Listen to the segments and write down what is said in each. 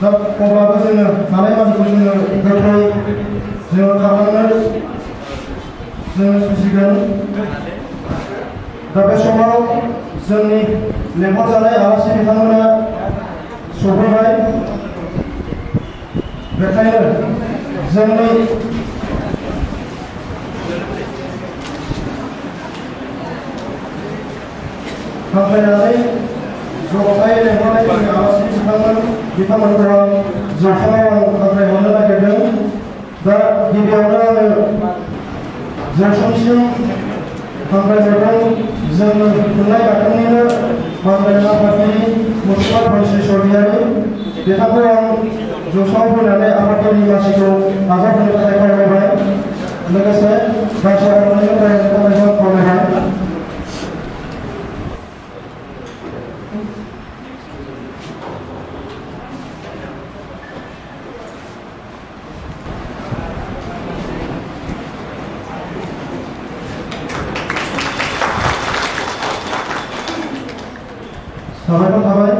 दा अब्लाबो जोङो हानायमानिखौ जोङो गोख्रै जोङो खालामनो जोङो जुजिगोन। दा बे समाव जोंनि लेंहरजानाय आलासि बिथांमोना सफैबाय। बेखायनो जोंनि हांख्रायनानै ज'थायै लेंहरनाय जोंनि आलासि बिथांमोनखौ आं जौसाङाव आं हांख्रायहरनो नागिरदों। दा गिबियावनो आङो जौसांसिम हांख्रायहरदों जोंनि थुनलाइ गाथोननिनो हांख्रायनाय आफादगिरि मुसुमा धनस्री स्वर्गियारि बिथांखौ आं जौसाङाव फैनानै आफादगिरि मासिखौ नाजावहोनो थाखाय खावलायबाय। लोगोसे गांसे आर'नाइजों रायज्लायनो थाखाय खावलायबाय। साबायखर थाबाय।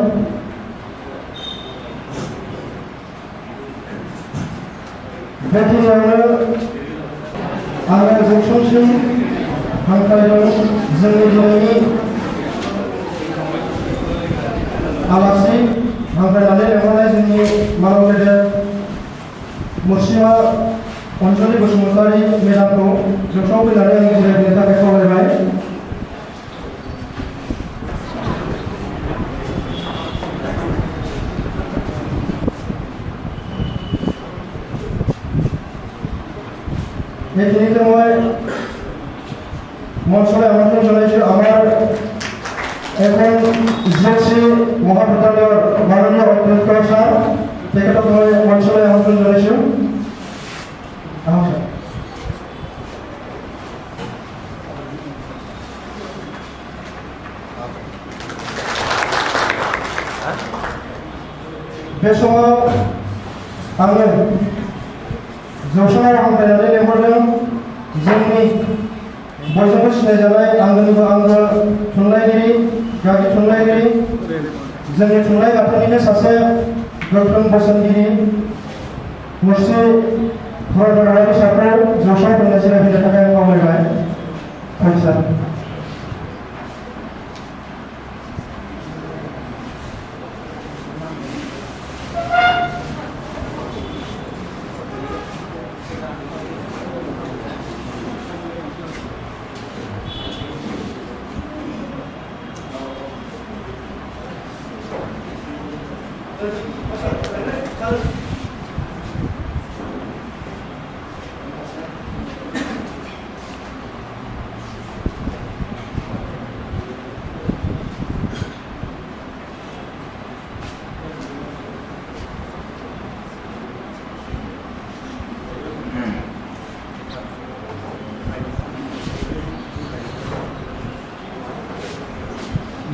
बे खिनियावनो आङो जौसांसिम हांख्रायदों जोंनि दिनैनि आलासि हांख्रायनानै लेंहरनाय जोंनि मानव गेदेर मुसुमा अनसुलि बसुमतारी मेडामखौ जौसाङाव फैनानै आं जिरायनो थाखाय खावलायबाय। এইখিনিতে মই মঞ্চলৈ আমন্ত্ৰণ জনাইছোঁ আমাৰ এখন জিএছচি মহাবিদ্যালয়ৰ মাননীয় অধ্যক্ষ ছাৰ, তেখেতক মই মঞ্চলৈ আমন্ত্ৰণ জনাইছোঁ। আহক ছাৰ। बे समाव आङो जौसाङाव हांख्रायनानै लेंहरदों जोंनि बयजोंबो सिनायजानाय आंगोनिबो आंगो थुनलाइगिरि गागि थुनलाइगिरि जोंनि थुनलाइ गाथोननिनो सासे गोख्रों बोसोनगिरि मुस्रि धरधरारि सारखौ जौसाङाव फैना जिरायफैनो थाखाय आं खावलायबाय। सार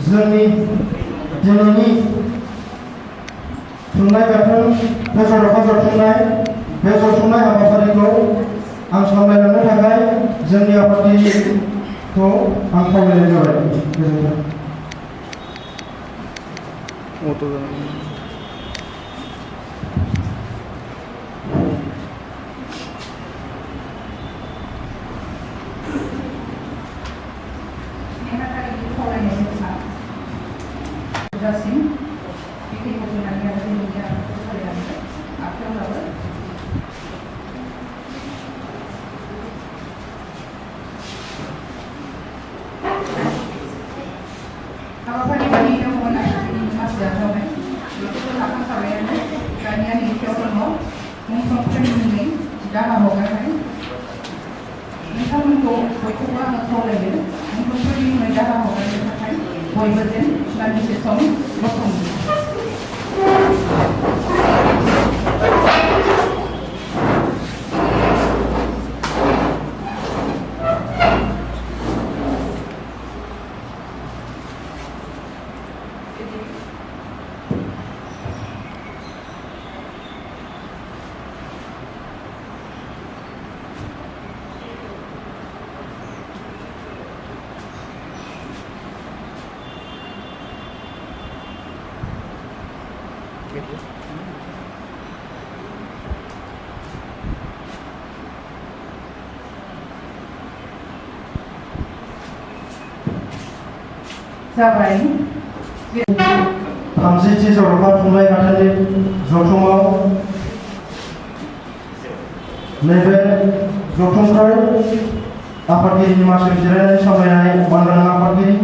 जोंनि दिनैनि थुनलाइ गाथोन बे जर'खा जथुमनाय हाबाफारिखौ आं सामलायलांनो थाखाय जोंनि आफादगिरिखौ आं खावलायनाय जाबाय। गोजोन्थों। जाबाय। 30थि जर'खा थुनलाइ गाथोननि जथुमाव नैबे जथुमखौ आफादगिरिनि मासियाव जिरायनानै सामलायनाय मानगोनां आफादगिरि,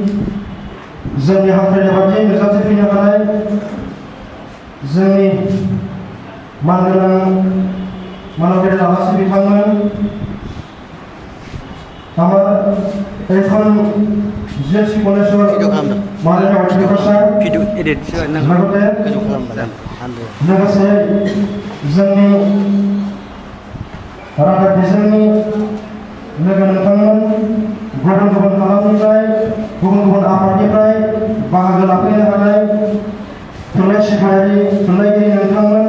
जोंनि हांख्रायनाय बायदियै नुजाथिफैनो हानाय जोंनि मानगोनां मानगोनां आलासि बिथांमोन, আমার এখন জিএসসি কলেজের মাননীয় অধ্যক্ষ ভিডিও এডিট लोगोसे जोंनि रादाब बिजोंनि लोगो नोंथांमोन गुबुन गुबुन हालामनिफ्राय गुबुन गुबुन आफादनिफ्राय बाहागो लाफैनो हानाय थुनलाइ सिबियारि थुनलाइगिरि नोंथांमोन,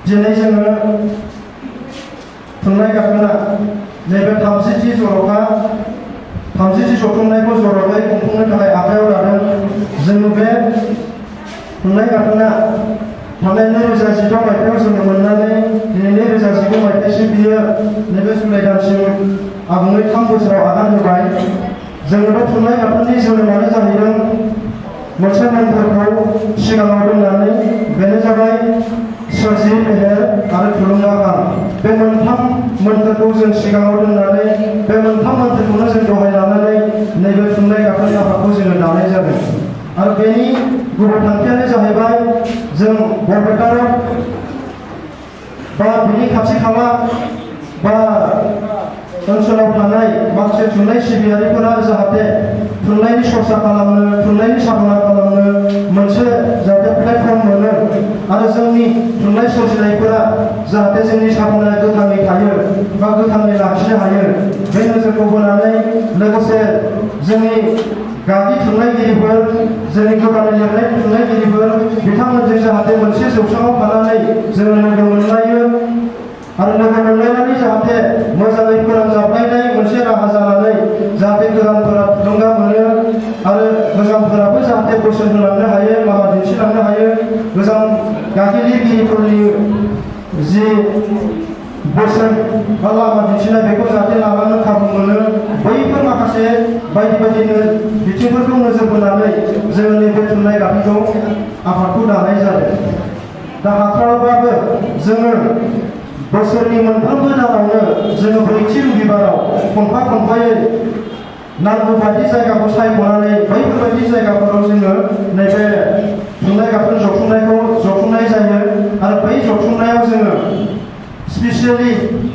दिनै जोङो थुनलाइ गाथोना नैबे 30थि जर'खा 30थि जथुमनायखौ जर'खायै खुंफुंनो थाखाय आखायाव लादों। जों बे थुनलाइ गाथोना थांनाय 2016 मायथाइयाव जोङो मोननानै दिनै 2019 मायथाइसिम बियो नैबे जुलाइ दानसिम आबुङै 3 बोसोराव आगान होबाय। जोङो बे थुनलाइ गाथोननि जोनोमानो जाहैदों मोनसे मोन्थोरखौ सिगाङाव दोननानै, बेनो जाबाय सोरजि, मेहेर आरो थुलुंगाखां। बे मोनथाम मोन्थोरखौ जों सिगाङाव दोननानै बे मोनथाम मोन्थोरखौनो जों दहाय लानानै नैबे थुनलाइ गाथोन आफादखौ जोङो दानाय जादों। आरो बेनि गुबै थांखियानो जाहैबाय जों बरपेटायाव बा बिनि खाथि खाला बा ओनसोलाव थानाय माखासे थुनलाइ सिबियारिफोरा जाहाथे थुनलाइनि सरसा खालामनो, थुनलाइनि साधना खालामनो मोनसे जाहाथे प्लेटफर्म मोनो आरो जोंनि थुनलाइ सोरजिनायफोरा जाहाथे जोंनि साधनाया गोथाङै थायो बा गोथाङै लाखिनो हायो, बे नोजोरखौ बोनानै लोगोसे जोंनि गागि थुनलाइगिरिफोर, जोंनि गोदानै लिरनाय थुनलाइगिरिफोर बिथांमोनजों जाहाथे मोनसे जौसाङाव थानानै जोङो लोगो मोनलायो आरो लोगो मोनलायनानै जाहाथे मोजाङै फोनांजाबलायनाय मोनसे राहा जानानै जाहाथे गोदानफोरा थुलुंगा मोनो आरो गोजामफोराबो जाहाथे बोसोन होलांनो हायो, लामा दिन्थिलांनो हायो। गोजाम गागि लिरगिरिफोरनि जि बोसोन बा लामा दिन्थिनाय बेखौ जाहाथे लालांनो खाबु मोनो, बैफोर माखासे बायदि बायदि बिथिंफोरखौ नोजोर बोनानै जोङो नैबे थुनलाइ गाथोनखौ आफादखौ दानाय जादों। दा हाथाराब्लाबो जोङो बोसोरनि मोनफ्रोमबो दानावनो जोङो 4थि रबिबाराव खनफा खनफायै नांगौ बायदि जायगाखौ सायख'नानै बैफोरबायदि जायगाफोराव जोङो नैबे थुनलाइ गाथोन जथुमनाय जायो। आरो बै जथुमनायाव जोङो स्पेसियेलि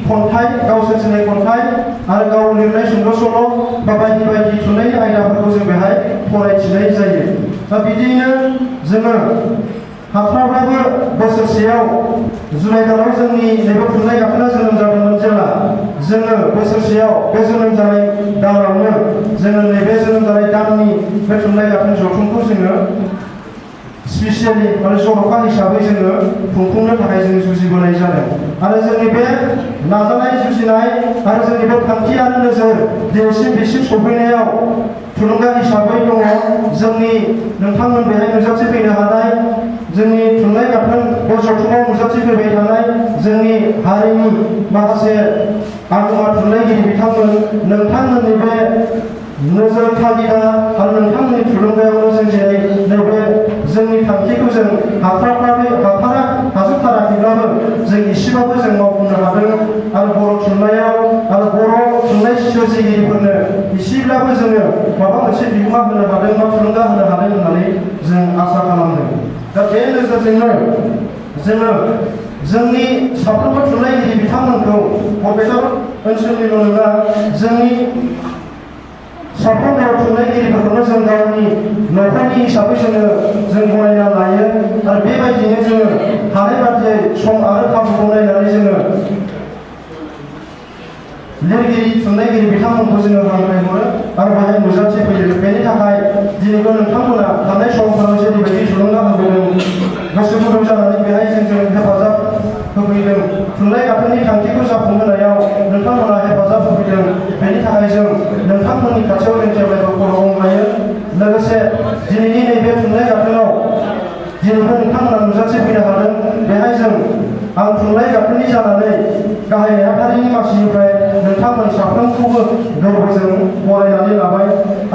खन्थाइ, गाव सोरजिनाय खन्थाइ आरो गाव लिरनाय सुंद' सल' बा बायदि बायदि थुनलाइनि आयदाफोरखौ जों बेहाय फरायथिनाय जायो। दा बिदियैनो जोङो हाथाराब्लाबो बोसोरसेयाव जुलाइ दानाव जोंनि नैबे थुनलाइ गाथोना जोनोम जादोंमोन जेला जोङो बोसोरसेयाव बे जोनोम जानाय दानावनो जोङो नैबे जोनोम जानाय दाननि बे थुनलाइ गाथोन जथुमखौ जोङो स्पेसियेलि माने जर'खा हिसाबै जोङो खुंफुंनो थाखाय जों जुजिबोनाय जादों। आरो जोंनि बे नाजानाय जुजिनाय आरो जोंनि बे थांखि आरो नोजोर दिनैसिम बिसिम सफैनायाव थुलुंगा हिसाबै दङ जोंनि नोंथांमोन बेहाय नुजाथिफैनो हानाय जोंनि थुनलाइ गाथोन बे जथुमाव नुजाथिफैबाय थानाय जोंनि हारिनि माखासे आगोमा थुनलाइगिरि बिथांमोन, नोंथांमोननि बे नोजोर थागिदा आरो नोंथांमोननि थुलुंगायावनो जों दिनै नैबे जोंनि थांखिखौ जों हाजोबथाराखैब्लाबो जों एसेबाबो जों मावफुंनो हादों। आरो बर' थुनलाइयाव आरो बर' थुनलाइ सोरजिगिरिफोरनो एसेब्लाबो जोङो माबा मोनसे बिहोमा होनो हादों बा थुलुंगा होनो हादों होननानै जों आसा खालामदों। दा बे नोजोरजोंनो जोङो जोंनि साफ्रोमबो थुनलाइगिरि बिथांमोनखौ बरपेटा ओनसोलनिल' नङा, जोंनि साफ्रोमबो थुनलाइगिरिफोरखौनो जों गावनि न'खरनि हिसाबै जों गनायना लायो। आरो बेबायदिनो जोङो हानाय बादियै सम आरो खाबुखौ नायनानै जोङो लिरगिरि थुनलाइगिरि बिथांमोनखौ जोङो हांख्रायहरो आरो बेहाय नुजाथिफैयो। बेनि थाखाय दिनैबो नोंथांमोना थानाय समफोराव जेरैबायदि थुलुंगा होबोदों, गोसो गुदुं जानानै बेहाय जोंजों हेफाजाब होफैदों, थुनलाइ गाथोननि थांखिखौ जाफुंहोनायाव नोंथांमोना हेफाजाब होफैदों, बेनि थाखाय जों नोंथांमोननि खाथियाव जों जेब्लायबो खर' गंलायो। लोगोसे दिनैनि नैबे थुनलाइ गाथोनाव दिनैबो नोंथांमोना नुजाथिफैनो हादों। बेहाय जों आं थुनलाइ गाथोननि जानानै गाहाय नेहाथारिनि मासिनिफ्राय नोंथांमोन बिथांमोन साफ्रोमखौबो गोरबोजों बरायनानै लाबाय।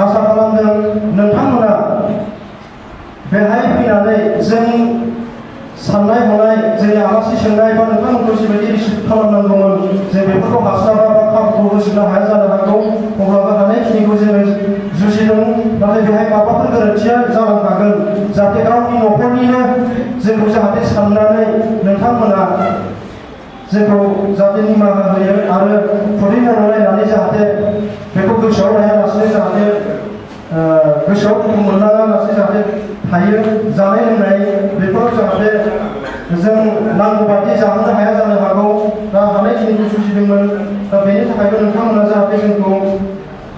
आसा खालामदों नोंथांमोना बेहाय फैनानै जों साननाय हनाय जोंनि आलासि सोंनाय बा नोंथांमोनखौ जिबायदि रिसिभ खालामनांगौमोन जों बेफोरखौ हास्लाबा बा खाबुखौ होजोबनो हाया जानो हागौ। अब्लाबो हानायखिनिखौ जोङो जुजिदों। नाथाय बेहाय माबाफोर गोरोन्थिया जालांखागोन। जाहाथे गावनि न'खरनिनो जोंखौ जाहाथे साननानै नोंथांमोना जोंखौ जाहाथे निमाहा होयो आरो खुदै मावलायनानै जाहाथे बेखौ गोसोआव लायालासेनो जाहाथे गोसोआव दुखु मोनलाङालासे जाहाथे थायो। जानाय लोंनाय बेफोराव जाहाथे जों नांगौ बायदि जाहोनो हाया जानो हागौ। दा हानायखिनिखौ जुजिदोंमोन। दा बेनि थाखायबो नोंथांमोना जाहाथे जोंखौ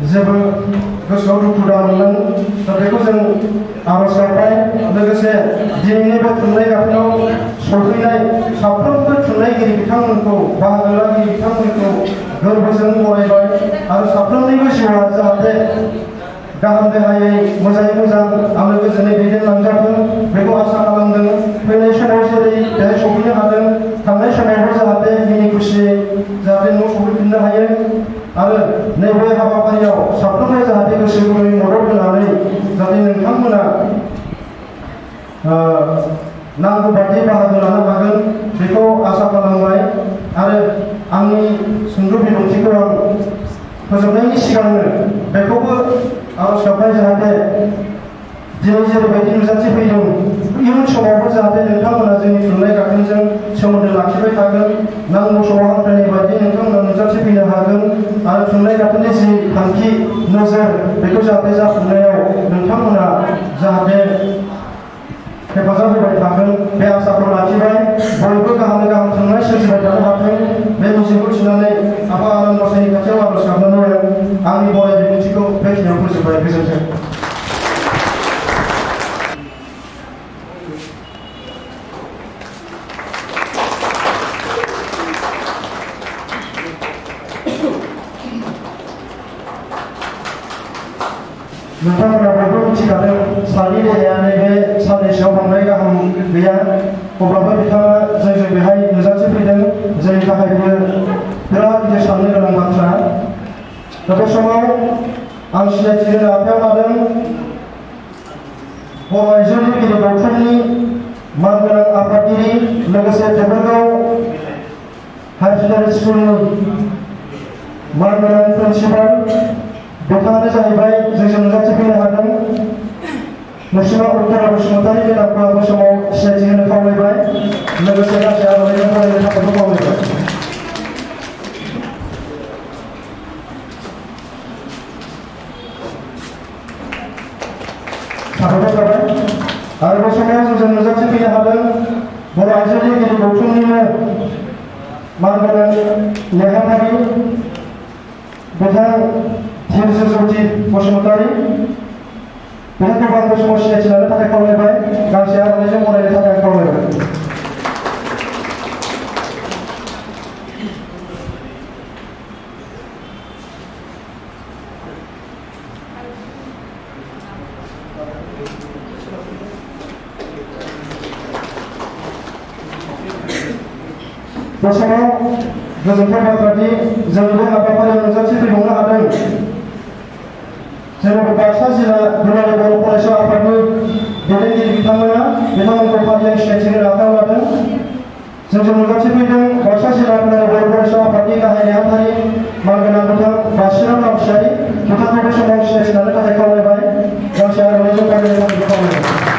जेबो गोसोआव दुखु दा मोननाङो। दा बेखौ जों आर'ज गाबबाय। लोगोसे दिनैनि बे थुनलाइ गाथोनाव सफैनाय साफ्रोमबो थुनलाइगिरि बिथांमोनखौ बाहागो लागिरि बिथांमोनखौ गोरबोजों बरायबाय आरो साफ्रोमनिबो जिउआ जाहाथे गाहाम देहायै मोजाङै मोजां आलो गोजोनै दैदेनलांजाथों बेखौ आसा खालामदों। फैनाय समाव जेरै बेहाय सफैनो हादों थांनाय समावबो जाहाथे मिनि खुसि जाहाथे न' सफैफिननो हायो आरो नैबे हाबाफारियाव साफ्रोमबो जाहाथे गोसो गुदुङै मदद होनानै जाहाथे नोंथांमोना नांगौ बायदि बाहागो लानो हागोन बेखौ आसा खालामबाय। आरो आंनि सुंद' बिबुंथिखौ आं फोजोबनायनि सिगांनो बेखौबो आर'ज गाबनाय जाहाथे दिनै जेरैबायदि नुजाथिफैदों इयुन समावबो जाहाथे नोंथांमोना जोंनि थुनलाइ गाथोनजों सोमोन्दो लाखिबाय थागोन। नांगौ समाव हांख्रायनाय बायदि नोंथांमोना नुजाथिफैनो हागोन आरो थुनलाइ गाथोननि जि थांखि नोजोर बेखौ जाहाथे जाफुंनायाव नोंथांमोना जाहाथे हेफाजाब होबाय थागोन बे आसाखौ लाखिबाय। बयबो गाहामै गाहाम थुनलाइ सोरजिबाय थानो हाथों बे मिजिंखौ थिनानै आफा आनान गसाइनि खाथियाव आर'ज गाबनानै आंनि बराय बिबुंथिखौ बेखिनियाव फोजोबबाय। गोजोन्थों। नोंथांमोना बयबो मिथिखादों सानि देहाया नैबे साननैसोआव बांद्राय गाहाम गैया। अब्लाबो बिथाङा जोंजों बेहाय नुजाथिफैदों जोंनि थाखाय बियो बिराद गिदिर साननो गोनां बाथ्रा। दा बे समाव आं सिनायथि होनो आखायाव लादों बर' आइजो लिरगिरि गौथुमनि मानगोनां आफादगिरि लोगोसे देबोरगाव हायार सेकेन्डारि स्कुलनि मानगोनां प्रिन्सिपाल बिथाङानो जाहैबाय जोंजों नुजाथिफैनो हादों मुसुमा उत्तरा बसुमतारी मेदामखौ आं बे समाव सिनायथि होनो खावलायबाय। लोगोसे गासै आर'नाइजों फरायनो थाखायबो खावलायबाय। साबायखर थाबाय। आरो बे समाव जोंजों नुजाथिफैनो हादों बर' आइजो लिरगिरि गौथुमनिनो मानगोनां नेहाथारि बिथां धीरज ज्योति बसुमतारी बिथांखौ आं बे समाव सिनायथि लानो थाखाय खावलायबाय। गांसे आर'नाइजों बरायनो थाखाय खावलायबाय। बे समाव गोजोनथाव बाथ्रादि जोंनि बे हाबाफारियाव नुजाथिफैबावनो हादों जेनेबा बाक्सा जिल्ला दुलाराय बर' फरायसा आफादनि दैदेनगिरि बिथांमोनखौ फारियै सिनायथि होनो आखायाव लादों। जोंजों नुजाथिफैदों बाक्सा जिल्ला दुलाराय बर' फरायसा आफादनि गाहाय नेहाथारि मानगोनां बिथां बासिराम रावसियारि बिथांखौ बे समाव सिनायथि लानो थाखाय खावलायबाय। गांसे आर'नाइजों फरायनो थाखाय खावलायबाय।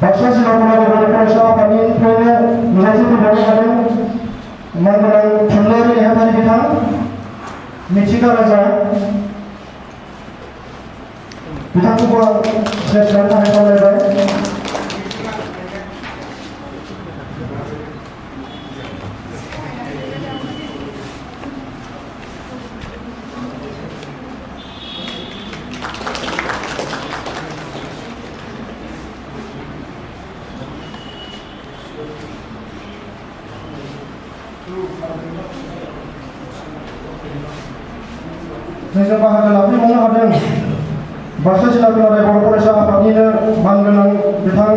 बाक्सा जिल्ला दुलाराय बर' फरायसा आफादनिफ्रायनो नुजाथिफैबावनो हादों मानगोनां थुनलाइयारि नेहाथारि बिथां मिथिका राजा बिथांखौबो आं सिनायथि लानो थाखाय खावलायबाय। जोंजों बाहागो लाफैबावनो हादों बाक्सा जिल्ला दुलाराय बर' फरायसा आफादनिनो मानगोनां बिथां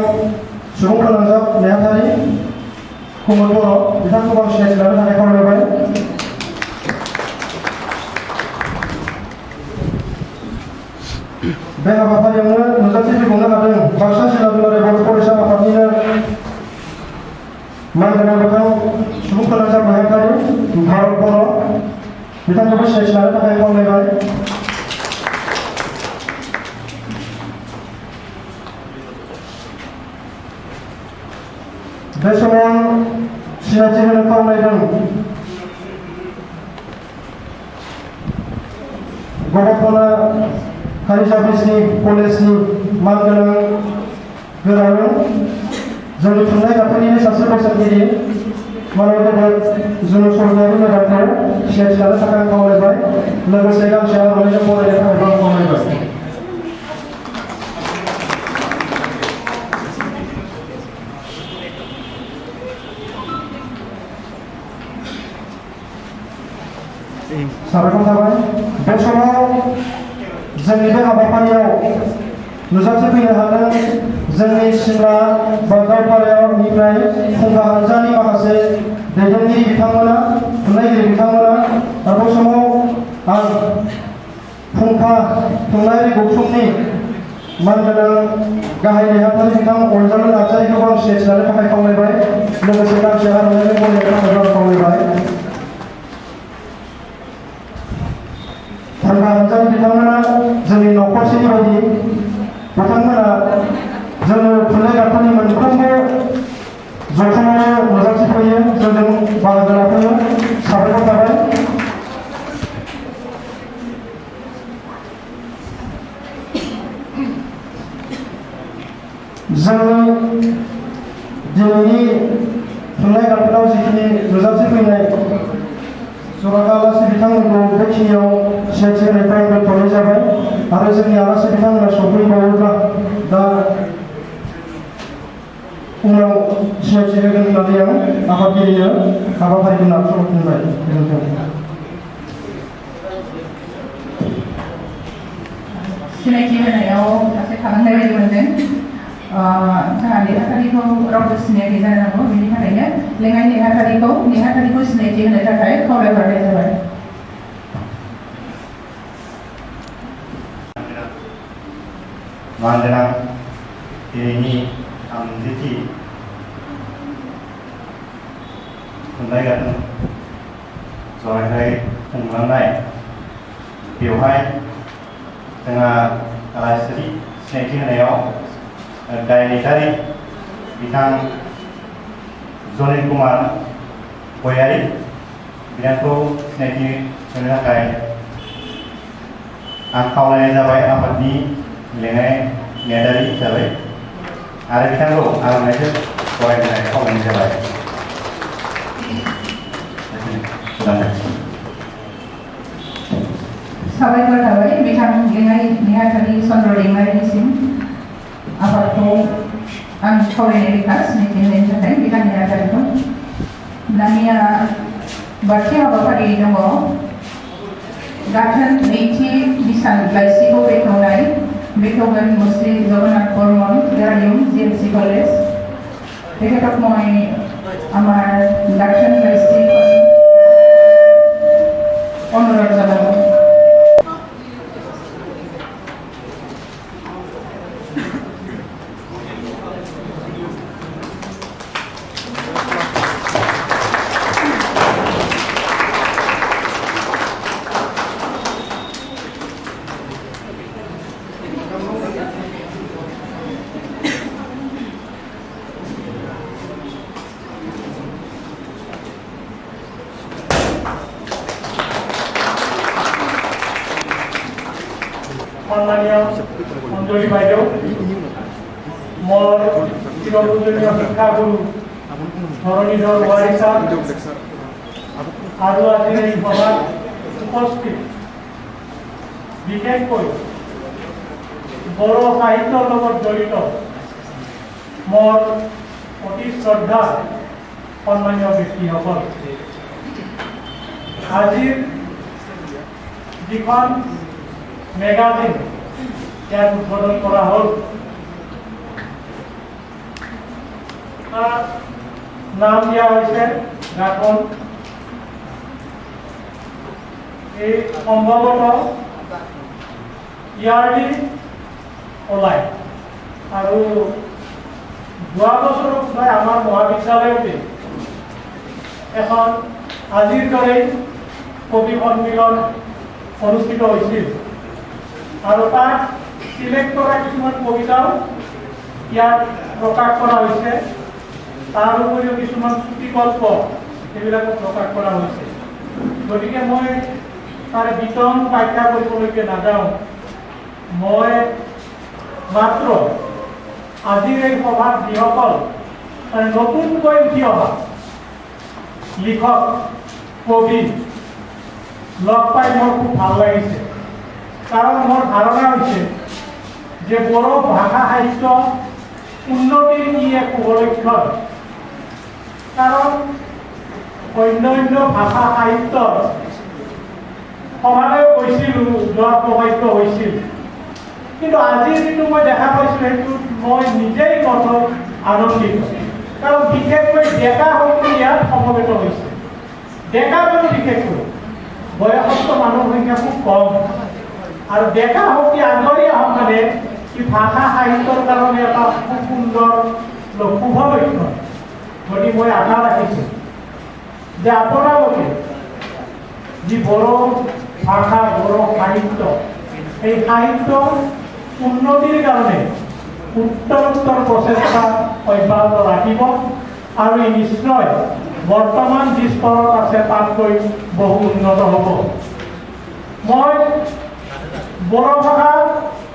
सुबुं फोनांजाब नेहाथारि कुमुद बर' बिथांखौ आं सिनायथि लानो थाखाय खावलायबाय। बे हाबाफारियावनो नुजाथिफैबावनो हादों बाक्सा जिल्ला दुलाराय बर' फरायसा आफादनिनो मानगोनां बिथां सुबुं फोनांजाब नेहाथारि भारत बर' बिथांखौबो सिनायथि लानो थाखाय खावलायबाय। बे समाव आं सिनायथि होनो खावलायदों गबखना हारिसा बिजनि कलेजनि मानगोनां गोरायुं जोंनि थुनलाइ गाथोननिनो सासे बोसोनगिरि मानगोनां जुनु सरगियारि मेदामखौ सिनायथि लानो थाखाय आं खावलायबाय। लोगोसे गांसे आर'नाइजों बरायनो थाखाय आं खावलायबाय। साबायखर थाबाय। बे समाव जोंनि बे हाबाफारियाव नुजाथिफैनो हादों जोंनि सिमला बा गावपारानिफ्राय फुंखा हानजानि माखासे दैदेनगिरि बिथांमोना थुनलाइगिरि बिथांमोना आरो बे समाव आं फुंखा थुनलाइयारि गौथुमनि मानगोनां गाहाय नेहाथारि बिथां अनजालु नार्जारिखौ आं सिनायथि लानो थाखाय खावलायबाय। लोगोसे गांसे आर'नाइजों बरायनो थाखाय आं खावलायबाय। फुंखा हानजानि बिथांमोना जोंनि न'खरसेनि बायदि बिथांमोना जोंनि थुनलाइ गाथोननि मोनफ्रोमबो जथुमायाव नुजाथिफैयो जोंजों बाहागो लाफैयो। साबायखर थाबाय। जोंनि दिनैनि थुनलाइ गाथोनाव जिखिनि नुजाथिफैनाय जर'खा आलासि बिथांमोनखौ बेखिनियाव सिनायथि होनायखौ आं दोनथ'नाय जाबाय। आरो जोंनि आलासि बिथांमोना सफैबावोब्ला दा उनाव सिनायथि होगोन होननानै आं आफादगिरिनो हाबाफारिखौ नारस'हरफिनबाय। गोजोन्थों। सिनायथि होनायाव सासे थालांनाय बायदि मोनदों। जोंहा नेहाथारिखौ रावबो सिनायाखै जानांगौ, बेनि थाखायनो लेङाइ नेहाथारिखौ सिनायथि होनो थाखाय खावलायहरनाय जाबाय। मानगोनां दिनैनि थामजिथि थुनलाइ गाथोन ज'थाय खुंलांनाय बेवहाय जोंहा आलासि सिनायथि होनायाव डाइरेक्टरि बिथां जनिल कुमार गयारि बिथांखौ सिनायथि होनो थाखाय आं खावलायनाय जाबाय आफादनि लेङाइ नेहाथारि हिसाबै आरो बिथांखौ आर'नाइजों बरायनो थाखाय खावलायनाय जाबाय। साबायखर थाबाय बिथां लेङाइ नेहाथारि चन्द्र दैमारिनिसिम आफादखौ आं खावलायनाय लेखा सिनायथि होनायनि थाखाय बिथां नेहाथारिखौ। दानिया बाथि हाबाफारि दङ गाथोन नैथि बिसान लाइसिखौ बेखेवगोन मुस्रि Jagannath Barman guardian GMC college. তেখেতক মই আমাৰ গাথন লাইসি অনুৰোধ জনাব। সম্মানীয় অঞ্জলি বাইদেউ, মোৰ চিৰপূজনীয় শিক্ষাগুৰু ধৰণীধৰ গোহাঁই ছাৰ আৰু আজিৰ এই সভাত উপস্থিত বিশেষকৈ বড়ো সাহিত্যৰ লগত জড়িত মোৰ অতি শ্ৰদ্ধা সন্মানীয় ব্যক্তিসকল, আজিৰ যিখন মেগাজিন ইয়াত উদ্বোধন কৰা হ'ল নাম দিয়া হৈছে গাঁথন। এই সম্ভৱতঃ ইয়াৰ্লি ওলায় আৰু যোৱা বছৰত মই আমাৰ মহাবিদ্যালয়তে এখন আজিৰ দৰে কবি সন্মিলন অনুষ্ঠিত হৈছিল আৰু তাত সিলেক্ট কৰা কিছুমান কবিতাও ইয়াত প্ৰকাশ কৰা হৈছে। তাৰ উপৰিও কিছুমান চুটিগল্প সেইবিলাকো প্ৰকাশ কৰা হৈছে। গতিকে মই তাৰে বিতৰণ ব্যাখ্যা কৰিবলৈকে নাযাওঁ। মই মাত্ৰ আজিৰ এই সভাত যিসকল নতুনকৈ উঠি অহা লিখক কবি লগ পাই মোৰ খুব ভাল লাগিছে। কাৰণ মোৰ ধাৰণা হৈছে যে বড়ো ভাষা সাহিত্য উন্নতিৰ ই এক উপলক্ষণ। কাৰণ অন্য ভাষা সাহিত্যৰ সভালৈ গৈছিলোঁ, যোৱাৰ সৌভাগ্য হৈছিল, কিন্তু আজি যিটো মই দেখা পাইছোঁ সেইটোত মই নিজেই নথৈ আনন্দিত। কাৰণ বিশেষকৈ ডেকা শক্তি ইয়াত সমবেত হৈছে। ডেকা মানুহ বিশেষকৈ বয়সস্থ মানুহৰ সংখ্যা খুব কম আৰু ডেকা শক্তি আগবাঢ়ি অহা মানে ই ভাষা সাহিত্যৰ কাৰণে এটা খুব সুন্দৰ শুভ লক্ষণ। গতিকে মই আশা ৰাখিছোঁ যে আপোনালোকে যি বড়ো ভাষা বড়ো সাহিত্য এই সাহিত্য উন্নতিৰ কাৰণে উত্তৰোত্তৰ প্ৰচেষ্টা অব্যাহত ৰাখিব আৰু ই নিশ্চয় বৰ্তমান যি স্তৰত আছে তাতকৈ বহু উন্নত হ'ব। মই বড়ো ভাষা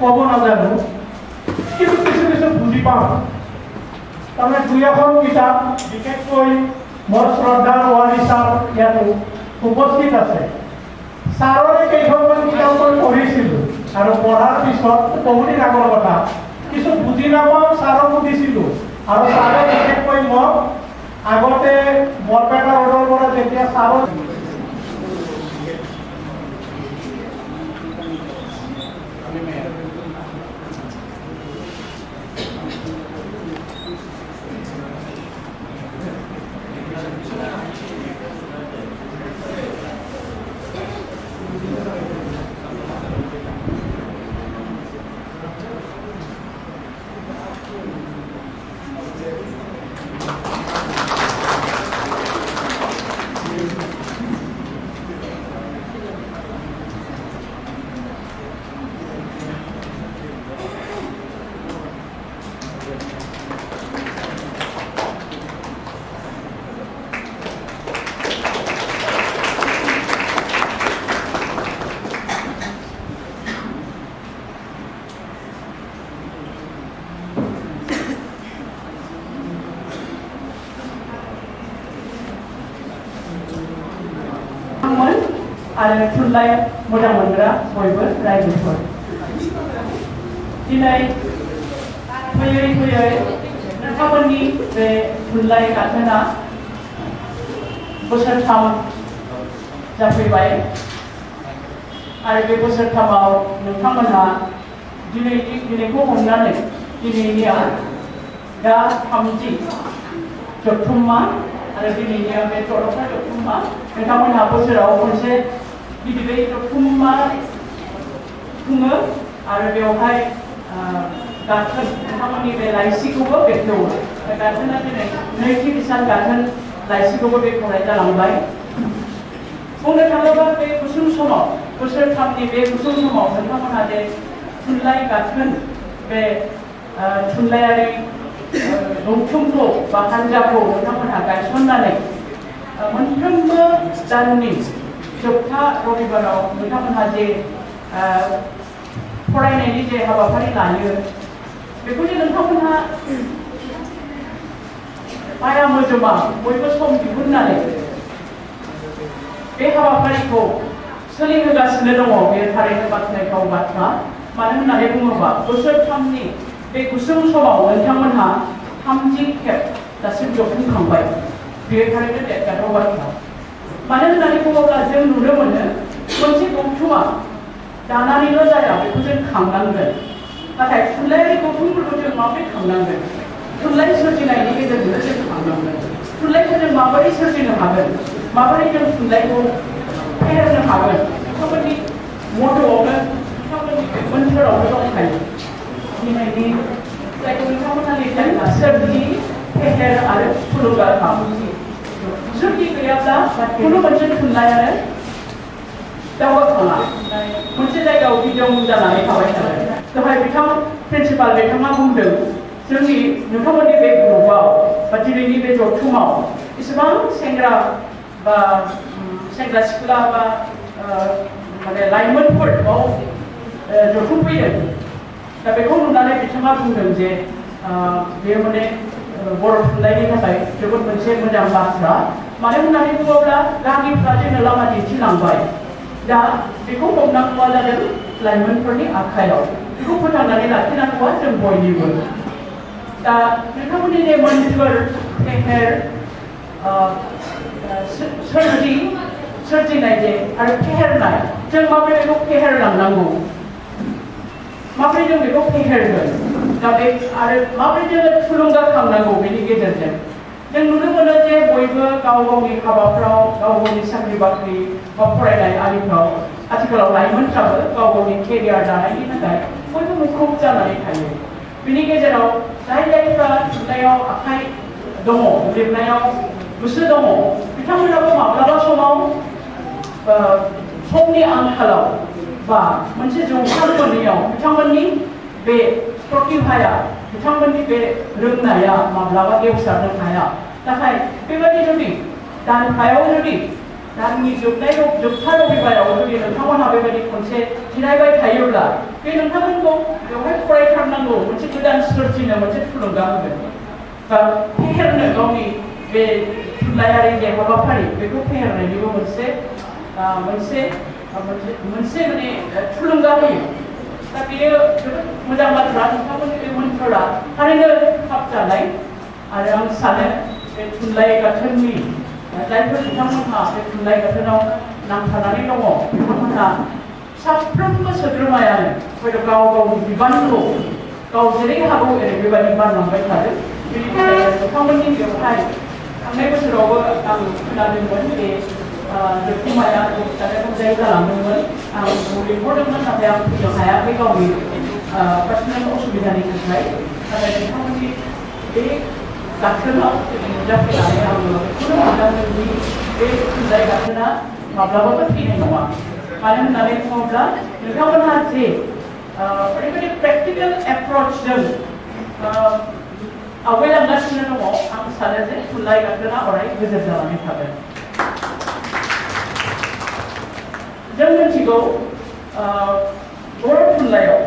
ক'ব নাজানো, কিন্তু কিছু বুজি পাওঁ। তাৰমানে দুই এখন কিতাপ, বিশেষকৈ মোৰ শ্ৰদ্ধাৰ ৱাৰী ছাৰ ইয়াত উপস্থিত আছে। ছাৰৰে কেইখনমান কিতাপ মই পঢ়িছিলোঁ আৰু পঢ়াৰ পিছত বহুদিন আগৰ কথা কিছু বুজি নাপাওঁ, ছাৰক সুধিছিলোঁ আৰু ছাৰে বিশেষকৈ মোক আগতে বৰপেটা ৰোডৰ পৰা যেতিয়া ছাৰৰ आरो थुनलाइ मोजां मोनग्रा बयबो रायजोफोर दिनै फैयै नोंथांमोननि बे थुनलाइ गाथोना बोसोरथाम जाफैबाय आरो बे बोसोरथामाव नोंथांमोनहा दिनैखौ हमनानै दिनैनिया दा 30 जथुम्मा आरो दिनैनिया बे जर'खा जथुम्मा नोंथांमोनहा बोसोराव खनसे गिदिरै जथुम्मा खुङो आरो बेवहाय गाथोन नोंथांमोननि बे लाइसिखौबो बेखेवो। गाथोना दिनै नैथि किसान गाथोन लाइसिखौबो बेखेवनाय जालांबाय। बुंनो थाङोब्ला बे गुसुं समाव बोसोरथामनि बे गुसुं समाव नोंथांमोनहा जे थुनलाइ गाथोन बे थुनलाइयारि गौथुमखौ बा हान्जाखौ नोंथांमोनहा गायसननानै मोनफ्रोमबो दाननि जोबथा रबिबाराव नोंथांमोनहा जे फरायनायनि जे हाबाफारि लायो बेखौ जे नोंथांमोनहा माया मोजोमा बयबो सम दिहुननानै बे हाबाफारिखौ सोलिहोगासिनो दङ। बे थारैनो बाख्नायथाव बाथ्रा। मानो होननानै बुङोबा बोसोरथामनि बे गुसुं समाव नोंथांमोनहा 30 खेब दासिम जथुमखांबाय। बेयो थारैनो देरगाथाव बाथ्रा। मानो होननानै बुङोब्ला जों नुनो मोनो मोनसे गौथुमा दानानैल' जाया, बेखौ जों खांनांगोन। नाथाय थुनलाइयारि गौथुमफोरखौ जों माबोरै खांनांगोन थुनलाइ सोरजिनायनि गेजेरजोंनो जों थांनांगोन थुनलाइखौ जों माबोरै सोरजिनो हागोन माबोरै जों थुनलाइखौ फेहेरनो हागोन बिथांमोननि मट'आवनो बिथांमोननि मोन्थोरावनो दंखायो दिनैनि जायखौ बिथांमोना लिरदों सोरजि फेहेर आरो थुलुंगाखां सोरजि गैयाब्ला खुनु मोनसे थुनलाइयानो दावगाखाङा मोनसे जायगायाव दिदोम जानानै थाबाय थागोन दहाय बिथां प्रिन्सिपाल बिथाङा बुंदों जोंनि नोंथांमोननि बे ग्रुपआव बा दिनैनि बे जथुमाव इसेबां सेंग्रा बा सेंग्रा सिख्ला बा माने लाइमोनफोर जथुम फैदों दा बेखौ नुनानै बिथाङा बुंदों जे बेयो माने बर' थुनलाइनि थाखाय जोबोद मोनसे मोजां बाथ्रा मानो होननानै बुङोब्ला गागिफ्रा जोंनो लामा दिन्थिलांबाय दा बेखौ हमनांगौआ जादों लाइमोनफोरनि आखायाव बेखौ फोथांनानै लाखिनांगौआ जों बयनिबो दा नोंथांमोननि जे मोन्थोर फेहेर सोरजिनाय जे आरो फेहेरनाय जों माबोरै बेखौ फेहेरलांनांगौ माबोरै जों बेखौ फेहेरगोन दा बे आरो माबोरै जोङो थुलुंगाखांनांगौ बेनि गेजेरजों जों नुनो मोनो जे बयबो गाव गावनि हाबाफ्राव गाव गावनि साख्रि बाख्रि बा फरायनाय आरिफ्राव आथिखालाव लाइमोनफ्राबो गाव गावनि केरियार दानायनि थाखाय बयबो मुखुब जानानै थायो बिनि गेजेराव जाय जायफ्रा थुनलाइयाव आखाइ दङ लिरनायाव गोसो दङ बिथांमोनाबो माब्लाबा समाव समनि आंखालाव बा मोनसे जौसां मोनैयाव बिथांमोननि बे प्रतिभाया बिथांमोननि बे रोंनाया माब्लाबा गेवसारनो हाया नाथाय बेबायदि जुदि दानफायाव जुदि दाननि जोबथा रबिबाराव जुदि नोंथांमोनहा बेबायदि खनसे जिरायबाय थायोब्ला बे नोंथांमोनखौ बेवहाय फरायथारनांगौ मोनसे गोदान सोरजिनो मोनसे थुलुंगा होगोन बा फेहेरनो गावनि बे थुनलाइयारि जे हाबाफारि बेखौ फेहेरनायनिबो मोनसे माने थुलुंगा होयो दा बेयो जोबोद मोजां बाथ्रा नोंथांमोननि बे मोन्थोरा थारैनो खाब जानाय आरो आं सानो बे थुनलाइ गाथोननि जायफोर बिथांमोनहा बे थुनलाइ गाथोनाव नांथानानै दङ बिथांमोनहा साफ्रोमबो सोद्रोमायानो हयथ' गाव गावनि बिबानखौ गाव जेरै हागौ एरै बेबायदि बानलांबाय थादों बेनि थाखाय बिथांमोननि बेवहाय थांनाय बोसोरावबो आं खोनादोंमोन बे जथुमाया मोजाङै जालांदोंमोन आं लिंहरदोंमोन नाथाय आं फैनो हायाखै गावनि पार्सनेल असुबिदानि थाखाय नाथाय नोंथांमोननि बे गाथोनाव नुजाफैनानै आङो बेखौनो मोनदांदोंदि बे थुनलाइ गाथोना माब्लाबाबो थैनाय नङा मानो होननानै बुङोब्ला नोंथांमोनहा जे ओरैबायदि प्रेक्टिकेल एप्रोचजों आवगायलांगासिनो दङ आं सानो जे थुनलाइ गाथोना अराय गोजोर जानानै थागोन जों मिथिगौ बर' थुनलाइयाव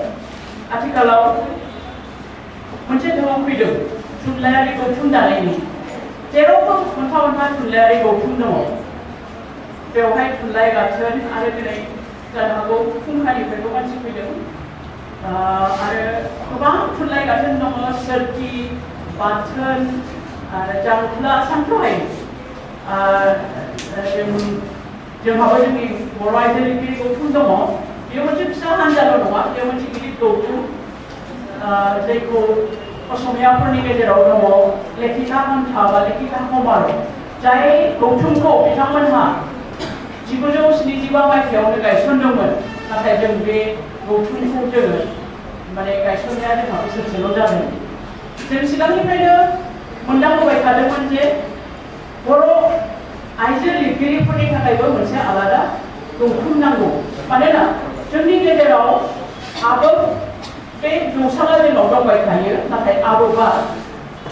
आथिखालाव मोनसे धोरोम फैदों थुनलाइयारि गौथुम दानायनि जेरावबो मोनफा मोनफा थुनलाइयारि गौथुम दङ बेवहाय थुनलाइ गाथोन आरो दिनै जानो हागौ फुंखानिफ्रायबो मानसि फैदों आरो गोबां थुनलाइ गाथोन दङ सोरखि बाथोन आरो जांख्ला सानथ्र'हायै जोंहाबो जोंनि बर' आइजो लिरगिरि गौथुम दङ बेयो मोनसे फिसा हान्जाल' नङा बेयो मोनसे गिदिर गौथुम जायखौ असमियाफोरनि गेजेराव दङ लेखिका हान्था बा लेखिका हमार जाय गौथुमखौ बिथांमोनहा 1975 मायथाइयावनो गायसनदोंमोन नाथाय जों बे गौथुमखौ जोङो माने गायसननाया जोंहा बोसोरसेल' जादों जों सिगांनिफ्रायनो मोनदांबोबाय थादोंमोन जे बर' आइजो लिरगिरिफोरनि थाखायबो मोनसे आलादा गौथुम नांगौ मानोना जोंनि गेजेराव आबो बे जौसाङा जोंनाव दंबाय थायो नाथाय आबोबा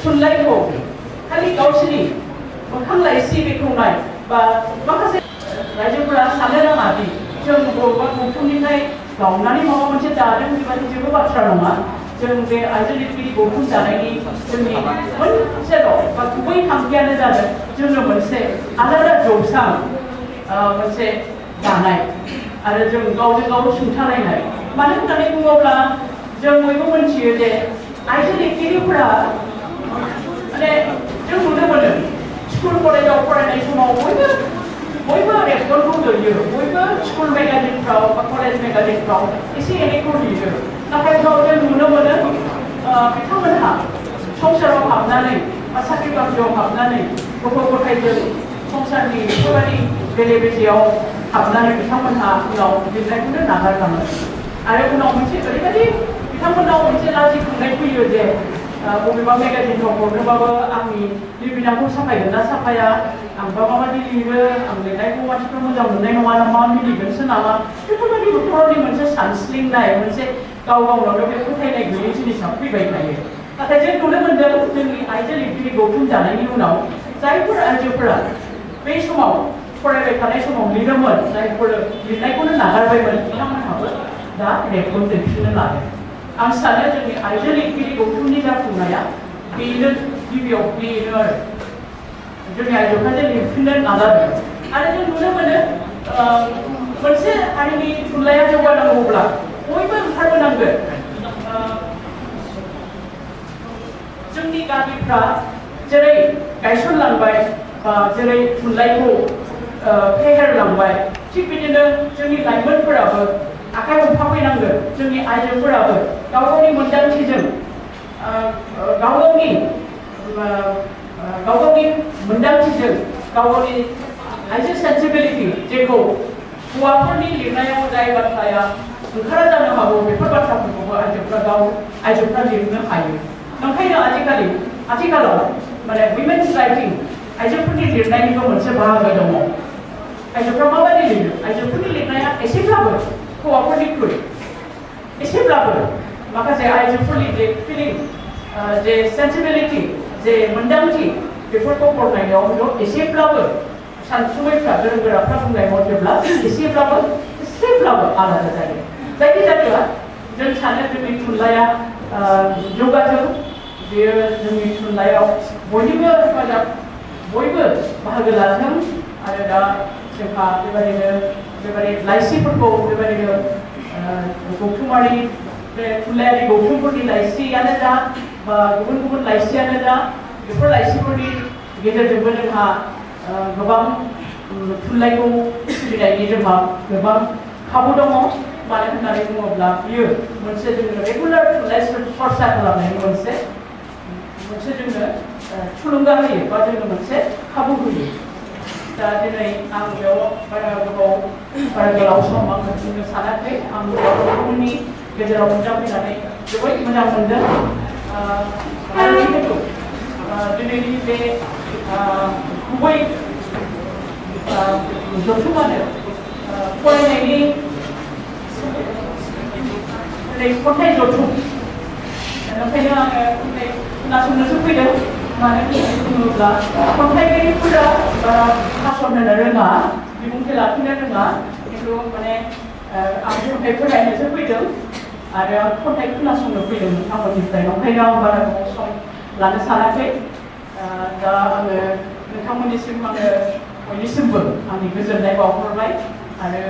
थुनलाइखौ खालि गावसोरनि मोखां लाइसि बेखेवनाय बा माखासे रायजोफोरा साननो नाङा दि जों बबेबा गौथुमनिफ्राय गावनानै माबा मोनसे दादों बेबायदि जेबो बाथ्रा नङा जों बे आइजो लिरगिरि गौथुम दानायनि जोंनि मोनसेल' बा गुबै थांखियानो जादों जोंनो मोनसे आलादा जौसां मोनसे दानाय आरो जों गावजों गाव सुंथालायनाय मानो होननानै बुङोब्ला जों बयबो मिथियो जे आइजो लिरगिरिफोरा माने जों नुनो मोनो स्कुल कलेजाव फरायनाय समाव बयबो रेबगनखौ लिरो बयबो स्कुल मेगाजिनफ्राव बा कलेज मेगाजिनफ्राव एसे एनैखौ लिरो नाथाय जों नुनो मोनो बिथांमोनहा संसाराव हाबनानै बा साख्रि बाख्रियाव हाबनानै गथ' गथायजों संसारनि बेफोरबायदि बेले बेजेयाव हाबनानै बिथांमोनहा उनाव लिरनायखौनो नागारलाङो आरो उनाव मोनसे ओरैबायदि बिथांमोनाव मोनसे लाजिखांनाय फैयो जे बबेबा मेगाजिनफ्राव हरनोबाबो आंनि लिरबिदांखौ साफायगोन ना साफाया आंबा माबायदि लिरो आं लिरनायखौ मानसिफ्रा मोजां मोननाय नङा नामा मिनिगोनसो नामा बेफोरबायदि न'खरनि मोनसे सानस्लिंनाय मोनसे गाव गावनावनो बे फोथायनाय गैयै जिनिसा फैबाय थायो नाथाय जों नुनो मोन्दों जोंनि आइजो लिरगिरि गौथुम जानायनि उनाव जायफोर आइजोफोरा बे समाव फरायबाय थानाय समाव लिरोमोन जायफोर लिरनायखौनो नागारबायमोन बिथांमोनहाबो दा रेबगन दिन्थिनो लादों आं सानो जोंनि आइजो लिरगिरि गौथुमनि जाफुंनाया बेनो गिबियाव बेनो आरो जोंनि आइजोफ्रा जे लिरफिननो नाजादों आरो जों नुनो मोनो मोनसे हारिनि थुनलाइया जौगानांगौब्ला बयबो ओंखारबोनांगोन जोंनि गामिफ्रा जेरै गायसनलांबाय बा जेरै थुनलाइखौ फेहेरलांबाय थिग बिदिनो जोंनि लाइमोनफोराबो आखाइ हमफाफैनांगोन जोंनि आइजोफोराबो गाव गावनि मोन्दांथिजों गाव गावनि मोन्दांथिजों गाव गावनि आइजो सेन्सिबिलिटि जेखौ हौवाफोरनि लिरनायाव जाय बाथ्राया ओंखारा जानो हागौ बेफोर बाथ्राफोरखौबो आइजोफ्रा लिरनो हायो ओंखायनो आथिखालाव माने उइमेन्स राइटिं आइजोफोरनि लिरनायनिबो मोनसे बाहागो दङ आइजोफ्रा माबायदि लिरो आइजोफोरनि लिरनाया एसेब्लाबो हौवाफोरनिख्रुइ एसेब्लाबो माखासे आइजोफोरनि जे फिलिं जे सेन्सिबिलिटि जे मोन्दांथि बेफोरखौ बरनायनायाव एसेब्लाबो सानसुमैफ्रा गोरों गोराफ्रा बुंनाय मथेब्ला एसेब्लाबो आलादा जायो जायखि जाया जों सानो जोंनि थुनलाइया जौगाथों बेयो जोंनि थुनलाइयाव बयनिबो हेफाजाब बयबो बाहागो लाथों आरो दा जोंहा बेबायदि लाइसिफोरखौ बेबायदिनो गौथुमारि बे थुनलाइयारि गौथुमफोरनि लाइसियानो जा बा गुबुन गुबुन लाइसियानो जा बेफोर लाइसिफोरनि गेजेरजोंबो जोंहा गोबां थुनलाइखौ सिबिनायनि जोंहा गोबां खाबु दङ मानो होननानै बुङोब्ला बियो मोनसे जोंनो रेगुलार थुनलाइ सरसा खालामनायनि मोनसे जोंनो थुलुंगा होयो बा जोंनो मोनसे खाबु होयो दा दिनै आं बेयाव बारा गोलाव सम आं बुंनो सानाखै आं गथ'फोरनि गेजेराव नुजाफैनानै जोबोद मोजां मोनदों आरो जिहेतु दिनैनि बे गुबै जथुमानो फरायनायनि खन्थाइ जथुम ओंखायनो आङो खन्थाइ खोनासंनोसो फैदों मानो होननानै बुङोब्ला खन्थाइगिरिफोरा भाषण होनो रोङा बिबुंथि लाखिनो रोङा खिन्थु माने आं खन्थाइ फरायनोसो फैदों आरो आं खन्थाइ खोनासंनो फैदों नोंथांमोननिफ्राय ओंखायनो आं बारा गोबाव सम लानो सानाखै दा आङो नोंथांमोननिसिम आङो बयनिसिमबो आंनि गोजोननाय बावहरबाय आरो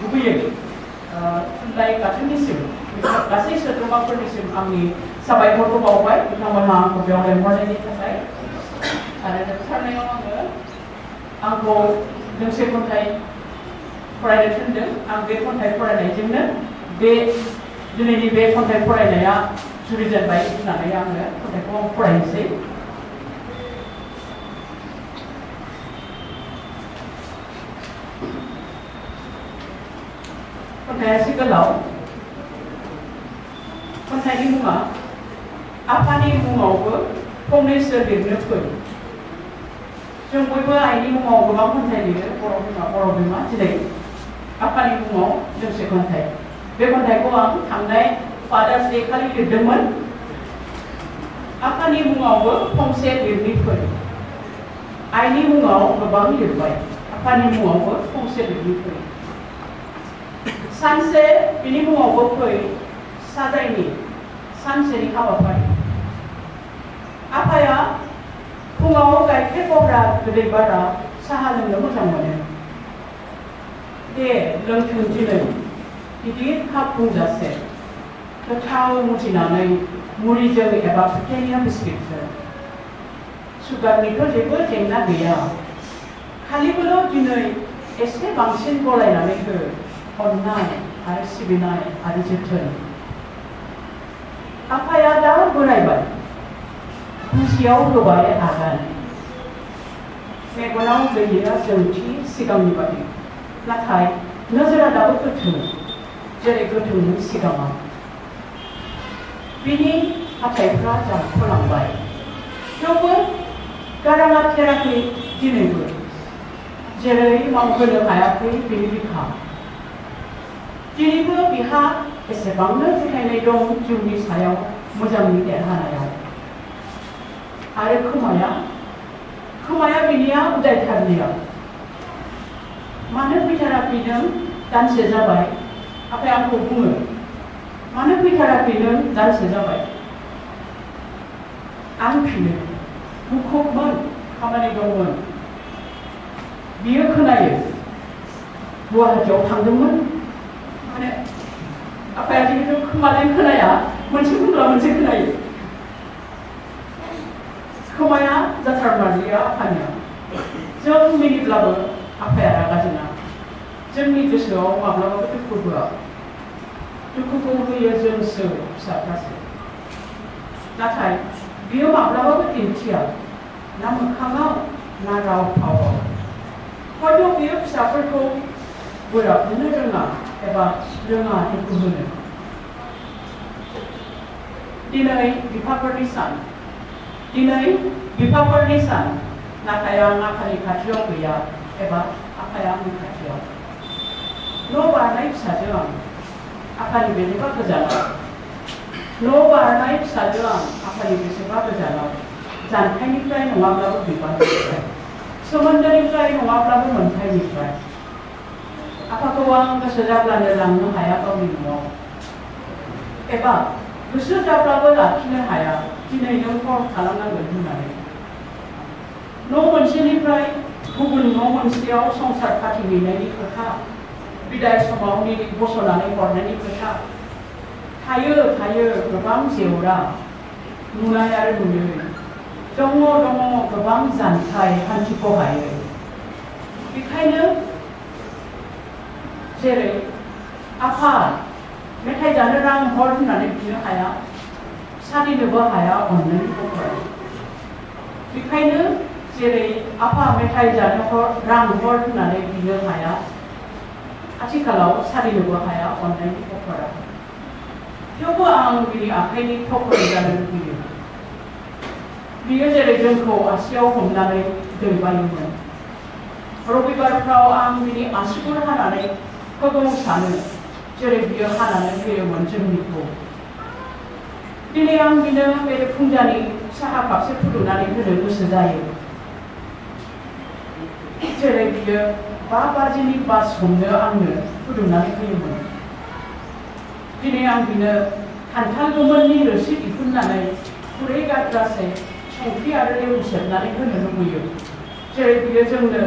गुबैयै थुनलाइ गाथोननिसिम गासै सोद्रोमाफोरनिसिम आंनि साबायखरखौ बावबाय बिथांमोनहा आंखौ बेयाव लेंहरनायनि थाखाय आरो जोबथारनायाव आंखौ दोंसे खन्थाइ फरायनो थिनदों आं बे खन्थाइ फरायनायजोंनो बे दिनैनि बे खन्थाइ फरायनाया जुरिजेनबाय होननानै आङो खन्थाइखौ आं फरायनोसै खन्थाइया एसे गोलाव खन्थाइनि मुङा आफानि मुङावबो फंनैसो लिरनो फै जों बयबो आइनि मुङाव गोबां खन्थाइ लिरो बर' बिमा दिनै आफानि मुङाव दोंसे खन्थाइ बे खन्थाइखौ आं थांनाय फादार्स डे खालि लिरदोंमोन आफानि मुङावबो फंसे लिरनो फै आइनि मुङाव गोबां लिरबाय आफानि मुङावबो फंसे लिरनो फै सानसे बिनि मुङावबो फै साजायनि सानसेनि हाबाफारि आफाया फुङाव गाइखेर बहरा गोदै बारा साहा लोंनो मोजां मोनो दे लोंथों दिनै गिदिर काप बुंजासे गोथाव मुजिनानै मुरिजों एबा ब्रिटेनिया बिस्किटजों सुगारनिथ' जेबो जेंना गैया खालिबोल' दिनै एसे बांसिन गलायनानै हो अननाय आरो सिबिनाय आरो जोथोन आफाया दा बोरायबाय बुजियाव होबाय आगान मेगनाव गैया जोंथि सिगांनि बादि नाथाय नोजोरा दाबो गोथों जेरै गोथौमोन सिगाङाव बिनि हाथाइफ्रा जामख'लांबाय थेवबो गाराङा थेराखै दिनैबो जेरै मावहोनो हायाखै बिनि बिखा दिनैबो बिहा एसेबांनो फोथायनाय दं जिउनि सायाव मोजांनि देरहानायाव आरो खोमाया बिनिया उदायथारनिया मानो फैथाराखै नों दानसे जाबाय आफाया आंखौ बुङो मानो फैथाराखै नों दानसे जाबाय आं फिनो मुखुबमोन खामानि दंमोन बियो खोनायो गुवाहाटियाव थांदोंमोन माने आफाया जिहेतु खोमाजों खोनाया मोनसे बुंब्ला मोनसे खोनायो खोमाया जाथारमारलिया आफानिया जों मिनिब्लाबो आफाया रागा जोङा जोंनि गोसोआव माब्लाबाबो दुखु होआ दुखुखौ होयो जोंसो फिसाफ्रासो नाथाय बियो माब्लाबाबो दिन्थिया ना मोखाङाव ना राव फावआव हयथ' बियो फिसाफोरखौ बोराबनो रोङा एबा रोङा दुखु होनो दिनै बिफाफोरनि सान नाथाय आं आफानि खाथियाव गैया एबा आफाया आंनि खाथियाव न' बारनाय फिसाजो आं आफानि बेसेबा गोजानाव न' बारनाय फिसाजो आं आफानि बेसेबा गोजानाव जानथायनिफ्राय नङाब्लाबो बिबाननिफ्राय सोमोन्दोनिफ्राय नङाब्लाबो मोनथायनिफ्राय आफाखौ आं गोसो जाब्लानो लांनो हाया गावनि न'आव एबा गोसो जाब्लाबो लाखिनो हाया दिनै नों हर खालामनांगोन होननानै न' मोनसेनिफ्राय गुबुन न' मोनसेयाव संसार फाथिहैनायनि खोथा बिदाय समाव बसनानै हरनायनि खोथा थायो गोबां जेवरा नुनाय आरो नुयै दङ गोबां जानथाय हान्थिख' हायै बेखायनो जेरै आफा मेथाइ जानो रां हर होननानै बिनो हाया सालिनोबो हाया अननायनि खबर बेखायनो जेरै आफा मेथाइ जानो रां हर होननानै बिनो हाया आथिखालाव सालिनोबो हाया अननायनि खबरा थेवबो आं बिनि आखाइनि ठकुर जानो लुबैयो बियो जेरै जोंखौ आसियाव हमनानै दैबायोमोन रबिबारफ्राव आं बिनि आसिगुर हानानै होगौ सानो जेरै बियो हानानै होयोमोन जोंनिखौ दिनै आं बिनो बे फुंजानि साहा कापसे फुदुंनानै होनो गोसो जायो जेरै बियो 5 बाजिनि बास हमनो आंनो फुदुंनानै होयोमोन दिनै आं बिनो खान्थाल गोमोननि रोसि दिहुननानै खुरै गाद्रासे संख्रि आरो लेबु सेबनानै होनो लुबैयो जेरै बियो जोंनो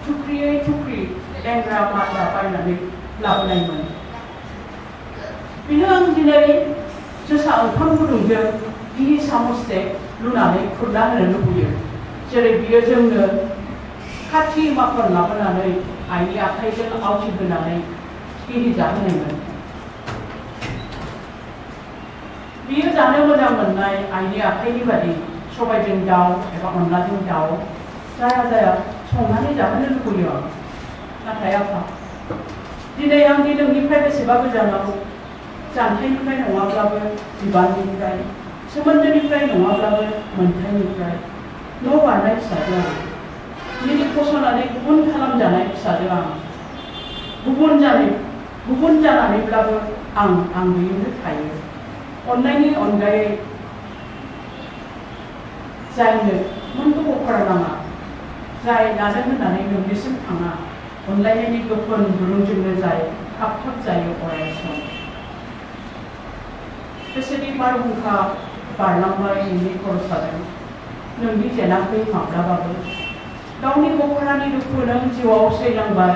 थुख्रियै थुख्रि लेंग्रा माद्रा बायनानै लाबोनायमोन बिनो आं दिनै जोसा ओंखाम गुदुंजों गिहि सामससे लुनानै खुरना होनो लुबैयो जेरै बियो जोंनो खाथि माखन लाबोनानै आइनि आखाइजों आवथि होनानै गिहि जाहोनायमोन बियो जानो मोजां मोननाय आइनि आखाइनि बादि सबायजों दाउ एबा अनलाजों दाउ जाया संनानै जाहोनो लुबैयो आं नाथाय आफा दिनै आंनि नोंनिफ्राय बेसेबा गोजानाव जानथायनिफ्राय नङाब्लाबो बिबाननिफ्राय सोमोन्दोनिफ्राय नङाब्लाबो मोनथायनिफ्राय न' बारनाय फिसाजो आं मिनिट फसनानै गुबुन खालामजानाय फिसाजो आं गुबुन जानानैब्लाबो आं गैयैनो थायो अननायनि अनगायै जायनो मोनबो अफार नाङा जाय नाजानो होननानै नोंनिसिम थाङा अनलायनायनि गोफोन दुरुंजोंनो जाय थाब जायो अराय सम बेसेदि बारहुंखा बारलांबाय नोंनि खर'साजों नोंनि जेनाखै माब्लाबाबो गावनि गफारानि दुखु नों जिउआव सैलांबाय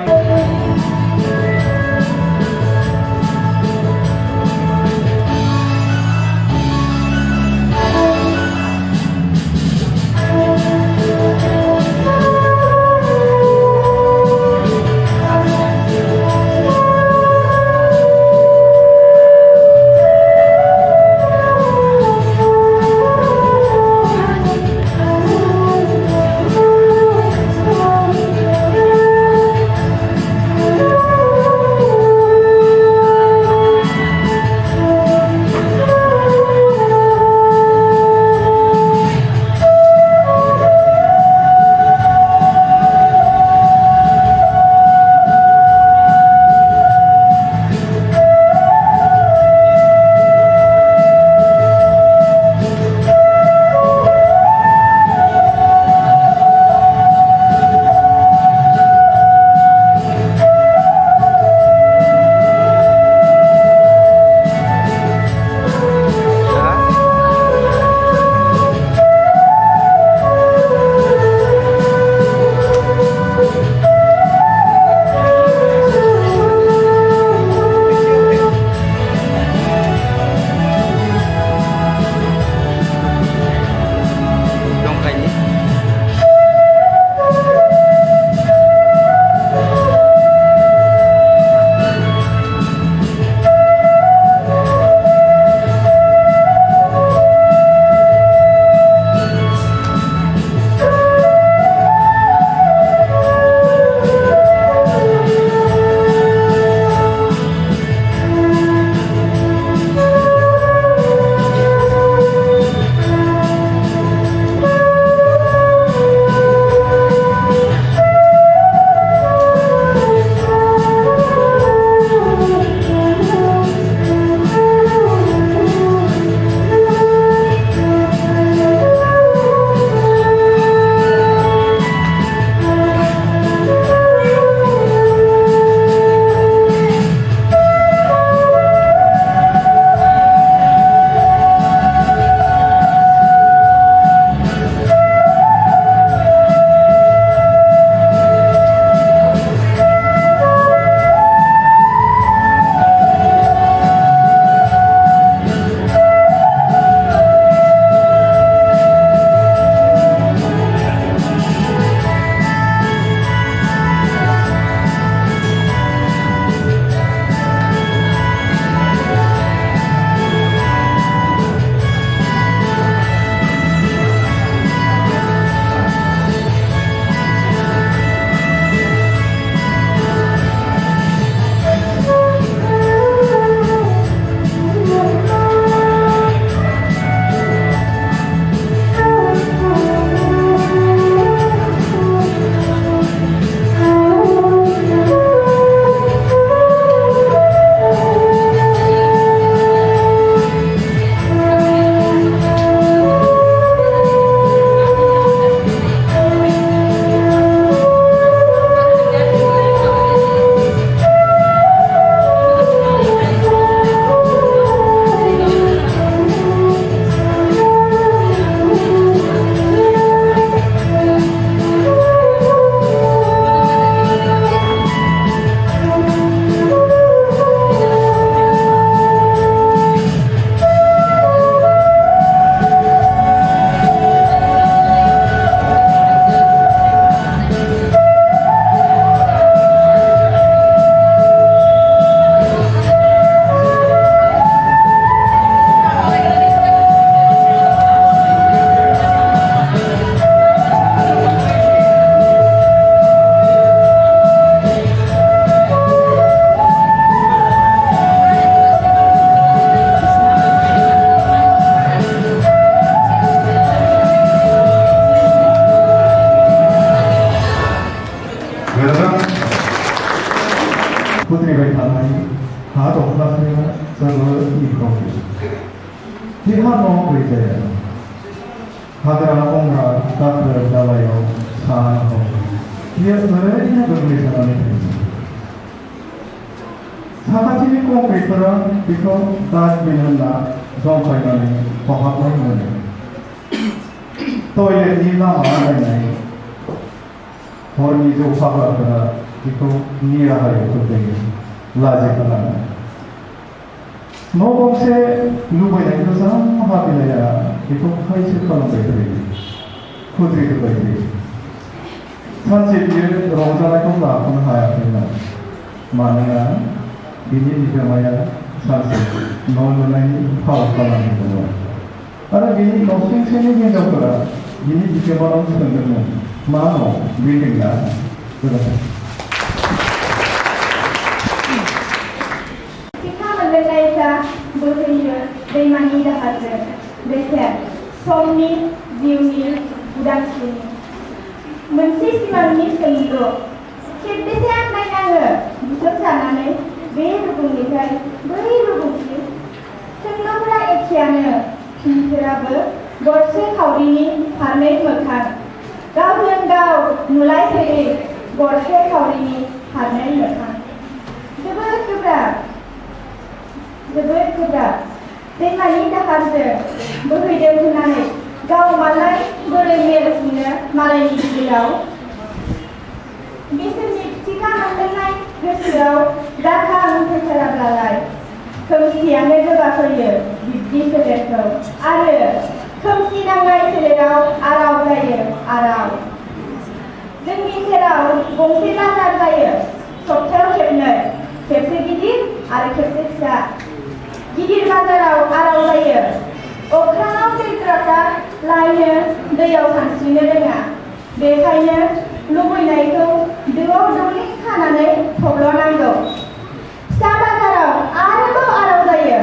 न' गैजाया हाग्रा बंग्रा दाखोर दालायाव सान हर बियो ओरैनो गोग्लैसोनानै थायो साखाथिनि कंक्रिटफोरा बेखौ डास्टबिन होनना जंखायनानै खहाबनाय मोनो टयलेटनि लामा आन्दायनाय हरनि जौ फाग्लाफोरा बेखौ निराहायाव खोख्लैयो लाजि फोनाङो न' गंसे लुबैनाय गोजाम हाबिलाया बेखौ खायसो खालामबाय थायो खुद्रि होबाय थायो सानसे बियो रंजानायखौ लाख'नो हायाखैमोन मानोना बिनि बिगोमाया सानसे न' लुनायनि फाव खालामदोंमोन आरो बिनि न'सुंसेनि हिनजावफोरा बिनि बिगोमानाव सोंदोंमोन मा न' बिल्डिंआ गोदान मोनलायनायफ्रा बोहैयो दैमानि दाहारजों बेसेन समनि जिउनि उदांस्रिनि मोनसे सिमांनि सोंलु खेबबेसे नायनाङो बुसोम जानानै बे रुगुंनिफ्राय बै रुगुंसिम सोंलुफोरा एखेयानो फिनफोराबो गरसे खावरिनि फारनै मोखां गावजों गाव नुलायफेरै गरसे खावरिनि फारनै मोखां जोबोद गोब्राब दैमानि दाहारजों बोहैदों होननानै गाव मालाय बोरै मेल खुंनो मालायनि गिदिराव बिसोरनि थिखा मोनलोंनाय गोसोआव दाखा मोनफैथाराब्लालाय खोमसियानो गोबाफैयो बिब्दि सोलेरखौ आरो खोमसि नांनाय सोलेराव आराव जायो आराव जोंनि सेराव गंसे बाजार जायो सप्तायाव खेबनै खेबसे गिदिर आरो खेबसे फिसा गिदिर बाजाराव आराव जायो अख्राङाव बिरग्राफ्रा लायनो दैयाव सानस्रिनो रोङा बेखायनो लुबैनायखौ दोआव दौलि खानानै थब्ल'नांगौ फिसा बाजाराव आरोबाव आराव जायो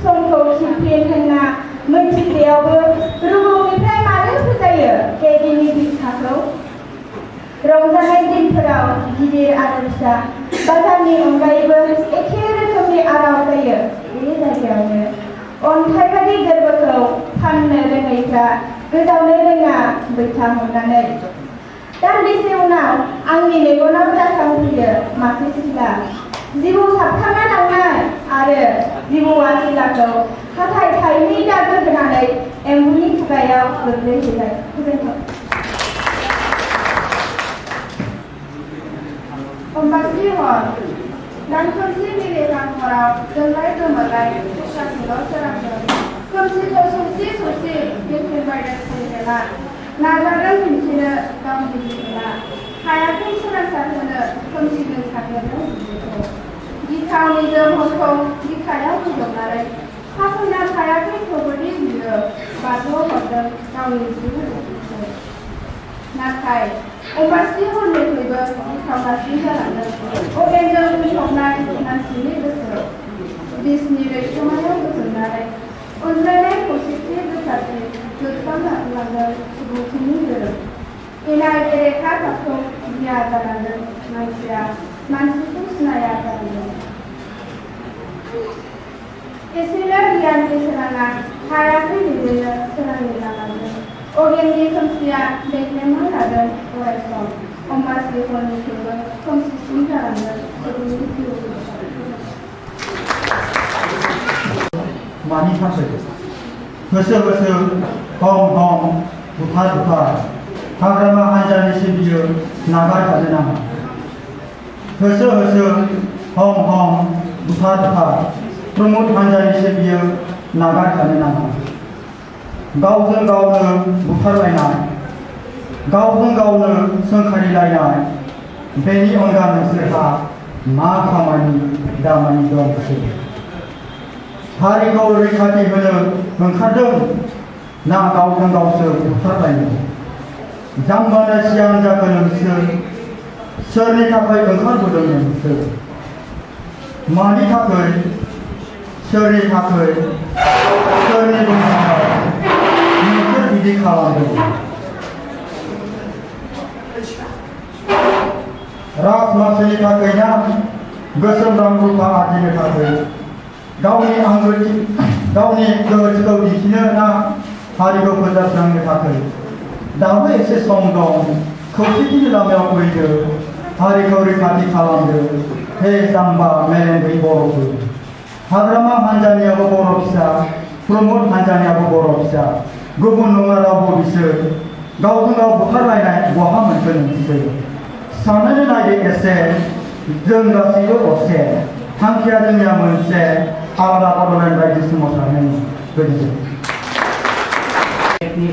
समखौ खिमफिन होनना मोनथिसेयावबो रुगुंनिफ्राय मानो फोजायो केदिनि बिखाखौ रंजानाय दिनफोराव गिदिर आरो फिसा बाजारनि अनगायैबो एखे रोखोमनि आराव जायो बे जायगायावनो अन्थाइबादि गोरबोखौ फाननो रोङैफ्रा गोजावनो रोङा बैथा हमनानै दान्दिसे उनाव आंनि मेगनाव जाखांफैयो मासे सिला जिबौ साबखांना लांनाय आरो जिबौआ सिलाखौ हाथाय थाइनै दागो होनानै एम्बुनि खुगायाव गोग्लैहैबाय गोजोन्थों अम्बासि हर दानखोमसि बिलिफां हराव जोंलाय गोमोरलाय सानसेल' सोरांदों खोमसिखौ सौसि बेंफेरबायदों साइकेला नाजादों दिन्थिनो गावनि बिगोमा हायाखै सोरांसार होनो खोमसिजों साग्लोबदों बिखौ गिथावनिजों हरखौ बिखायाव फुजोबनानै फासयना थायाखै थौबोदि बियो बाथौआव हरदों गावनि जिउ नाथाय अम्बासि हरनिख्रुइबो गिथावनासिन जालांदों अबेनजों बुंफबनाय मानसिनि गोसोआव बिसनि रैसुमायाव गोजोननानै अनलायनाय खौसेथि गोथारथि जोबस्रांलांदों सुबुंथिनि धोरोम इनाय बेरेखा गाबखौ गिया जालांदों मानसिया मानसिखौ सिनाया जालांदों एसेनो गियाननि सोराङा हायाखै बिदिनो सोरांनि लालांदों अगेननि खोमसिया बेंग्रेमा लादों अराय सम अम्बासि हरनिख्रुइबो खोमसिसिन जालांदों सुबुंनि जिउ मानि थाखाय होसो हम बुथार हाग्रामा हान्जानिसिम बियो नागारखानो नाङा होसो हम बुथार प्रमोद हान्जानिसिम बियो नागारखानो नाङा गावजों गावनो बुथारलायनाय गावजों गावनो सोंखारिलायनाय बेनि अनगा नोंसोरहा मा खामानि दामानि दं हारिखौ रैखाथि होनो ओंखारदों ना गावजों गावसो बुथारलायनो जाम्बानो सियान जागोन नोंसोर सोरनि थाखाय ओंखारबोदों नोंसोर मानि थाखाय सोरनि थाखाय सोरनि बुंनायाव नोंसोर बिदि खालामदों राजमासिनि थाखाय ना गोसोम रां रुफा आरजिनो थाखाय गावनि गावनि गोहोखौ दिन्थिनो ना हारिखौ फोजाबस्रांनो थाखाय दाबो एसे सम दं खौसेथिनि लामायाव फैदो हारिखौ रैखाथि खालामदो हे जाम्बा मेलेमगैयै बर'फोर हाग्रामा हान्जानियाबो बर' फिसा प्रमद हान्जानियाबो बर' फिसा गुबुन नङा रावबो बिसोर गावजों गाव बुथारलायनाय बहा मोनखो नोंसोर साननानै नायदो एसे जों गासैबो असे थांखिया जोंनिया मोनसे आलादा बड'लेण्ड रायजो सोमावसारनायनि गोजोनथों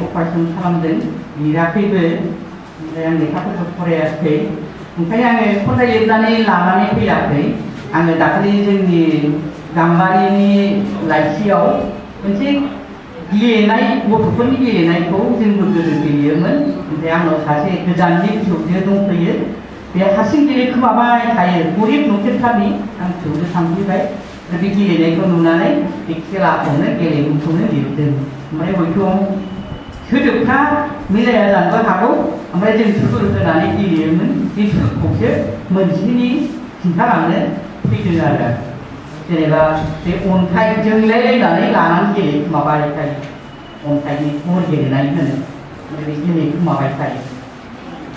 अपारेसन खालामदों लिराखैबो ओमफ्राय आं लेखाफोरखौ फरायाखै ओंखायनो आङो खन्थाइ लिरनानै लानानै फैयाखै आङो दाखालि जोंनि गाम्बारिनि लाइसियाव मोनसे गेलेनाय गथ'फोरनि गेलेनायखौ जोंबो गोदो गेलेयोमोन ओमफ्राय आंनाव सासे गोजाननि फिसौजो दंफैयो बे हारसिं गेलेखोमाबाय थायो गरिब न'खरथारनि आं फिसौजो थांफैबाय बे गेलेनायखौ नुनानै बे खेलाखौनो गेलेमुखौनो लिरदों ओमफ्राय हयथ' सोदोबफ्रा मिलाया जानोबो हागौ ओमफ्राय जों सुर होनानै गेलेयोमोन बे सुरखौसो मोनसेनि खिन्थालांनो फैदों आरो जेनेबा बे अन्थाइजोंलायलायनानै लानानै गेलेखोमाबाय थायो अन्थाइनि महर गेलेनाय होनो बे गेलेखोमाबाय थायो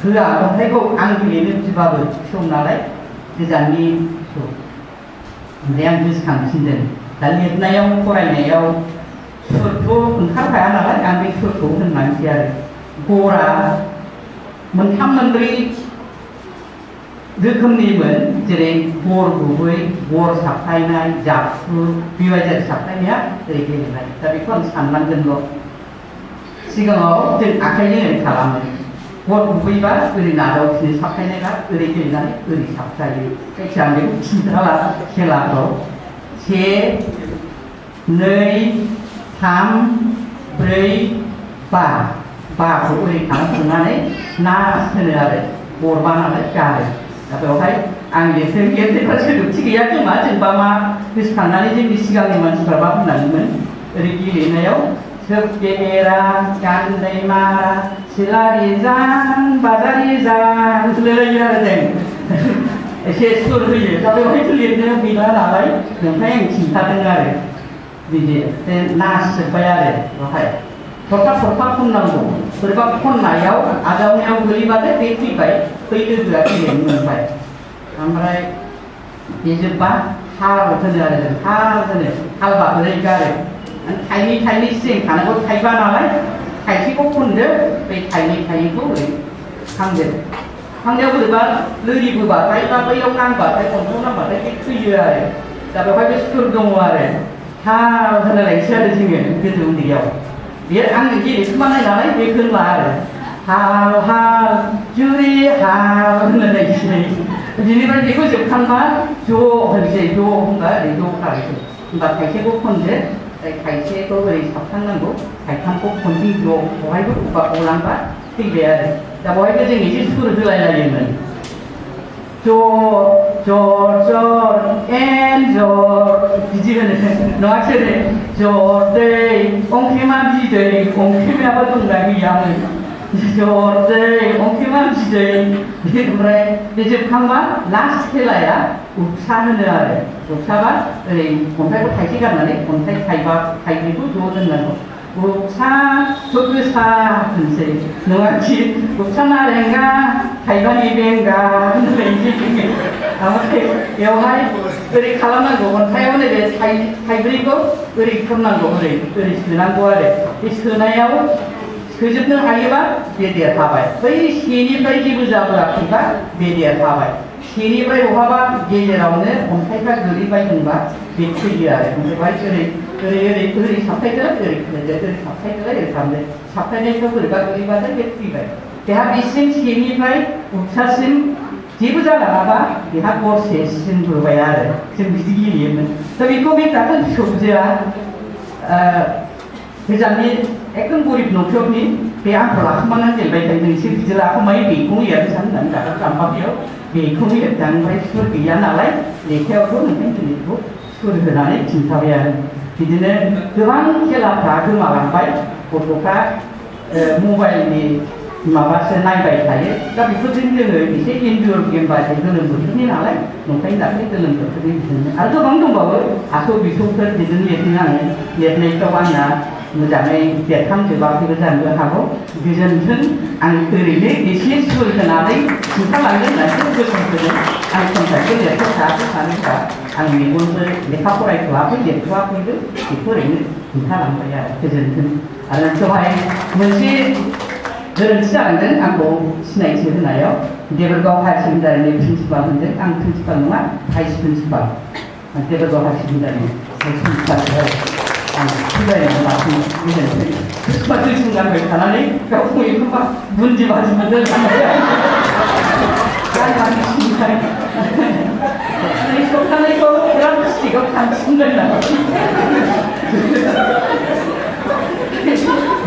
होआ अन्थाइखौ आं गेलेनो बिबाबो फिसौ नालाय गोजाननि फिसौ ओमफ्राय आं गोसोखांफिनदों दा लिरनायाव फरायनायाव सुरथ' ओंखारखाया नालाय आं बे सुरखौ होननानैसै आरो गरा मोनथाम मोनब्रै रोखोमनिमोन जेरै गर गुबै गर साबथायनाय जाबसु बेबायदि साबथायनाया ओरै गेलेनाय दा बेखौ आं साननांगोनल' सिगाङाव जों आखाइजों ओरै खालामो गर गुबैबा ओरै नाजावफिनो साबथायनायबा ओरै गेलेनानै ओरै साबथायो जायखिया आं बेखौ खिन्थाला खेलाफ्राव से नै 3 4 बाखौ ओरै खालामखांनानै ना होनो आरो गरबा नालाय गारो दा बेवहाय आं लिरनायफ्रा सोदोबथि गैया खोमा जेनेबा मा गोसोखांनानै जोंनि सिगांनि मानसिफ्रा मा बुंनांगौमोन ओरै गेलेनायाव सोब गेलेरा गान्दै मारा सिलारि जान बाजारि जान होनलायलायो आरो जों एसे सुर होयो दा बेवहायथ' लिरनायाव गैला नालाय ओमफ्राय आं खिन्थादों आरो बिदि नासजोब्बाय आरो बेवहाय थरफा थरफा खननांगौ बोरैबा खननायाव आजावनायाव गोलैबाथाय बे फैबाय बै लोगोआ गेलेनो मोनबाय ओमफ्राय बे जोब्बा हाल होनो आरो जों हाल होनो हालबा ओरै गारो थाइनै थाइनै सिगां थानांगौ थाइबा नालाय थाइसेखौ खनदो बै थाइनैखौ ओरै खांदो खांनायाव बोरैबा लोरिबोबाथाय बा बैयाव नांबाथाय गन्थं नांबाथाय बे थैयो आरो दा बेवहाय बे सुर दङ आरो हाल होनलायसै आरो जोङो गोदो उन्दैयाव बे आंनो गेलेखोमानाय नालाय बे होनला आरो हाल हाल जुरि हाल होनलायसै बिनिफ्राय बेखौ जोबखांबा ज' होनसै ज' होनबा ओरै ज' खारसै होनबा थाइसेखौ खनदो थाइसेखौ ओरै साबखांनांगौ थाइथामखौ खनजों ज' बहायबो बबेबा गलांबा फैबाय आरो दा बहायबो जों एसे सुर होलायलायोमोन जर जर एन्जर बिदि होनो नङासै जर दै अंखेमा बिदै अंखेमायाबो दंना गैयामोन जर दै अंखेमा बिदै ओमफ्राय बे जोबखांबा लास्ट खेलाया उपसा होनो आरो उपसाबा ओरै अन्थाइखौ थाइसे गारनानै अन्थाइ थाइबा थाइब्रैखौ ज' दोननांगौ उपसा गोसा होनसै नङाखि उपसा नारेंगा थाइबानि बेंगा होनलायनोसै जोङो ओमफ्राय बेवहाय ओरै खालामनांगौ अन्थाइयाव नैबे थाइब्रैखौ ओरै खननांगौ ओरै सोनांगौ आरो बे सोनायाव सोजोबनो हायोबा बे देरहाबाय बै सेनिफ्राय जेबो जाबोआखैबा बे देरहाबाय सेनिफ्राय बहाबा गेजेरावनो अन्थाइफ्रा गोलैबायदोंबा बे थैयो आरो ओमफ्राय ओरै साबथायदो ओरै साबथायदोलाय ओरै खालामदो साबथायनायफ्राव बोरैबा गोलैबाथाय बे थैबाय बेहा बेसिम सेनिफ्राय उपसासिम जेबो जालाङाबा बेहा गरसेसिम होबाय आरो जों बिदि गेलेयोमोन दा बेखौ बे दाथ' फिसौजोआ गोजाननि एकदम गरिब न'खरनि बे आंखौ लाखोमानानै गेलेबाय थायो नोंसोर बिदि लाखोमायो बेखौनो एरनो सानो होननानै दाथ' गाम्बारियाव बेखौनो एरदां ओमफ्राय सुर गैया नालाय लेखायावथ' नोंथां दिनैखौ सुर होनानै खिन्थाबाय आरो बिदिनो गोबां खेलाफ्रा गोमालांबाय गथ'फ्रा मबाइलनि माबासो नायबाय थायो दा बेफोरजों जोङो एसे इनडुर गेम बायदि गोलोम बोथोरनि नालाय नंखायनो दाख्लै गोलोम बोथोरनि बिदिनो आरो गोबां दंबावो आसौ बिसौफोर बिदिनो लिरदों आङो लिरनायफ्राव आंना मोजाङै बेरखांजोबाखैबो जानो हागौ गोजोन्थों आं ओरैनो एसे सुर होनानै खिन्थालांगोन होननानैसो गोसोम होदों आं खन्थाइखौ लिरबाय थायाखै सानोबा आं मेगनबो लेखा फरायथ'वाखै लिरथ'वाखैबो बेखौ ओरैनो खिन्थालांबाय आरो गोजोन्थों आरो दहाय मोनसे गोरोन्थि जालांदों आंखौ सिनायथि होनायाव देबरगाव हायार सेकेन्डारिनि प्रिन्सिपाल होनदों आं प्रिन्सिपाल नङा भाइस प्रिन्सिपाल देबरगाव हायार सेकेन्डारिनि भाइस प्रिन्सिपाल आं फुजायनानै लाखिनो गोजोन्थों प्रिन्सिपाल टिउसन गानबाय थानानै गावखौ एखमबा बुन्दि बाजि मोनदों सप्तानैखौ बिराद स्टिकआव थांसिनदों नामा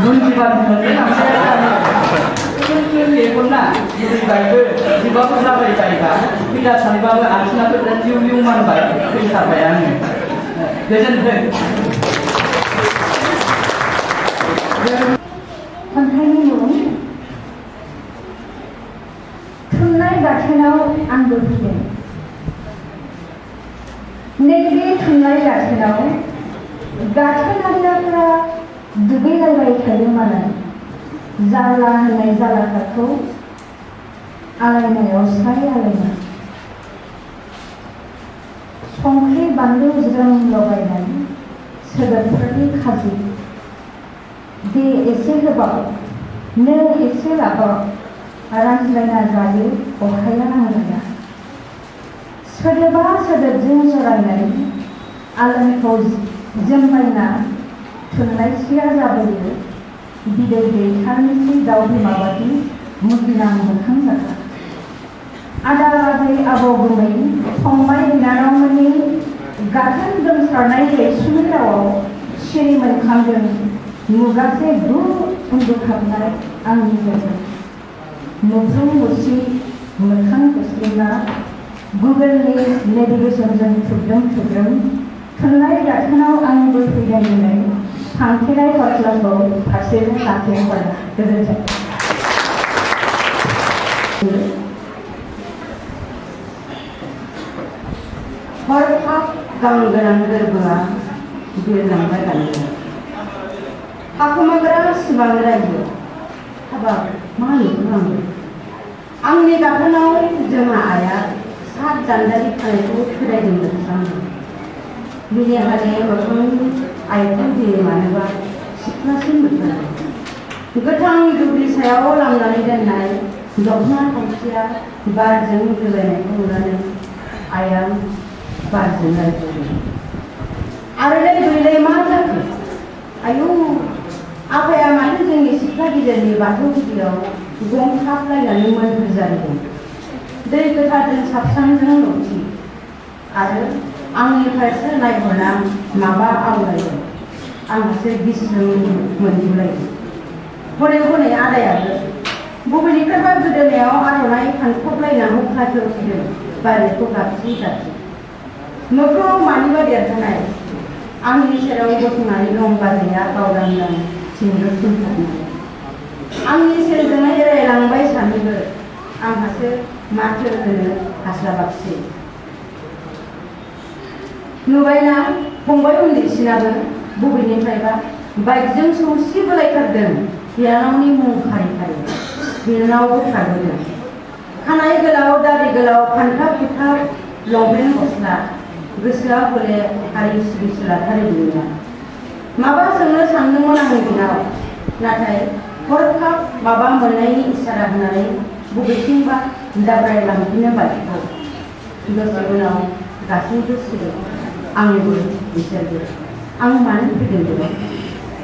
बुन्दि बाजि मोनदों मेगना बुरिबायबो जिबाबो जाबायबायबा फैला सानैबाबो आथिङाबो दा जिउ जिउ मानबाय फैथारबाय आङो गोजोन्थों खन्थाइनि मुं थुनलाइ गाथोनाव आंबो फैदों नैबे थुनलाइ गाथोनाव गाथोनारियाफोरा दुगैलायबाय थायो मालाय जारला होननाय जालाखाखौ आलायनायाव साय आलायना संख्रि बानलु ज्रोम लगायनाय सोदोबफोरनि खाजि दे एसे होबाव नों एसे लाबाव रानज्लायना जायो अखाया नांलाया सोदोबा सोदोबजों जरायनाय आलमखौ जोमबायना थुनलाइसिया जाबोयो बिदै दैखारनोसै दाउ बिमा बादि मुगिनां मोखां जाथा आदा बाजै आबौ गुमै फंबाय बिनानावमोननि गाथोन गोमसारनाय रैसुमै रावाव सिरि मोनखांदों मुगासे उन्दुखाबनाय आंनि गोसो मुफ्रुं मुसि मोखां खोस्लिना गुगोलनि नेभिगेसनजों थुग्रोम थुनलाइ गाथोनाव आंबो फैदों दिनै थांखिनाय बाथ्राखौ फारसेजों लाखिबाय गोजोन्थों हरखाब गां गोनां गोरबोआ बिरलांबाय गानदों थाखुमाग्रा सिमां रायजो हाबाब मा होनो आंनि गाथोनाव जोंहा आइया सात जान्दारि खानायखौ फिरायदोंमोन आंनो बिनि हाले मोखांनि आइखौ दिनै मानोबा सिख्लासिन बोथोराव गोथां दुब्लि सायाव लामनानै दोननाय दखना थावसिया बारजों गोलायनायखौ नुनानै आइया बारजों रायजोदों आरोलाय बैलाय मा जाखो आयौ आफाया माथो जोंनि सिख्ला गिदिरनि बाथौ गुदियाव गं खाफ्लायनानै मोन्थोर जारिदों दै गोथारजों साबस्रांजों न'थि आरो आंनि फारसे नायहरना माबा आवलायदों आंहासो गिस्रोम मोनजुलायदों हनै हनै आदायाबो बबेनिफ्रायबा गोदोनायाव आर'नाइ फानखबलायना मुखाजों फैदों बारिखौ गाबसि गाबसि मोखाङाव मानिबा देरहोनाय आंनि सेराव गसंनानै दं बाजैया गावदांदां सिंग्रोब सिंथाबनानै आंनि सेरजोंहाय रायलांबाय सानैबो आंहासो माथो होनो हास्लाबाखिसै नुबायना फंबाय उन्दैसिनाबो बबेनिफ्रायबा बाइकजों सौसिबोलायथारदों बिनानावनि मुं खारि खारि बिनानावबो खारबोदों खानाय गोलाव दारि गोलाव फान्थाब फुथाब लंपेन्ट गस्ला गोसोआ हले हारि सिबिसु लाथारै बिनिया माबा सोंनो सानदोंमोन आंनि बिनाव नाथाय हरखाब माबा मोननायनि इसारा होनानै बबेथिंबा दाब्रायलांफिनो बाइकखौ दसे उनाव गासैबो सिरि आंबो बिसोरबो आं मानो फैदों बेयाव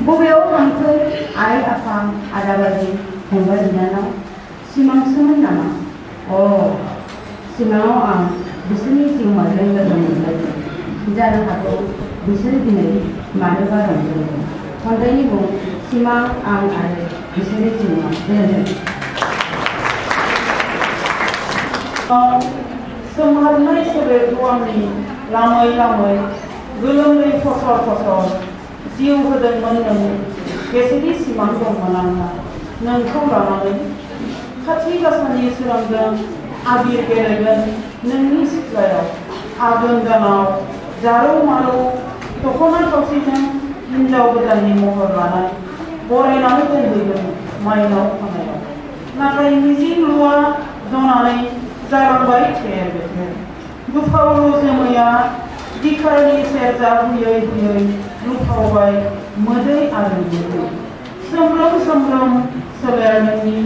बबेयाव थांखो आइ आफा आदा बाजै फंबाय बिनानाव सिमांसोमोन नामा सिमाङाव आं बिसोरनि जिउमाजों लोगो मोनलायदों जानो हागौ बिसोर दिनै मानोबा रंजादों खन्थाइनि मुं सिमां आं आरो बिसोरनि जिउमा सोमहाबनाय सोलेरखौ आंनि लामै लामै गोलोमै फसर फसर जिउ होदोंमोन नों बेसेदि सिमां दंमोन आंहा नोंखौ लानानै खाथि गासानि सोरांजों आबिर गेलेगोन नोंनि सिथ्लायाव आघोन दानाव जारौ मारौ दख'ना थावसिजों हिन्जाव गोदाननि महर लानानै बरायनानै दोनहैगोन माइनाव खानायाव नाथाय मिजिं लुवा जनानै जालांबाय थेर बेथेर दुफावलु जोमैया दिखारनि सेरजा हुयै हुयै लुफावबाय मोदै आरो मोदै सोमब्रोम सोमब्रोम सोलेर नोंनि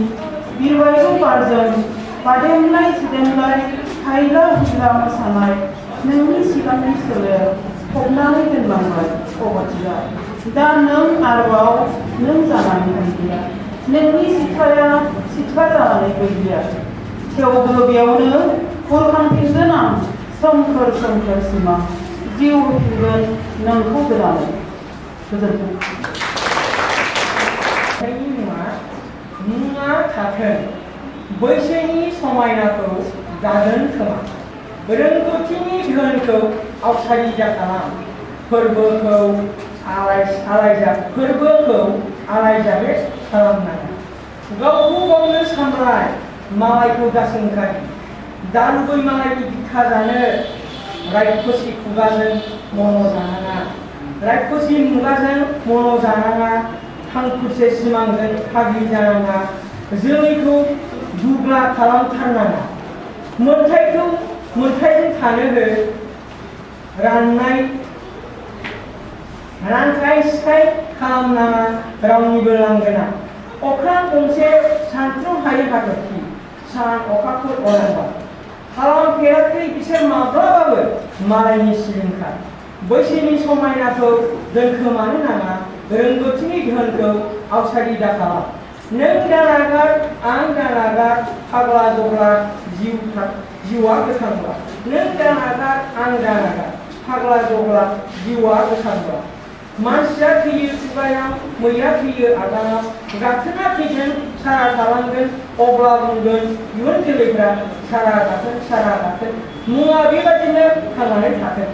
बिरबायगौ बारजों बादेमलाय सिदेमलाय हायला हुइला मोसानाय नोंनि सिगांनि सोलेर फबनानै दोनलांबाय अबथिरा दा नों आरोबाव नों जानानै गैलिया नोंनि सिथ्लाया सिथ्ला जानानै गैलिया थेवबो बेयावनो बुरखांफिनगोन आं सोमखोर सोमखोर सिमां जिउ होफिनगोन नोंखौ गोदानै गोजोन्थों मुङा थाथों बैसोनि समायनाखौ दागोन खोमा रोंगौथिनि धोनखौ आवसारि दाखालाम फोरबोखौ आलायजाबे खालामनाङा गावखौ गावनो सामलाय मालायखौ दासोंखारि दा लुबै मालायनि बिखा जानो रायखसि खुगाजों मन' जानाङा रायखसि मुगाजों मन' जानाङा थांखुसे सिमांजों फाग्लि जानाङा जोलैखौ दुब्ला खालामथारनाङा मोन्थायजों थानो हो रानखाय सिखाय खालामनाङा रावनिबो लांगोना अख्रां गंसे सानथ्र' हायै हाथरखि सान अखाफोर अरांबा खालामफेराखै बिसोर माब्लाबाबो मालायनि सिलिंखार बैसोनि समायनाखौ दोनखोमानो नाङा रोंगौथिनि धोनखौ आवसारि दाखालाम नों दा नागार आं दा नागार फाग्ला जग्ला जिउआ गोथांब्ला नों दा नागार आं दा नागार फाग्ला जग्ला जिउआ गोथांब्ला मानसिया थैयो खुगायाव मैया थैयो आगानाव गाखोना थैगोन सारा थालांगोन अब्ला बुंगोन इयुन जोलैफ्रा सारा गाथोन मुङा बेबादिनो थांनानै थाथों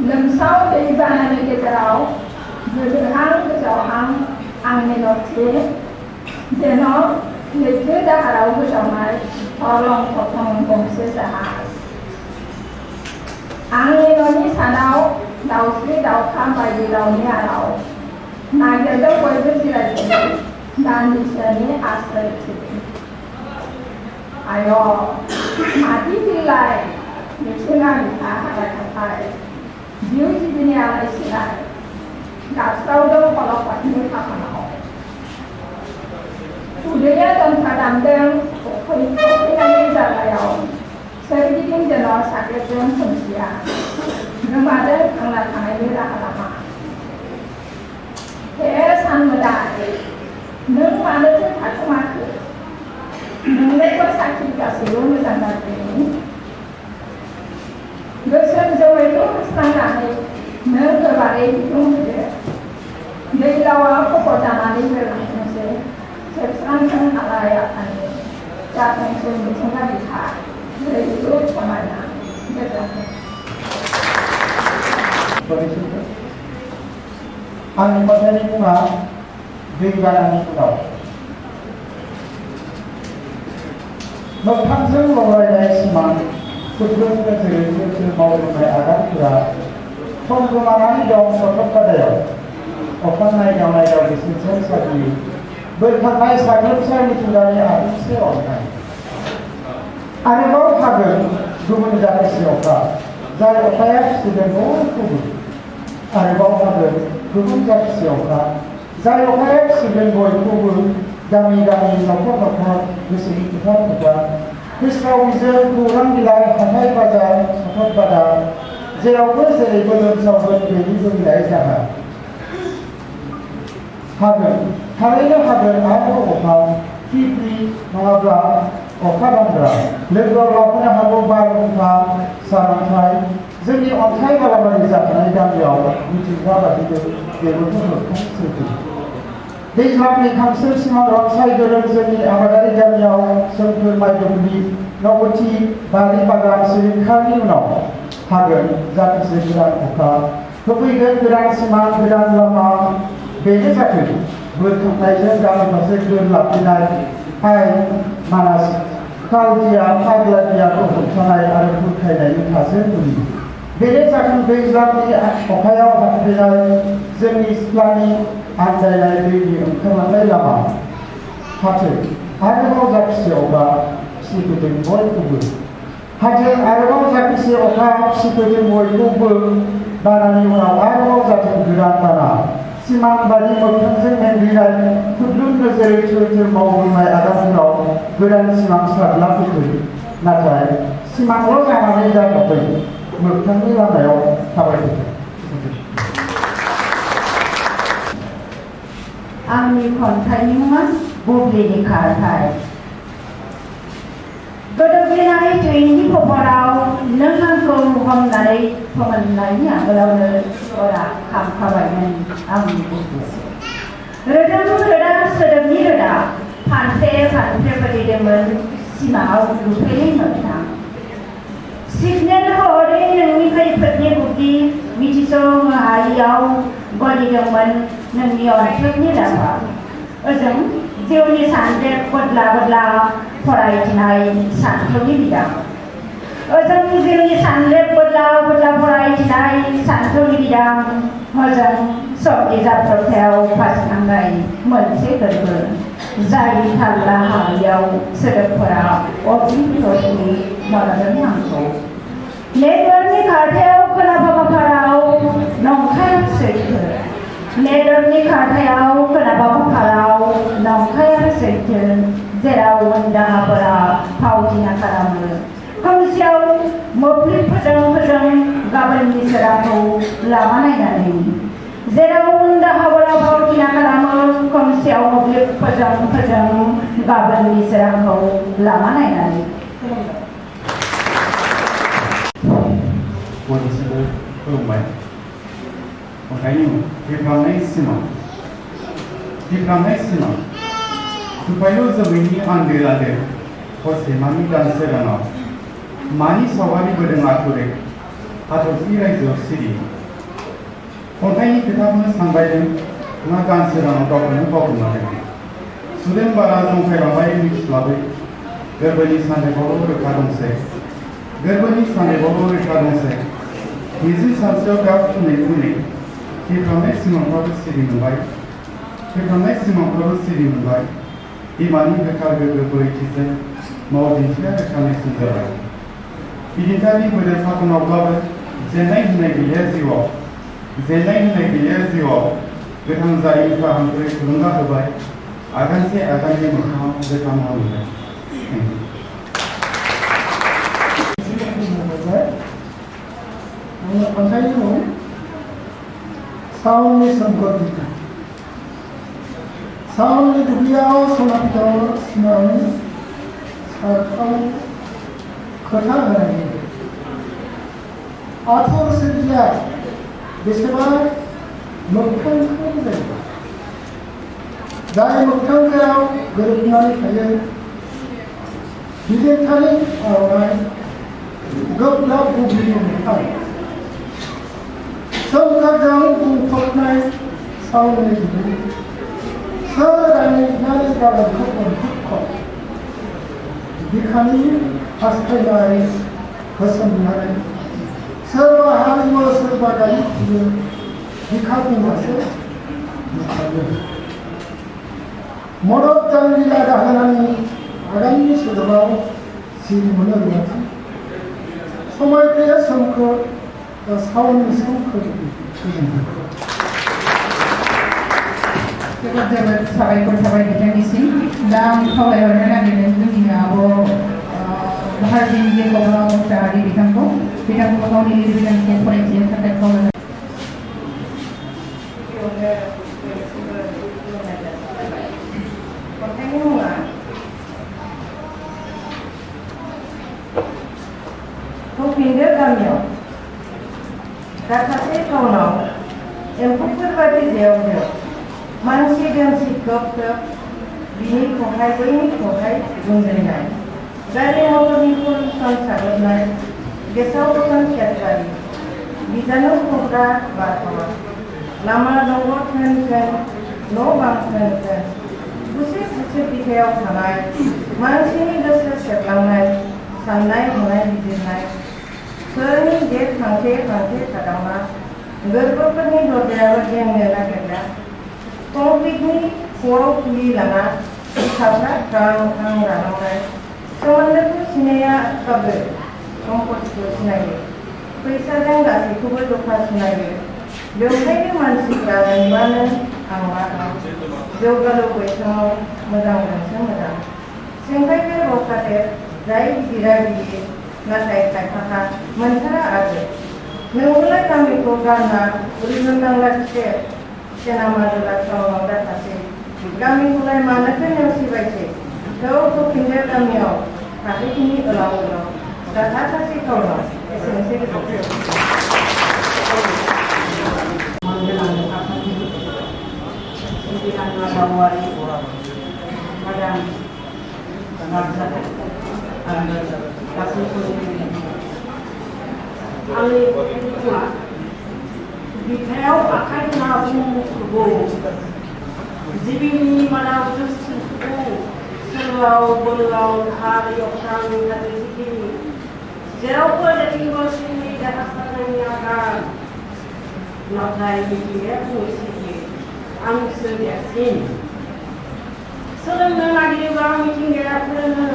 लोमसाव दै बानानि गेजेराव गोजौहां गोजावहां आंनि न'थि जेन' लैथो दाहाराव गोजावनाय थरलं थरथं गंसे जाहाज आंनि न'नि सानाव दाउस्रि दाउखा बायदि दाउनि आराव नागिरदों बयबो जिरायदों दान्दिसेनि आश्रय थिलि आय' मादि बिलाइ मिथिङा बिखा हाबाय थाबाय जिउ जिबिनि आलाय सिलाय गाबस्रावदों खल'पातनि खाफालाव उदैया दंखा दामदों फैनायनि जागायाव सोरगिदिं जेन' साग्लोबदों खोमसिया गोमादों थांना थानायनि राहा लामा हे सान मोदाय नों मानोथो थाखोमाखो नोंलायबो साखि गासैबो मोजां गाज्रिनि गोसोम जोमैखौ सुस्रांनानै नों गोबारै बिदुं होदो दैलावा खबर जानानै बेरलांथोंसै सेबस्रांथों आलाय आफानि जाथोंसै मिथिंगा बिखा जेरैबो समायना गोजोनथों आंनि खन्थाइनि मुङा दैबानानि उनाव मोगथांजों लरायनाय सिमां खुद्रुम गोजोरै सोर मावलुनाय आगानफोरा सम गोमानानै दं सथब गादायाव अखानायदाव नायदाव बिसोरजों सागियो बोखारनाय साग्लोबसार मिथिंगानि आबुंसे अननाय आरोबाव हागोन गुबुन जाथिसे अखा जाय अखाया फिसिदों बयखौबो आरोबाव हागोन गुबुन जाथिसे अखा जाय अखाया फिसिदों बयखौबो गामि गामि न'खर न'खर गोसोनि फोथार फोथार फोस्राव बिजों खौरां बिलाइ हाथाय बाजार सथब बादा जेरावबो जेरैबो लोमसावगोन बेनि बुंनाय जाहा हागोन थारैनो हागोन आरोबाव अखा फ्रि फ्रि नङाब्ला अखा दामब्रा लोगोआव लाफानो हागौ बारहुंखा सारअन्थाइ जोंनि अन्थाइ बालाबारि जाखानाय गामियाव मिथिंगा बादिनो बेबोथ' मोगथां सैथो दैज्लांनि खामसो सिमां रनसाय गोरों जोंनि आबादारि गामियाव सोमखोर माइ दुब्लि नबथि बारि बागान सिरिंखारनि उनाव हागोन जाथोसे गोदान अखा होफैगोन गोदान सिमां गोदान लामा बेनो जाथों बोखांनायजों गामि फारसे गोरलाबफैनाय हाय मानास कालदिया फाग्लादियाखौ होबथानाय आरो बुरखायनायनि थासो मुलि बेनो जाथों दैज्लांनि अखायाव हाबफैनाय जोंनि सिख्लानि आन्दायनाय दैनि ओंखारलांनाय लामा हाथों आरोबाव जाथिसे अखा फिसिफैदों बयखौबो हाथों आरोबाव जाथिसे अखा फिसिफैदों बयखौबो बानानि उनाव आरोबाव जाथों गोदान बाना सिमां बादि मोगथांजों मेंग्लिनाय खुद्रुम नोजोरै थोर थोर मावबोनाय आगानफोराव गोदान सिमां सारलाफैदों नाथाय सिमांल' जानानै जाथाखै मोगथांनि लामायाव थाबायफैदों आंनि खन्थाइनि मुङा बुब्लिनि खारथाय गोदोग्लिनाय थैनि खबराव नों आंखौ हमनानै फोमोननायनि आगोलावनो अरा खामखाबायमोन आंनि गोसो रोदोम रोदा सोदोबनि रोदा फानफ्रे फानफ्रे बोदैदोंमोन सिमाङाव नुफेरै मोगथां सिगनेल हरै नोंनि खैफोदनि बुद्धि मिथिस' हायियाव गलिदोंमोन नोंनि अनथोबनि लामा ओजों जिउनि सानजेर बदला बदला फरायथिनाय सानथौनि बिदां ओजों जिउनि सानजेर बदला बदला फरायथिनाय सानथौनि बिदां हजों सबनि जाब्रबथायाव फासनांनाय मोनसे गोरबो जाय थाल्ला हायियाव सोदोबफोरा अग्नि रसनि मददनि आंखौ नेटवर्कनि खारथायाव खोनाबाफाराव नंखाय सैथो नेटवर्कनि खारथायाव खोनाबाफाराव नंखाय सैथो जेराव उन्दाहाफोरा फावथिना खालामो खोमसियाव मोब्लिब फोजों गाबोननि सोरांखौ लामा नायनानै जेराव उन्दाहाफोरा फावथिना खालामो खोमसियाव मोब्लिब फोजों गाबोननि सोरांखौ लामा नायनानै बयनिसिमबो खुलुमबाय खन्थाइनि मुं बिरखांनाय सिमां थुफायल' जोमैनि आन्दो आन्दो हरसेमानि दानसोराङाव मानि सावगारि बोदों आथुरै हाथरखि रायजोआव सिरि खन्थाइनि खोथाखौनो सानबायदों ना दानसोराङाव गावखौनो बावगोमादों सुदेम बारा जंखायलांबाय मिथिस्लाबै गोरबोनि सानदेबावल' रोखा दंसै निजी सानसेयाव गाब फुनै फुनै थैफ्रामनाय सिमांफ्राबो सिरि मोनबाय थैफ्रामनाय सिमांफ्राबो सिरि मोनबाय बिमानि गोथार गोगो बोरैथिजों माव दिन्थिया गोथां नेरसोन जाबाय बिदिन्थानि गोदो साफुनावब्लाबो जेननाय होननाय गैलिया जिउआव गोथां जारिमिनफ्रा हांखोरै थुलुंगा होबाय आगानसे आगाननि मोखाङाव गोथां मावबाय खन्थाइनि मुं सावननि सोमखोर बिखा सावननि दुब्लियाव सनापिताव सिमांनि सारथाव खोथा होनाय आथुर सोरजिया बेसेबा मोगथांखौ जायो जाय मोगथांखोआव गोरोबनानै थायो बिलिरथानि आर'नाइ गोब्राब बुब्लिनि मोखां सोमखोरजों बुंफबनाय सावननि दुब्लि सोर रायनानै गाबोनखौ अनथुख बिखानि हास्थायनाय होसोमनानै सोरबा हारिमु सोरबा गायि फुयो बिखा बुंबासो बुखायो मदद जांगिला दाहोनानि आगाननि सोदोबाव सिरि मोनो रुवाथि समायफ्लेयो सोमखोर सावननि सोमखोर जोबोद साबायखर थाबाय बिथांनिसिम दा आं खावलायहरनो नागिरदों जोंनि आब' भारतनि जेखौबो मुसाहारि बिथांखौ गावनि लिरबिदांखौ फरायथिनो थाखाय खावलायनाय खन्थाइनि मुङा फैफिनदो गामियाव दाखासे टाउनाव एम्फौफोर बादि जेव जेव मानसि दोमसि खोब खोब बिनि खहाय बैनि खहाय गुंजोंनाय गारि मटरनि पलिउसन साग्लोबनाय गेसाव गोफोन खेतबारि बिजानु खोबग्रा बारहावा लामा दंग थोन थोन न' बां थोन थोन गुसेब गुसेब बिखायाव थानाय मानसिनि गोसो सेबलांनाय साननाय हनाय बिजिरनाय सोरनि देर खांथे खांथे थादावना गोरबोफोरनि दरजायाबो गेंनो नागिरग्रा कंक्रिटनि खर'आव खुलि लाना बिखाफ्रा ख्रां ख्रां रानावनाय सोमोन्दोखौ सिनायाबाबो सम्पतिखौ सिनायो फैसाजों गासैखौबो दखा सिनायो बेवहायनो मानसिफ्रा मोनबानो आंबा आं जौगालु बैसोआव मोजांजोंसो मोजां सेंग्राया रखादेर जाय गिदिरा गिदिर नाथाय खायफाहा मोनथारा आरो नोंलाय गामिखौ गारना उरिजोंनांलासे सेनामादुला टाउनाव दाथासै गामिखौलाय मानोथो नेवसिबायसै थौ फैफिनदो गामियाव थाहैखिनि ओलाव ओलाव दाथासासै टाउनाव एसेनोसै गावारि मोजां नाजानाय आरो गासैबो आंनि मुङा बिखायाव आखाइ होना बुंखौ जिबिनि मादाव गोसोखौ सोरआव बोलोआव थार एवस्रां नागिरगिरि जेरावबो जेथिंबो सिंनि देरहासारनायनि आगान नाथाय मिथिंगाया बुंसैदि आंसो देरसिन सोलोंनो नागिरोबा मिथिंगाया फोरोङो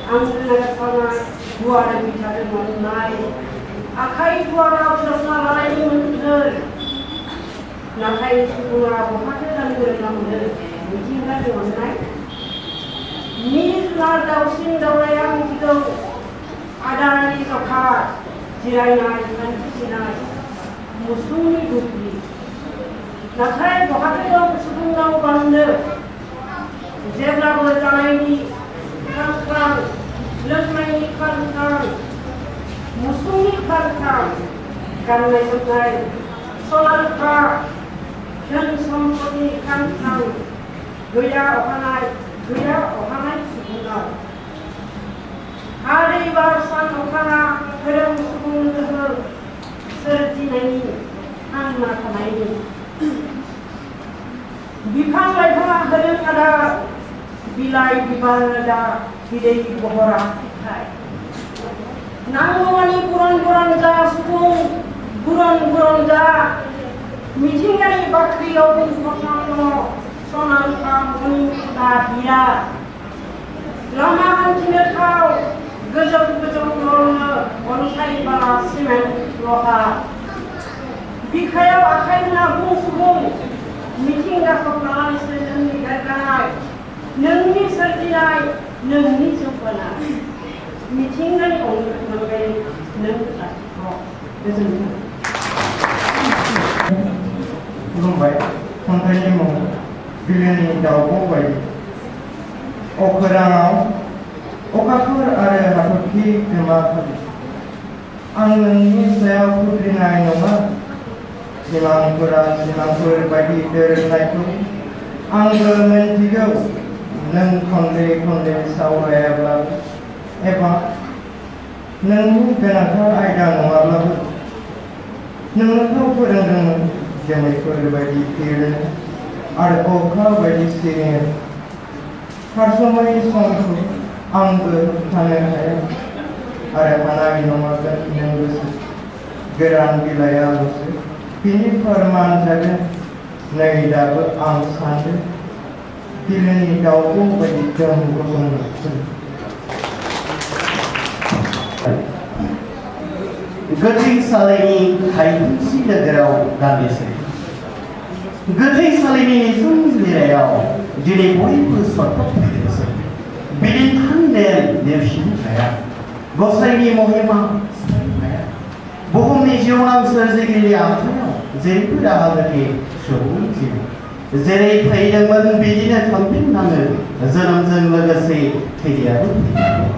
आंनो नागिरथावनाय गुवार बिथाजों मोननाय आखाइ गुवाराव सोलोंना लानायनि मोनथोर नाथाय सुबुङा बहाथो जानो गोरों मोनो मिथिंगानि अननाय निज जुनार दाउसिन दाउलाया मिथिगौ आदारनि जखा जिरायनाय सानस्रिनाय मुसुंनि दुब्लि नाथाय बहाथो दं सुबुंनाव बान्दो जेब्लाबो जानायनि खांख्रां लोंनायनि खांख्रां मुसुंनि खांख्रां गाननाय जोमनाय सलालफ्रा धोन सम्पदनि खांख्रां गैया अहानाय सुबुंनाव हारि बार सान अखाना धोरोम सुबुं गोहो सोरजिनायनि थांना थानायनि बिफां लाइफाङा होदों आदार बिलाइ बिबार रोदा बिदै बहरा फिथाइ नांगौमानि पुरान पुरान जा सुबुं 부런 자 미팅가니 바크리어 분포상노 소나우카 문이다 비야 라마한 티메타우 गजब बनसाई बाला सिमेन्ट लहा बिखायाव आखाइ होना बुं मिथिंगाखौ लानानैसो जोंनि गायनाय नोंनि सोरजिनाय नोंनि जौगानाय मिथिंगानि अनगायै नों गोजोनथों खुलुमबाय खन्थाइनि मुं बिलोनि दाउब' बायदि अखोराङाव अखाफोर आरो हाथरखि गोमाखादों आं नोंनि सायाव खुद्रिनाय नङा सिमांफोरा सिमांफोर बायदि दोरोंनायखौ आंबो मिन्थिगौ नों खनले खनले सावरायाब्लाबो एबा नोंनि गोनांथार आयदा नङाब्लाबो नोंखौ फोरोंदोंमोन जोमैफोर बायदि बिरनो आरो अखा बायदि सिरिनो खारसोमै समखौ आंबो होबथानो हाया आरो हानाय नङागोन नों गोसो गोरान बिलाइयाल'सो बिनि फोरमान जागोन नै दाबो आं सान्दों बिलोनि दाउब' बायदि जों गसंनो गोथैसालिनि हायखंसि नोगोराव दान्दिसे गोथैसालिनि निजोम जिरायाव दिनै बयबो सत्ता फैदोंसै बिदिन्थानि नेरसिनो हाया गसाइनि महिमा हाया बुहुमनि जिउनां सोरजिगिरिनि आखायाव जेबो राहा गैयै सुबुंनि जिउ जेरै फैदोंमोन बिदिनो थांफिननाङो जोनोमजों लोगोसे थैनायाबो फैयो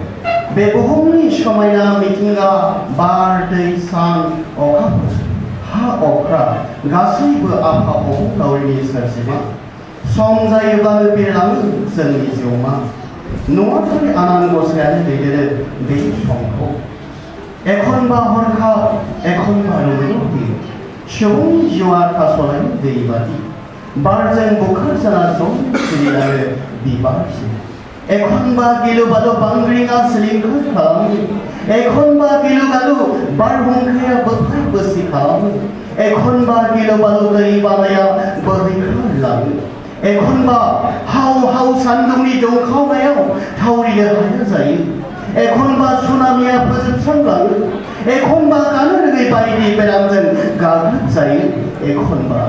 बे बुहुमनि समायना मिथिंगा बार दै सान अखाफोर हा अख्रा गासैबो आफा अबंलावरिनि सोरजिमा सम जायोब्लानो बिरलाङो जोंनि जिउमा न'आव आनान गसायानो दैदेनो बे समखौ एखनबा हरखाब एखनबा रुगुङाव फैयो सुबुंनि जिउआ थास'नाय दै बादि बारजों बुखार जाना ज' सिरिलाङो बिबारसिम एखनबा गिलु बालु बांग्रिङा सिलिंखार खालामो एखनबा गिलु बालु बारहुंखाया बोखार बोसि खालामो एखनबा गिलु बालु दै बानाया बोहैखारलाङो एखनबा हाव हाव सान्दुंनि दुंखावनायाव थावरिनो हाया जायो एखनबा सुनामिया फोजोबस्रांलाङो एखनबा गानो रोङै बायदि बेरामजों गाग्लोबजायो एखनबा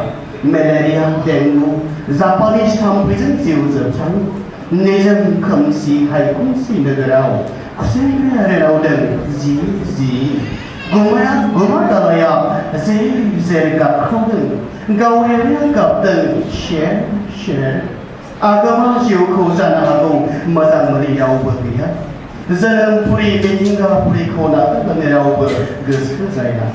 मेलेरिया डेंगु जापानिस थाम्फैजों जिउ जोबस्राङो निजोम खोमसि हायखंसि नोगोराव खुसेंग्राया रेलावदों जि गुमा दालाया जेर गाबख्रावदों गावरिया गाबदों शेर आगोमा जिउखौ जानो हागौ मोजां मोनै रावबो गैया जोनोमपुरि मिथिंगापुरिखौ नागारनो रावबो गोसो जाया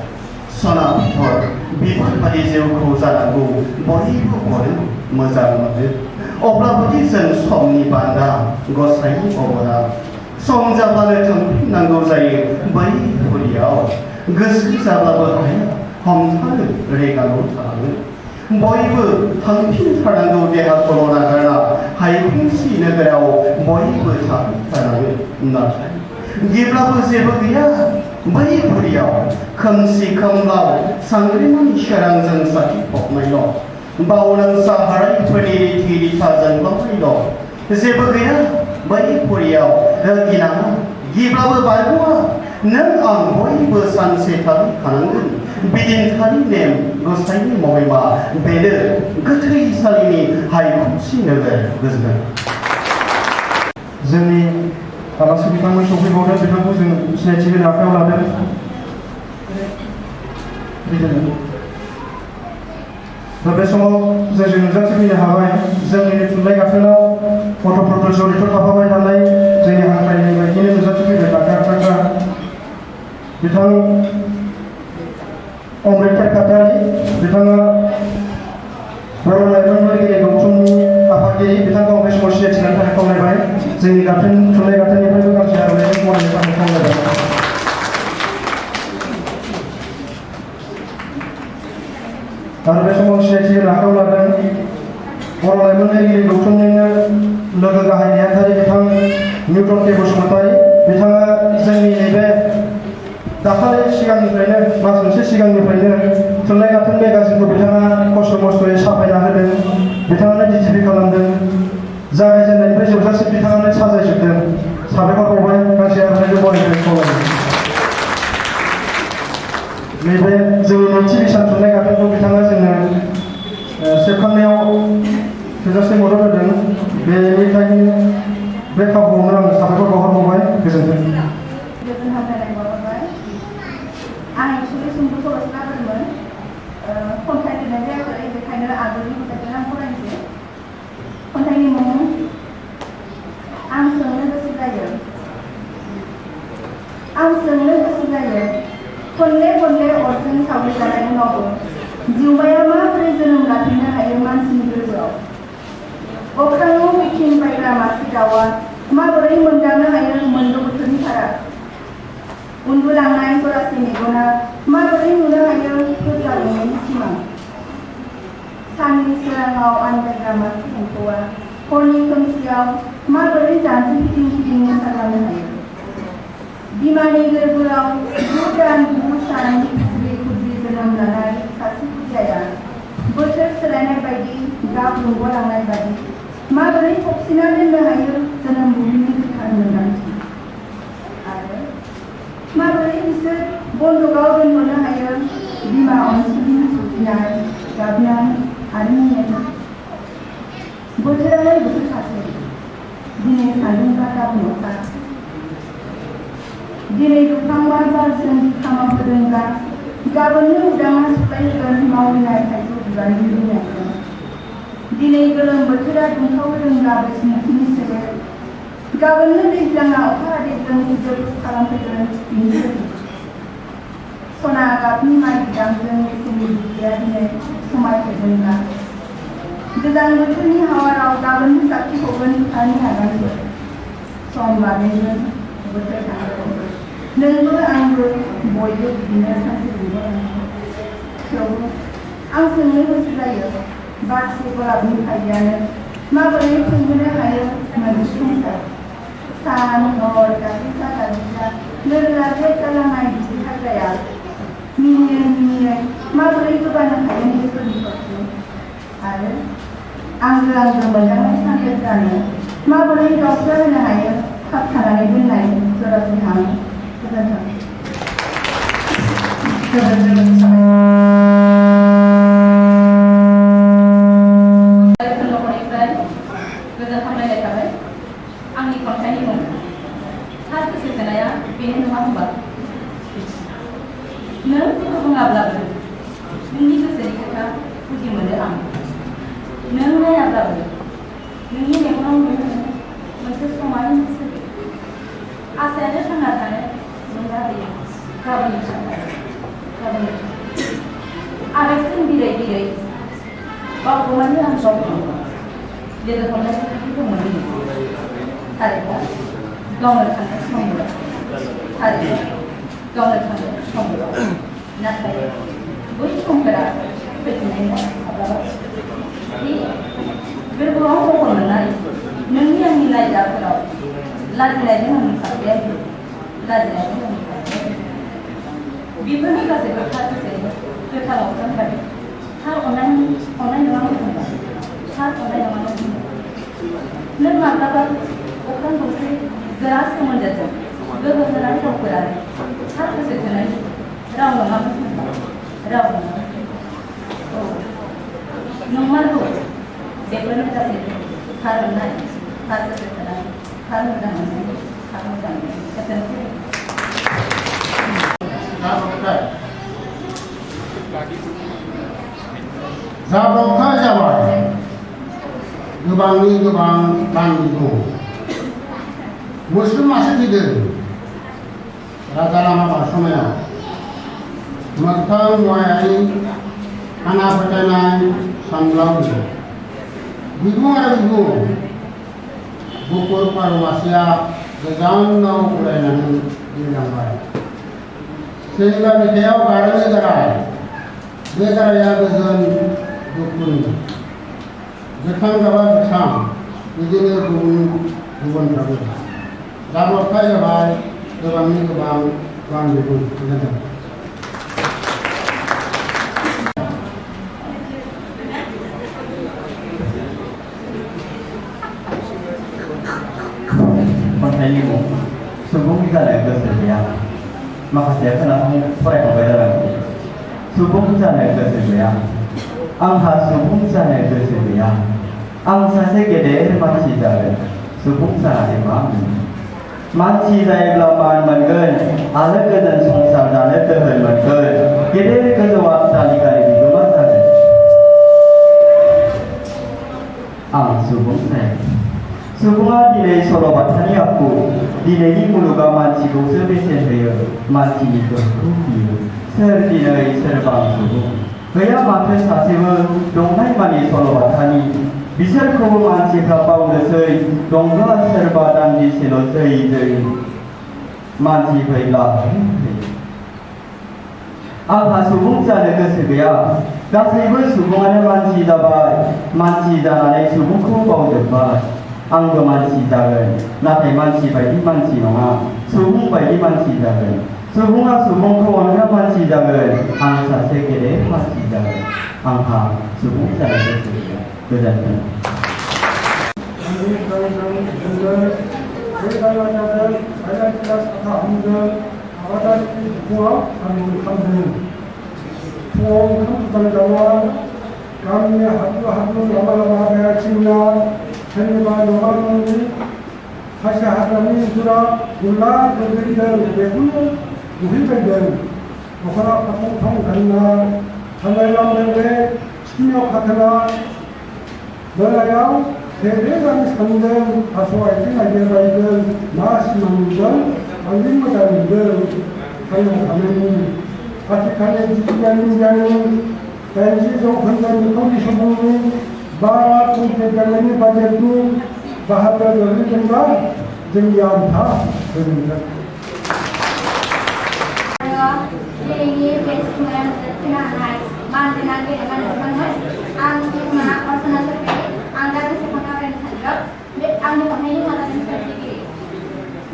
सना हर बिबार बादि जिउखौ जानांगौ बयबो हरो मोजां मोनो अब्लाबोदि जों समनि बान्दा गसाइनि अबरा सम जाब्लानो थांफिननांगौ जायो बै पुरियाव गोसो जाब्लाबो हाया हमथानो रेगाल' थाङो बयबो थांफिनथारनांगौ देहाखौल' नागारना हायखंसि नोगोराव बयबो थांफिनथारनांगौ नाथाय जेब्लाबो जेबो गैया बै पुरियाव खोमसि खोमलाव सांग्रिमानि सोरांजों साथि फबनायल' बावनों साहारायफोरनि रिथि रिथा जोंलावनायल' जेबो गैया बै पुरियाव गिनाङा गिब्लाबो बारग'आ नों आं बयबो सानसे थानांगोन बिदिन्थानि नेम गसाइनि महिमा बेनो गोथैसालिनि हायखंसि नोगोर गोजोन जोंनि आलासि बिथांमोन सफैबावदों बिथांखौ जों सिनायथि होनो आखायाव लादों दा बे समाव जों नुजाथिफैनो हाबाय जोंनि थुनलाइ गाथोनाव गथ'फोरखौ जरित थाफाबाय थानाय जोंनि हांख्रायनाय बायदिनो नुजाथिफैबाय थाग्रा बिथां अमृत काटारि बिथाङा बर' लाइमोन लिरगिरि गौथुमनि आफादगिरि बिथांखौ बे समाव सिनायथि होनो थाखाय खावलायबाय जोंनि थुनलाइ गाथोननिफ्रायबो गांसे आर'नाइजों बरायनो थाखाय खावलायबाय आरो बे समाव सिनायथि होनो आखायाव लादों बर' लाइमोन लिरगिरि गौथुमनिनो लोगो गाहाय नेहाथारि बिथां निउटन के बसुमतारी बिथाङा जोंनि नैबे दाखालि सिगांनिफ्रायनो मास मोनसे सिगांनिफ्रायनो थुनलाइ गाथोन मेगाजिनखौ बिथाङा खस्थ' मस्थ'यै साफायना होदों, बिथाङानो डिटिपि खालामदों, जागायजेननायनिफ्राय जोबजासिम बिथाङानो साजायजोबदों। साबायखर बावबाय गांसे आर'नाइखौ बरायनो खावलायो। नैबे जोंनि नैथि बिसान थुनलाइ गाथोनखौ बिथाङा जोंनो सेबखांनायाव थोजासे मदद होदों। बेनिखायनो बे खाबुआवनो आं साबायखर बावहरबावबाय। गोजोन्थों। गोजोन हामलायनाय बावहरबाय। आं एक्सुवेलि सुंद' सल'सो लाबोदोंमोन, खन्थाइ लिरनाय जायाखै, बेखायनो आगोलनि खन्थाइखौनो आं फरायनोसै। खन्थाइनि मुं आं सोंनो गोसो जायो। आं सोंनो गोसो जायो, खनले खनले अरजों सावरिजानाय उनावबो जिउमाया माबोरै जोनोम लाफिननो हायो मानसिनि गोरबोआव? अख्राङाव बिरथिं बायग्रा मासे दाउआ माबोरै मोनदांनो हायो मोनद' बोथोरनि फाराग? उन्दुलांनाय जरासे मेगना माबोरै नुनो हायो फोजालांनायनि सिमां? साननि सोराङाव आन्दायग्रा मासे एम्फौआ हरनि खोमसियाव माबोरै जानजि गिदिं गिदिं मोसालांनो हायो? बिमानि गोरबोआव 9 दान 9 सान खुद्रि खुद्रि जोनोम लानाय सासे खुदियाया बोथोर सोलायनाय बायदि गाब रुंग'लांनाय बायदि माबोरै फबसिना दोननो हायो जोनोम बुहुमनि गोथार मोन्दांथि? आरो माबोरै बिसोर बन्दकआव दोनहरनो हायो बिमा अनसुलिनि जुजिनाय, गाबनाय आरो मिनिनाय? बोथोरानो बोथोर सासे, दिनै सान्दुंबा गाबोन अखा, दिनै दुफांबा बारजों खामाबोदोंब्ला गाबोननो उदाङा सुग्लायहोगोन मावरिनाय थाइजौ बिबारनि रिंनायजों। दिनै गोलोम बोथोरा दुंखावहोदोंब्ला बैसुमुथिनि सोलेर, गाबोननो दैज्लाङा अखा हादैजों सिदोब खालामफैगोन बिनि सोरजिथि। सना गाबनि माइ बिदांजों मेसेंनि दुब्लिया दिनै समायफैदोंब्ला गोजां बोथोरनि हावाराव गाबोननो साखिहरगोन बिफानि आगानफोर। सम बाबेनगोन, बोथोर थांगोन, नोंबो आंबो बयबो बिदिनो सानसे रुंग'लांगोन। थेवबो आं सोंनो गोसो जायो, बारसे गलाबनि फाइलियानो माबोरै खुंहोनो हायो मोनसे संसार? सान हर गाग्लिसा गाग्लिसा लोरलाजे जालांनाय बिदि हाग्राया मिनियै मिनियै माबोरै गोबानो हायो बेफोरनि खरखौ? आरो आंगो आंगो मोनदांनाय सानफोरानो माबोरै गावस्रा होनो हायो खाबथानानै दोननाय जरासे हां? गोजोन्थों। खन्थाइनिफ्राय गोजोन हामलायनाय थाबाय। आंनि खन्थाइनि मुं थार गोसो थोनाया बेनो नङा होनबा? नों जेबो बुङाब्लाबो नोंनि गोसोनि खोथा बुजि मोनो आं। नों नायाब्लाबो नोंनि मेगनाव नुनो मोनो मोनसे समायना सोलो। आसायानो थांना थानो रंजाहोयो गाबोननि थाखाय गाबोननि आबेगजों बिरै बिरै बावगोमानो आं गावखौ लोगो हमनायखौ दंमोन। थारैनो गावनो थांनो समल, थारैनो गावनो थांनो समल, नाथाय बै समफोरा फैफिननाय नङा माब्लाबा। बे गोरबोआव महर मोननाय नोंनि आंनि लाइजाफोराव लाजिनायजों आंनि खारबायाखै, लाजिनायजों आंनि खारबायाखै। बेफोरनि गासैबो थार गोसोनि गोथाराव थांबाय। थार अननाय नङामोन होनबा, थार अननाय नङामोन होनबा। नों माब्लाबा अख्रां गंसे गोरा सोमोन्दोजों गोहो होनानै रावफोरा थार गोसो थोनाय राव नङामोन होनबा, राव नङामोन। औ नंमारगौ, बेफोरनो गासैबो थार अननाय, थार गोसो थोनाय, थार मोजां मोननाय, थार मोजां मोननाय। गोजोनथों। जाब्रबथाय जाबाय, गोबांनि गोबां बांनि दङ। मोस्रोम मासे फैदों राजा लामा बारस'नायाव। मोगथां मुवायारि खाना फोथायनाय सानब्लाबो बिबुं आरो बिबुं गुफुर फारौ मासेया गोजानाव उरायनानै बिरलांबाय। सोरनिबा बिखायाव गारोनो गाराय, बे गाराया गोजोन दुखुनि। गोथां गाबा गोथां, बिदिनो गुबुन गुबुनफ्राबो। जाब्रबथाय जाबाय, गोबांनि गोबां Quang Việt Hùng, dân thần. Kontennya subuh kita naik ke sebelah, makasih karena proyek pembayaran. Subuh kita naik ke sebelah, angka subuh kita naik ke sebelah, angka segede masih jalan, subuh kita naik mana? Masih jalan lapan mungkin, ada kerjaan sungsar jalan terhadap mungkin, gede kerjaan tadi kali di rumah saja. Ang subuh saya. Subuhnya dinai solo batani aku, dinai muluga manciku sebesar dia, manci itu kubi, serdinai serbang subuh. Gaya mata sasewa dongai mani solo batani, bisar kau manci kapau nesai, dongga serba dan di selo sei sei, manci baiklah. Apa subuh jadi kesegaya, kasihku subuhnya manci dapat, manci jangan subuh kau bau dapat. Angga manci jalan, natai manci bayi manci nonga, subuh bayi manci jalan, subuhnya subuh kawannya manci jalan, angsa segede manci jalan, angha subuh jalan segede, berjalan. Kami hadu lama-lama gaya Cina. Hanya orang Hasya hadami surah gula berbeda berbeda bukan berbeda. Maka kamu tahu karena hanya berbeda Cina katalah belayau sebenarnya sandal asal itu lagi berbeda masih mengubah angin berbeda kalau kami pasti kalian juga menjadi tensi jokan dan kondisi sebelumnya बात उनके गले में बजे तू बहादुर जल्दी चंगा जंगियान था ये basement कितना है मानना के मानना आंग के माना पर्सनल पे आंगा के सेपना रेन थंगा बे आंग पहले माना रेन करके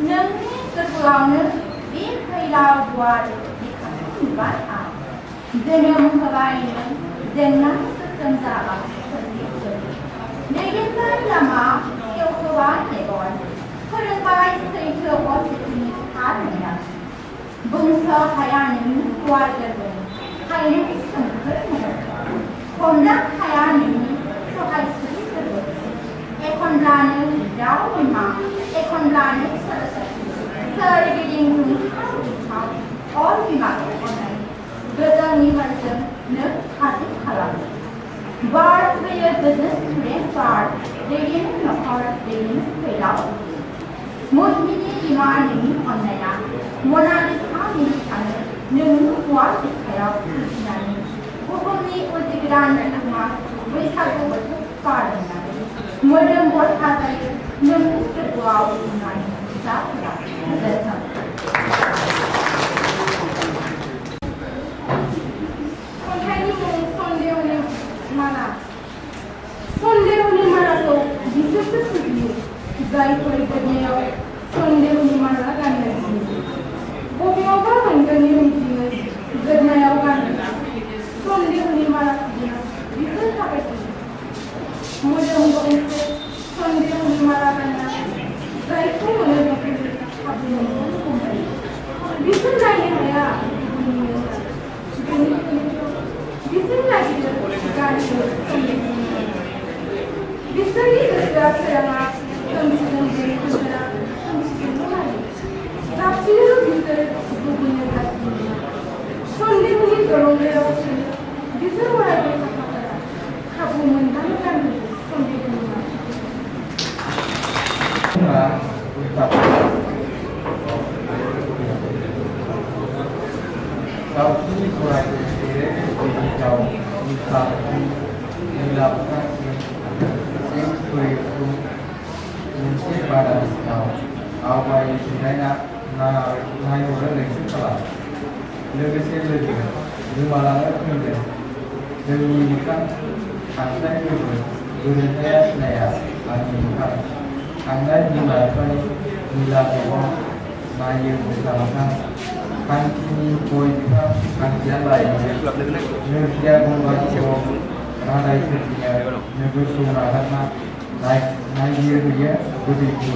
नंगे केपुलावनो बे फैलाव द्वार दिखाने बात आ जेनम खबाइनो जेन्ना संजाबा Legendary lama keutamaan Legon, kerengkai sehingga positif harinya. Bangsa kayanin keluarga pun, kayanin sengkernya. Kondak kayanin soal sehingga. Ekondrane jauh memang, ekondrane selesai. Sergiding tuh, all memang ekondrane. Gedang ni macam nak hati kalam. Bar player business student bar, they not part of the pay out. Most many demanding on the land. One of the army channel, no what is pay out. Only was the grand and we have over to pardon. Modern what has I no to go out in night. That's mana? Sonde uni mana tu? Bisa sesuatu. Zai perikutnya, sonde uni mana kan lagi? Bumi apa mungkin ini jenis? Kerana apa? Sonde uni mana jenis? Bisa apa tu? Muda mungkin sonde uni mana kan? Zai tu mana mungkin? Apa mungkin? Bisa lagi ya? Bisa lagi tu? Bisa juga saya konsisten jadi kerja konsisten lagi. Tapi itu bisa bukannya lagi. Sonde ini kalau dia bisa mulai berkata, kamu mendangan sonde ini. Kau ini kurang kira jadi kau bisa dilakukan sesuatu mungkin pada kau apa yang sudah naik orang lain salah lebih lebih malah kemudian demi kan anda itu berusaha saya akan anda dilakukan naik bersama खान्थिनि बयनिफ्राय खान्थिया लायनो नोरजिया गंगाखौ रादाय सोरजिनो नोगोरखौ नागारना नागिर हैयो गोदैखौ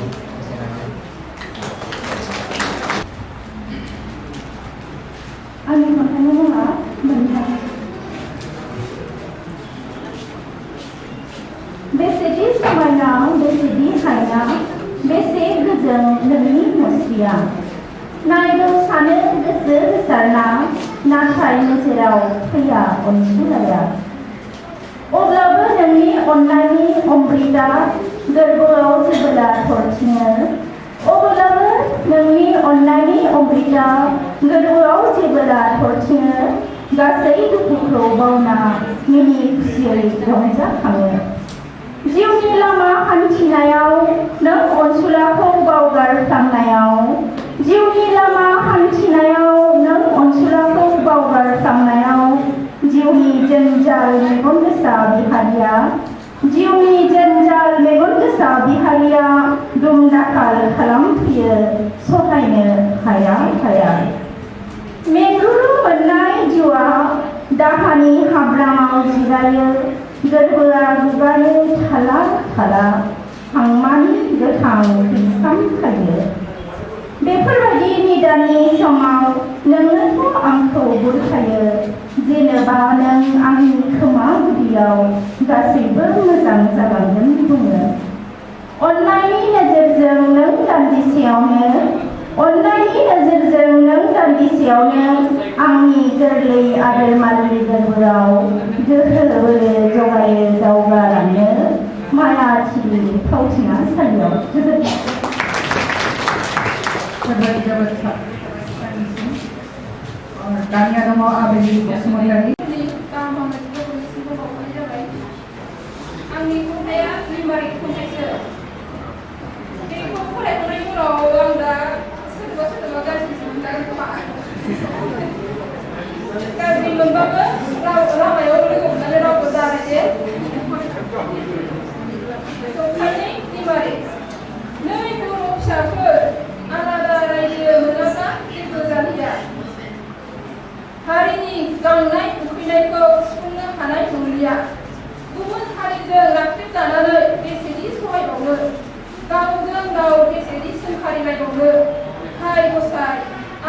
आंनि खन्थाइनि मुङा मोनथाम बेसेदि समायना बेसेदि हायना बेसे गोजों नोंनि मुस्रिया नायनो सानो गोसो होसारना नाथाय नोजोराव फैया अनसुलाया अब्लाबो नोंनि अननायनि अमृता गोरबोआव जेबोला थरथिङो अब्लाबो नोंनि अननायनि अमृता गोरबोआव जेबोला थरथिङो गासै दुखुखौ बावना मिनि खुसियै रंजाखाङो जिउनि लामा हान्थिनायाव नों अनसुलाखौ बावगारफ्लांनायाव जिउनि लामा हान्थिनायाव नों अनसुलाखौ बावगारफ्लांनायाव जिउनि जन्जाल मेगन गोसा बिहारिया जिउनि जन्जाल मेगन गोसा बिहारिया दुम दाखाल खालामफैयो सहायनो हाया हाया मेंग्रुरु मोननाय जिउआ दाहानि हाब्राङाव जिरायो गोरबोआ गुगायो थाला थाला हांमानि गोथां बिरखांखायो बेफोरबायदि निदाननि समाव नोंनोथ' आंखौ बुरखायो जेनेबा नों आंनि खोमा गुदियाव गासैबो मोजां जालांगोन बुङो अननायनि नोजोरजों नों दान्दिसेयावनो अननायनि नोजोरजों नों दान्दिसेयावनो आंनि गोरलै आरो मालि गोरबोआव गोहो बोलो जगायो दावगालांनो माया थिलि फावथिना सालियाव दानिया दङ आबेलि बसुमतारी आंनि खन्थाइया लिमारिक खन्थाइसो बेखौ फरायखांनायनि उनाव आं दा सोरबा गाज्रिसो मोनजागोन खोमा गाज्रि मोनबाबो लामायाव लोगो मोननानै रावबो जानाय जे जखायनि लिमारिक नै बर' फिसाफोर आलादा रायजो मोनाब्ला जेबो जालिया हारिनि गांनाय उखैनायखौ सुफुंनो हानाय नंलिया गुबुन हारिजों नाख्रेबजानानै बेसेदि सहायबावनो गावजों गाव बेसेदि सोंखारिलायबावनो हाय गसाइ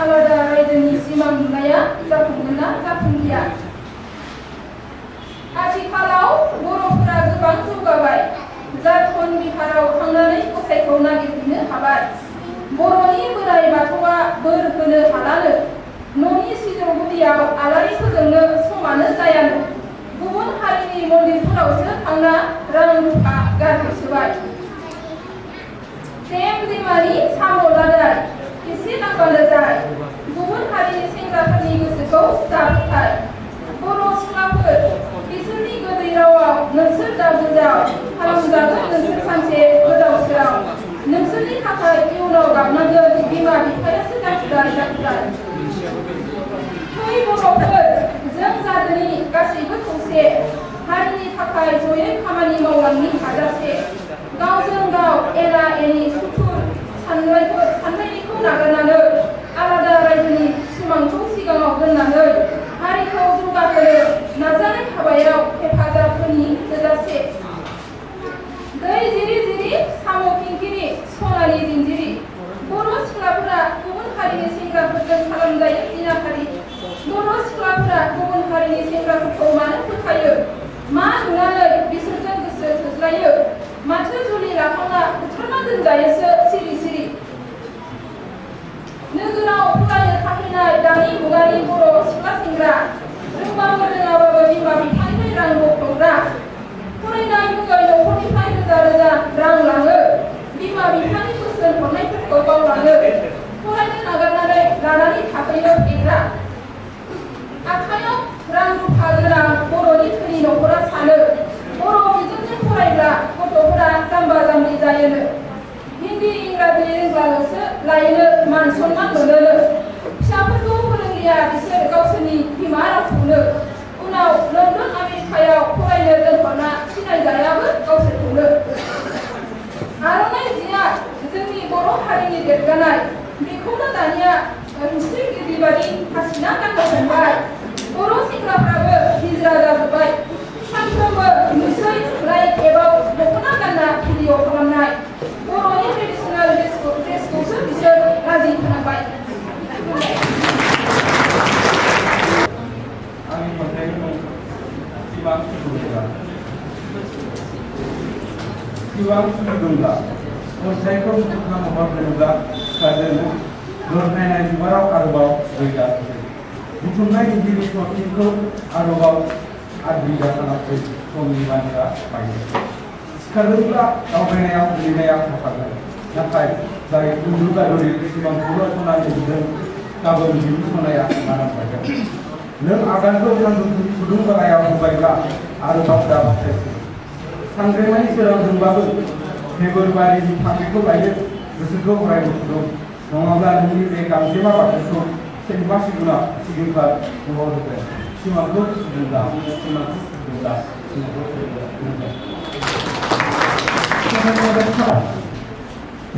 आलादा रायजोनि सिमां नुनाया जाफुंगोन ना जाफुंलिया आथिखालाव बर'फोरा गोबां जौगाबाय झारखन्ड बिहाराव थांनानै गसाइखौ नागिरहैनो हाबाय बर'नि बोराइ बाथौआ बोर होनो हालानो न'नि सिजौ गुदियाव आलारि फोजोंनो समानो जायानो गुबुन हारिनि मन्दिरफोरावसो थांना रां रुफा गारहैसोबाय टेम दैमानि साम' लादाय एसे नांबानो जाय गुबुन हारिनि सेंग्राफोरनि गोसोखौ दाबुथाय बर' सिख्लाफोर बिसोरनि गोदै रावाव नोंसोर दा गोजाव खालामजागोन नोंसोर सानसे गोदाव सोराव नोंसोरनि थाखाय इयुनाव गाबनांगोन बिमा बिफायासो जाफुदाय जाफुदाय फै बर'फोर जों जादोनि गासैबो खौसे हारिनि थाखाय जयै खामानि मावलांनि हाजासे गावजों गाव एना एनि सुथुर साननायखौ नागारनानै आलादा रायजोनि सिमांखौ सिगाङाव दोननानै हारिखौ जौगाहोनो नाजानाय हाबायाव हेफाजाब होनि थोजासे दै जिरि जिरि साम' खिंखिरि सनानि जिन्जिरि बर' सिख्लाफोरा गुबुन हारिनि सेंग्राफोरजों खालामजायो जिनाहारि बर' सिख्लाफोरा गुबुन हारिनि सेंग्राफोरखौ मानो फोथायो मा नुनानै बिसोरजों गोसो थोज्लायो माथो जुलि लाखांना बुथारना दोनजायोसो सिरि सिरि नोगोराव फरायनो थाहैनाय दानि मुगानि बर' सिख्ला सेंग्रा रोंबाबो रोङाबाबो बिमा बिफानिफ्राय रां बख'ग्रा फरायनाय मुगाय न'खरनिफ्राय रोजा रोजा रां लाङो बिमा बिफानि बोसोन हरनायफोरखौ बावलाङो फरायनो नागारनानै लानानै थाफैनो फेग्रा आखायाव रां रुफा गोनां बर'नि धोनि न'खरा सानो बर' बिजोंजों फरायग्रा गथ'फोरा जाम्बा जाम्बि जायोनो हिन्दी इंराजि रोंब्लाल'सो लायोनो मान सन्मान मोनोनो फिसाफोरखौ फोरोंलिया बिसोर गावसोरनि बिमा रावखौनो उनाव लण्डन आमेरिकायाव फरायनो दोनहरना सिनायजायाबो गावसोरखौनो आर'नाइ जिया जोंनि बर' हारिनि देरगानाय बेखौनो दानिया रुसि गिदिर जिबायदि हासिना गाननो हमबाय बर' सेंग्राफ्राबो हिजरा जाजोब्बाय सानफ्रोमबो मुसै लाइट एबाव दख'ना गानना भिडिअ खालामनाय बर'नि ट्रेडिसनेल ड्रेसखौसो बिसोर लाजि फोनांबाय आंनि खन्थाइनि मुं सिमां सुजुदोंब्ला सिमां सुजुदोंब्ला खन्थाइखौ सुजुना महर होनोब्ला सिखारदोनो गोरनायनाय बिबाराव आरोबाव गैला बुथुमनाय गिदिर थरथिंखौ आरोबाव आद्रिगा खालामसै समनि बान्था बायदि सिखारदोंब्ला दावबायनायाव लिरनाया थाखागोन नाथाय जाय उन्दुगादुरि सिमांखौल' सनानि नुदों गाबोन बिनि सनाया मानाम थागोन नों आगानखौ सानदुं गुदुं गलायाव होबायब्ला आरोबाव दा बाथायसै सांग्रेमानि सोरांजोंबाबो फेब्रुवारिनि थांखिखौ लायो गोसोखौ अरायबो फुदुं नङाब्ला नोंनि बे गांजेमा बाथौखौ सोरनिबा सिगांखार महर होगोन सिमांखौ सुजुदोंब्ला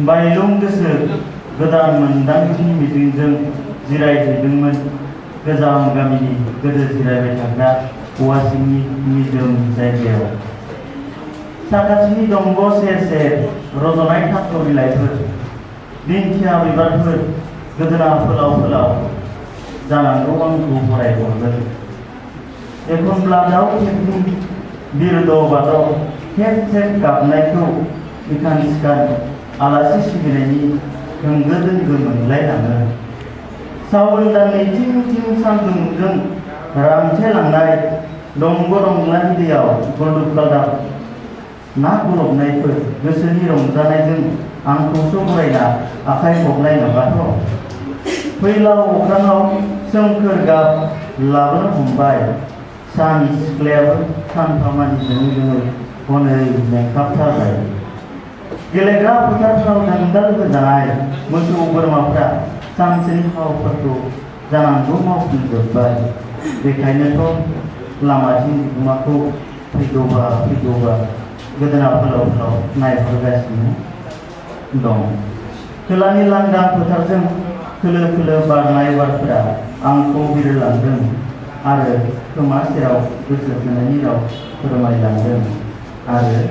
बायलुं गोसो गोदान मोनदांथिनि मिजिंजों जिरायहैदोंमोन गोजाम गामिनि गोदो जिरायबाय थाग्रा औवासिंनि निजोम जायगायाव साखाथिनि दंग' सेर सेर रज'नाय थास' बिलाइफोर दिंखिया बिबारफोर गोदोना फोलाव फोलाव जानांगौ आंखौ फरायहरगोन एखनब्ला दाउ खेबनि बिरद' बाद' खेब खेब गाबनायखौ इखान सिखान आलासि सिबिनायनि होंगो दोंगो मोनलायलाङो सावन दाननि थिं थिं सानदुंजों रानथेलांनाय दंग' दंलानि दैयाव गलदुब गालदाब ना गलबनायफोर गोसोनि रंजानायजों आंखौसो बरायना आखाइ खबनाय नङाथ' फैलाव अख्राङाव सोमखोर गाब लाबोनो हमबाय सानि सिख्लायाबो सानफामानि जोङै जोङै हनै मेंखाबथारबाय गेलेग्रा फोथारफ्राव दांदाल गोजानाय मोसौ बोरमाफ्रा सानसेनि हाबाफोरखौ जानांगौ मावफुंजोब्बाय बेखायनोथ' लामाथिं बिगोमाखौ फैगौबा गोदोना फोलाव फोलाव नायहरगासिनो दं खोलानि लांदां फोथारजों खोलो खोलो बारनाय बारफोरा आंखौ बिरलांदों आरो खोमा सेराव गोसो थोनायनि राव फोरमायलांदों आरो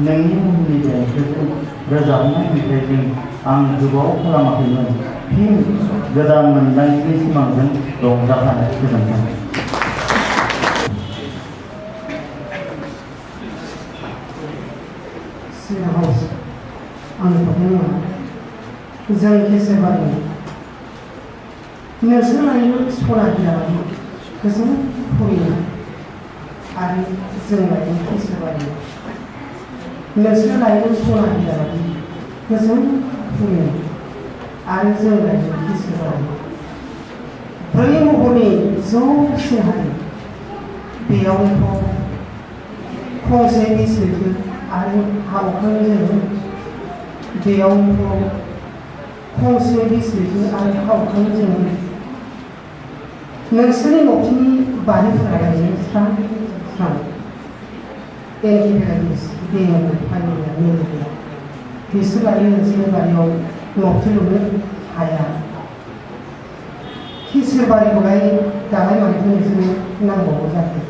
नोंनि मुंनि देंखोजों रोजाबनाय मेथाइजों आं गोबाव खालामाखैमोन फिन गोदान मोनदांथिनि सिमांजों रंजाफानो गोजोनथों आंनि खन्थाइनि मुङा जों केसेबारि नोंसोर लायो सना हिराबारि गोजों फरिना आरो जों लायो केसेबारि नोंसोर लायो सना हिराबारि गोजों फरिना आरो जों लायो केसेबारि ब्रै महरनि जौसे हारि बेयावनोथ' फंसे बिसोरखो आरो हाबाखौनो जोङो बेयावनोथ' फंसे बिसोरखो आरो हाबाखौनो जोङो नोंसोरनि न'खरनि बारिफोरा गायनो स्रां स्रां एनकेफेलाइटिस बेमार फालिया मेलेरिया बिसोर लायो नोंसोरनि बारियाव न'खर लुनो हाया किसोर बारिखौलाय दालाय मानोथो नोंसोरनो नांबावगौ जाखो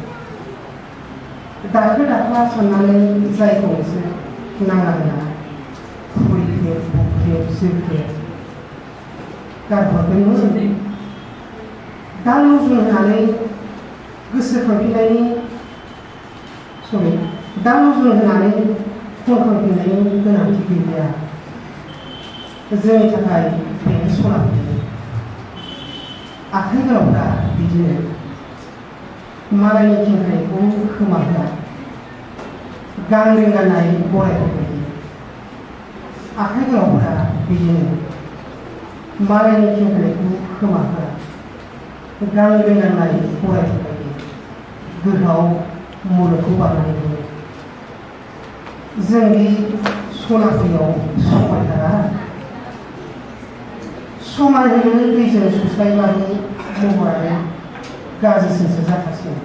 दाखो दाखा साननानै जायखौ नोंसोर नाङा होना खुरैखेब बुख्रेब जोख्रेब गारहरदोंमोन दा रुजुन होनानै गोसोखांफिननायनि दा रुजुन होनानै खनखांफिननायनि गोनांथि गैलिया जोंनि थाखाय बेनो सना फैयो आखाइ गोलावफ्रा बिदिनो मालायनि खेंख्रायखौ खोमा होआ गांग्रिं गाननाय गरायफोरबायदि आखाइ गोलावफ्रा बिदिनो मालायनि खेंख्रायखौ खोमा होआ गांग्रिं गाननाय गरायफोरबायदि गोहाव मुलुगखौ बारनानै दङ जोंनि सनाफुरियाव समायथारा समायहोनो दैजों सुस्लायबाबो महरानो गाज्रिसिनसो जाखासिगोन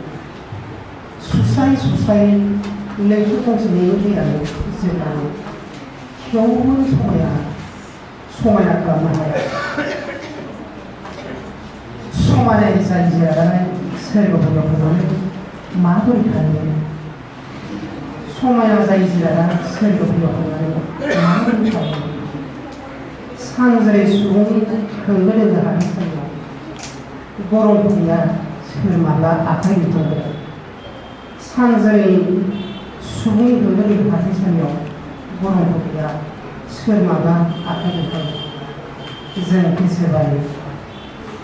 सुस्लाय सुस्लाय लैथो गंसेनि दैयानो जोबनानै थेवबो समायना खालामनो हाया समानै रायजो जानानै सोरगोफुरियाव फैनानै माबोरै थायो समायना रायजो जानानै सोरगोफुरियाव फैनानै माबोरै थायो सानजेरै सुबुंनि होंगो दोंगो हाथाइसालियाव गरमफुरिया सोर माब्ला आखाइ होथ'गोन सानजेरै सुबुंनि होंगो दोंगो हाथाइसालियाव गरमफुरिया सोर माब्ला आखाइ होथ'गोन जों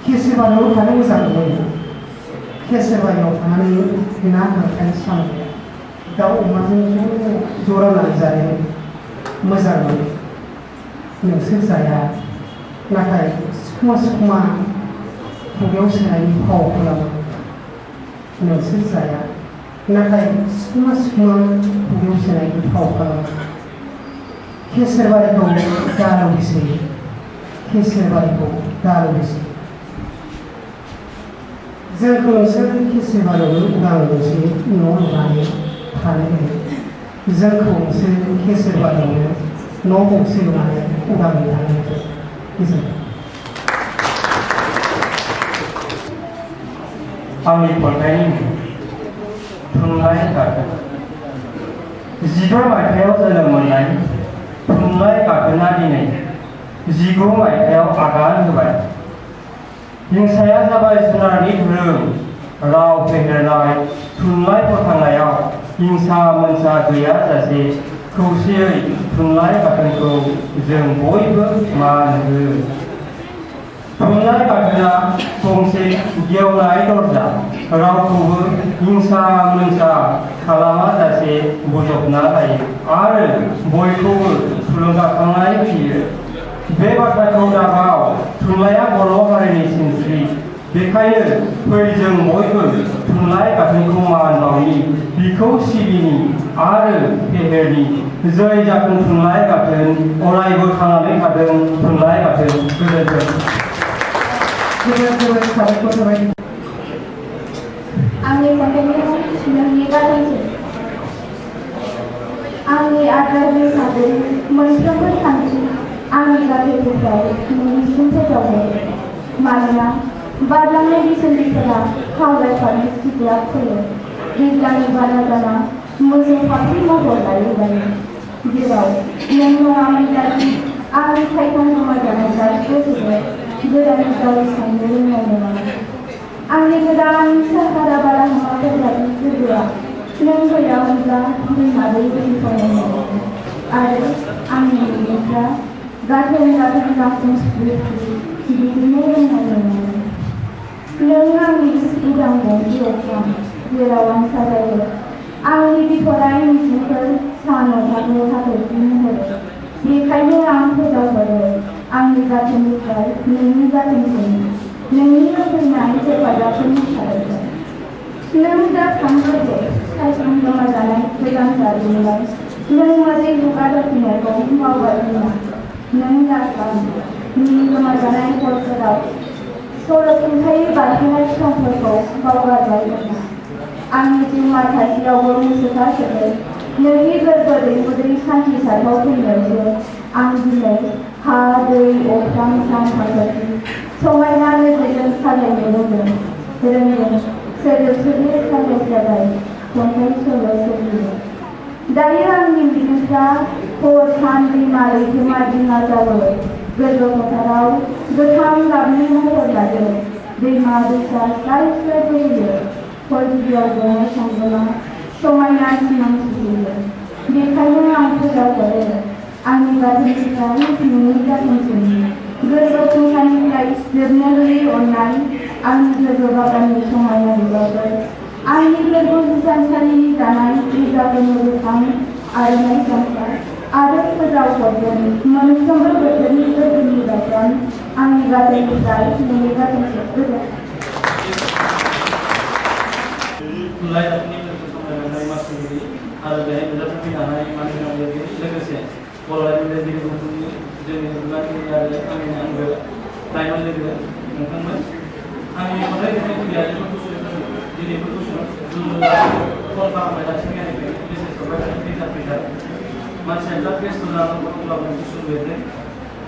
केसेबारियाव थानो मोजां मोनो केसेबारियाव थानानै ना खांख्राइ साम' दाउ अमाजों ज' राननानै जानो मोजां मोनो नोंसोर जाया नाथाय सिखुमा सिखुमा खुगायाव सोनायनि फाव खालामो नोंसोर जाया नाथाय सिखुमा सिखुमा खुगायाव सोनायनि फाव खालामो केसेबारिखौ दालौसै केसेबारिखौ दालौसै जोंखौ नोंसोर केसेबारियावनो उदां गंसे न' लुनानै थानो होयो जोंखौ नोंसोर केसेबारियावनो न' गंसे लुनानै उदाङै थानो होयो गोजोन्थों। आंनि खन्थाइनि थुनलाइ गाथोन 15 मायथाइयाव जोनोम मोननाय थुनलाइ गाथोना दिनै 19 मायथाइयाव आगान होबाय। हिंसाया जाबाय जुनारनि धोरोम राव फेहेरनाय थुनलाइ फोथांनायाव हिंसा मोनसा गैयाजासे खौसेयै थुनलाइ गाथोनखौ जों बयबो मान हो। थुनलाइ गाथोना गंसे गेवनाय दरजा रावखौबो हिंसा मोनसा खालामाजासे बोजबना लायो आरो बयखौबो थुलुंगाखांनाय होयो। बे बाथ्राखौ दाबाव थुनलाइया बर' हारिनि सिनस्रि बेखायनो फै जों बयबो थुनलाइ गाथोनखौ मान बावनि बिखौ सिबिनि आरो फेहेरनि जै जाथों थुनलाइ गाथोन अरायबो थांनानै थाथों थुनलाइ गाथोन गोजोन्थों। आंनि खन्थाइनि नोंनि गाथोनसै आंनि आदारनि हिसाबै मोनफ्रोमबो सानस्रि आंनि गाथोननिफ्राय नोंनिसिम फोजावो मानोना बारलांनाय बिसोरनिफोरा खावलायफानो सिग्रा फैयो दैज्लांनि बारा जाना मोसौ फाख्रि महर लायै लायै जेराव नों नङामोन गाज्रि आंनि सायखं गोमाजानाय गाज्रिखौ गोदान गावनि साननो रोंनाय नङा आंनि गोदान साखारा बारा हमाफोरनि गोहोआ नों गैयामोनब्ला दैमादै बोहैफानाय नङा आरो आंनि मेगनफ्रा गाथोन गाथोन गाथोन बिदिनो रोंनाय नङा नों आंनि उदां गंसे अख्रां जेराव आं साजायो आंनि बिथराय मिजिंफोर सान अखाखौ हाथरखि महरै बेखायनो आं फोजावहरो आंनि गाथोननिफ्राय नोंनि गाथोनसिम नोंनि होफैनाय हेफाजाबफोरनि सायाव नों दा थांबोदो सायखं गोमाजानाय गोजान जारिमिनाव नों मोदै खुगा होफैनायखौ बावगारफिना नों दा नोंनि गोमाजानाय हरफोराव सल'खुंथायै बारहोनाय समफोरखौ बावगारबाय नङा आंनि जिउमा थासेयावबो मुसुखा सोदों नोंनि गोरबो दैमुदै सान्थि सारथाव फैनायावसो आं दिनै हा दै अख्रां सान हाथरखि समायना नोजोरजों साजायनो रोंदों सोदोबफोरनि साजाय जाबाय खन्थाइ सल' सोरजियो दायो आंनि मिजिंफ्रा हर सान दैमा लैथोमा दिङा जाबो गोरबो फोथाराव गोथां गाबनि महर लायो दैमा दैसा स्राय स्राय बोहैयो हरगिरियाव गंनाय सांग्रामा समायना सिमां सुजुयो बेखायनो आं फोजावहरो आंनि गाथोननिफ्राय नोंनि गाथोनसिम गोरबो खुंथायनिफ्राय जोबनो गैयै अननाय आंनि गोरबो बागाननि समायना बिबारफोर आंनि गोरबो हिसानसालिनि दानाय बिजाबफोरनि गोथां आर'नाइ गामसा आरो फोजावहरगोन मोनफ्रोमबो बोथोरनि गोदोनि बायदि आंनि गाथोननिफ्राय नोंनि गाथोनसिम गोजोन थुनलाइ गाथोननि लोगो सामलायनाय मासिगिरि आरो बेहाय नुजाथिनो हानाय मानसिनाव लोगोसे बर' हारिनि लिरगिरिफोरनि जोंनि नुजाथिगिरि आरो आंनि आंगो लाइमोन लोगो नोंथांमोन आंनि खन्थाइ लिरगिरिया दिनैफोरखौ फन खालामबाय दासिमहालागै मेसेज हरबाय थादों फैथार मानसिया बिराद बेस्थ' जानानै अब्लाबो गुसुं लिरदों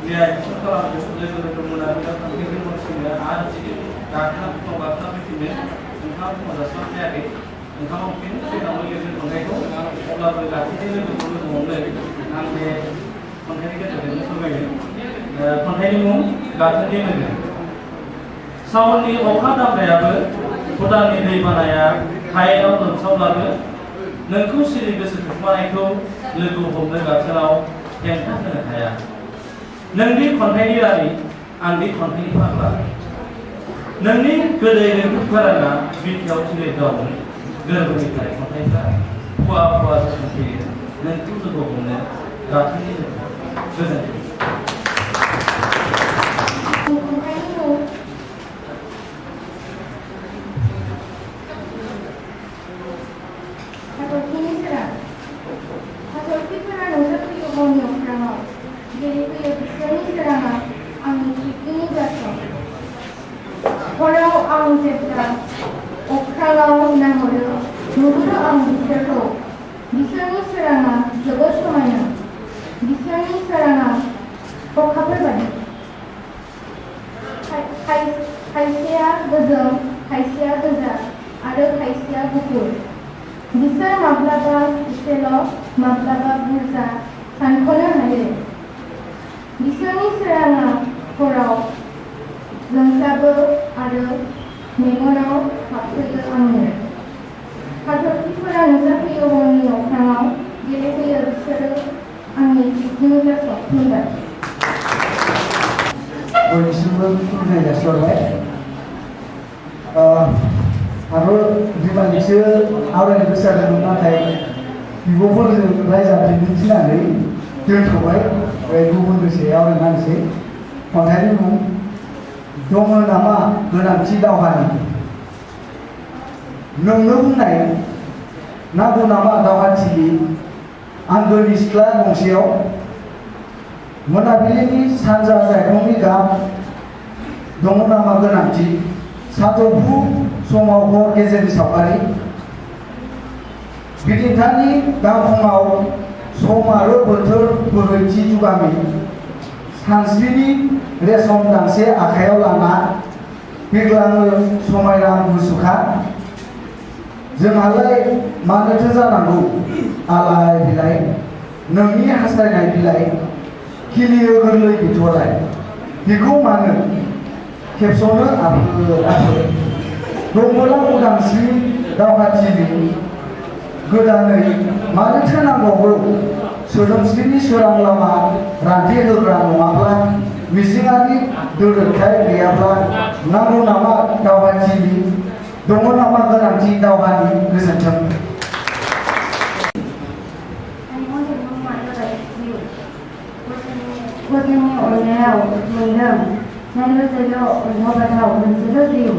बेहाय फन खालामदों लोगो मोनाखै दा थांफिनगोन मानसिया आरो गाखोना फैफिनो नोंथाङा बुंनो जासिबां जायाखै नोंथाङा फिन सिगाङाव लिरदों खन्थाइखौ अब्लाबो गासैबो लोगोखौ लोगो हमनो आं बे खन्थाइनि गेजेरजोंनो फोरमायगोन खन्थाइनि मुं गाथोननि लोगो सावननि अखा दामब्रायाबो भुटाननि दै बानाया हायेनाव लोमसावब्लाबो नोंखौ सिरि गोसो थुखमानायखौ लोगो हमनो गाथोनाव हेंथा होनो हाया नोंनि खन्थाइनि रानि आंनि खन्थाइनि फाग्ला नोंनि गोदै रोंगौ गाराङा बिखायाव थिले गावो गोरबोनिफ्राय खन्थाइफ्रा फुवा फुवा जाखांफैयो नोंखौ लोगो हमनो गाथोननि लोगो गोजोन्थों हराव आं जेब्ला अख्राङाव नाहरो नुहुरो आं बिसोरखौ बिसोरनि सोराङा जोबोद समायना बिसोरनि सोराङा अखाफोर बायदि खायसेया गोजों खायसेया गोजा आरो खायसेया गुफुर बिसोर माब्लाबा एसेल' माब्लाबा बुरजा सानख'नो हायो बिसोरनि सोराङा हराव जोंसाबो आरो मेगनाव हाबफैयो आंनो हाथरखिफोरा नुजाफैयो हरनि अख्राङाव गेलेफैयो बिसोरो आंनि बिखुंनि गोसोआव फैबाय बयनिसिमबो खुलुमनाय जासिहरबाय आरो बिमानिसो आवरायनो गोसो जादोंमोन नाथाय बिब'फोरजों रायजाफिननो थिनानै दोनथ'बाय गुबुन दसे आवरायनानैसै खन्थाइनि मुं दङ नामा गोनांथि दावहानि नोंनो बुंनाय नांगौ नामा दावहाथिलि आंगोनि सिख्ला गंसेयाव मोनाबिलिनि सानजा जायगानि गाब दङ नामा गोनांथि सानजौफु समाव हर गेजेरनि सावगारि बिदिन्थानि गांखङाव सम आरो बोथोर बोहैथि जुगामि सानस्रिनि रेशम गांसे आखायाव लाना बिरलाङो समायना मुसुखा जोंहालाय मानोथो जानांगौ आलाय बिलाइ नोंनि हास्थायनाय बिलाइ खिलियो गोरलै बिथराय बेखौ मानो खेबस'नो आफोर दंबोला उदांस्रि दावहाथिलि गोदानै मानोथो नांबावगौ सोदोमस्रिनि सोरां लामा रान्थि होग्रा नङाब्ला मिजिङारि दोरोदथाय गैयाब्ला नांगौ नामा दावहाथिलि दङ नामा गोनांथि दावहानि गोजोन्थों गथ'नि अननायाव मोनदों जायल' जायल' अन्थाव मोनसेल' जिउ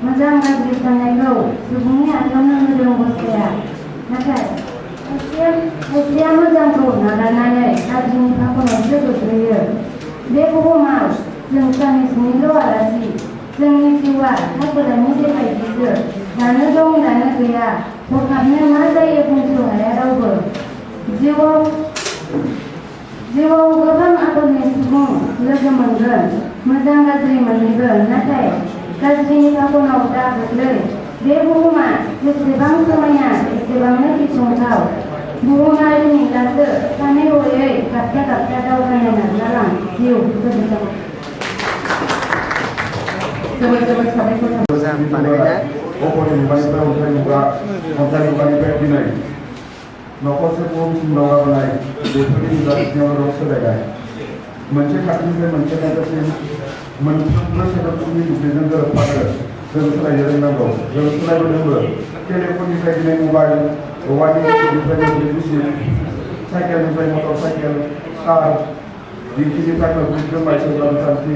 मोजां गाज्रि साननायखौ सुबुंनि आखायावनो होदों गसाया नाथाय खायसेया मोजांखौ नागारनानै गाज्रिनि फाखनावसो गोग्लैयो बे बुहुमाव जों सानैसोनिल' आलासि जोंनि जिउआ थाखोदानि बेबायदिसो दानो दं दानो गैया हरखाबनो मा जायो बुंस' हाया रावबो जिउआव गोबां आदरनि सुबुं लोगो मोनगोन मोजां गाज्रि मोनहैगोन नाथाय गाज्रिनि फाखनाव दा गोग्लै बे बुहुमा जेसेबां समायना एसेबांनो गिख्रंथाव बुहुमारि निलासो सानै हयै गाबथा गाबथा दावगानो नाजालां जिउ गोजोन्थों जोबोद साबायखर मोजां बानायनाय अखनि मुगानिफ्राय अन्थाइ मुगानिफ्राय दिनै न'खरसे बुहुमसिम दावगाबोनाय बेफोरनि नुजाथिनायाव र' सोलायनाय मोनसे थाखोनिफ्राय मोनसे थाखोसिम मोनफ्रोमबो सोदोमस्रिनि बुब्लिजों गोरोबफानो जों सोलायनो रोंनांगौ जों सोलायबोदोंबो टेलिफननिफ्राय दिनै मबाइल औवानि गिसिबनिफ्राय मोब्लिब गिसिब साइकेलनिफ्राय मटर साइकेल कार दिंखिनिफ्राय मोब्लिबजों माइसौग्रा बिखान्थि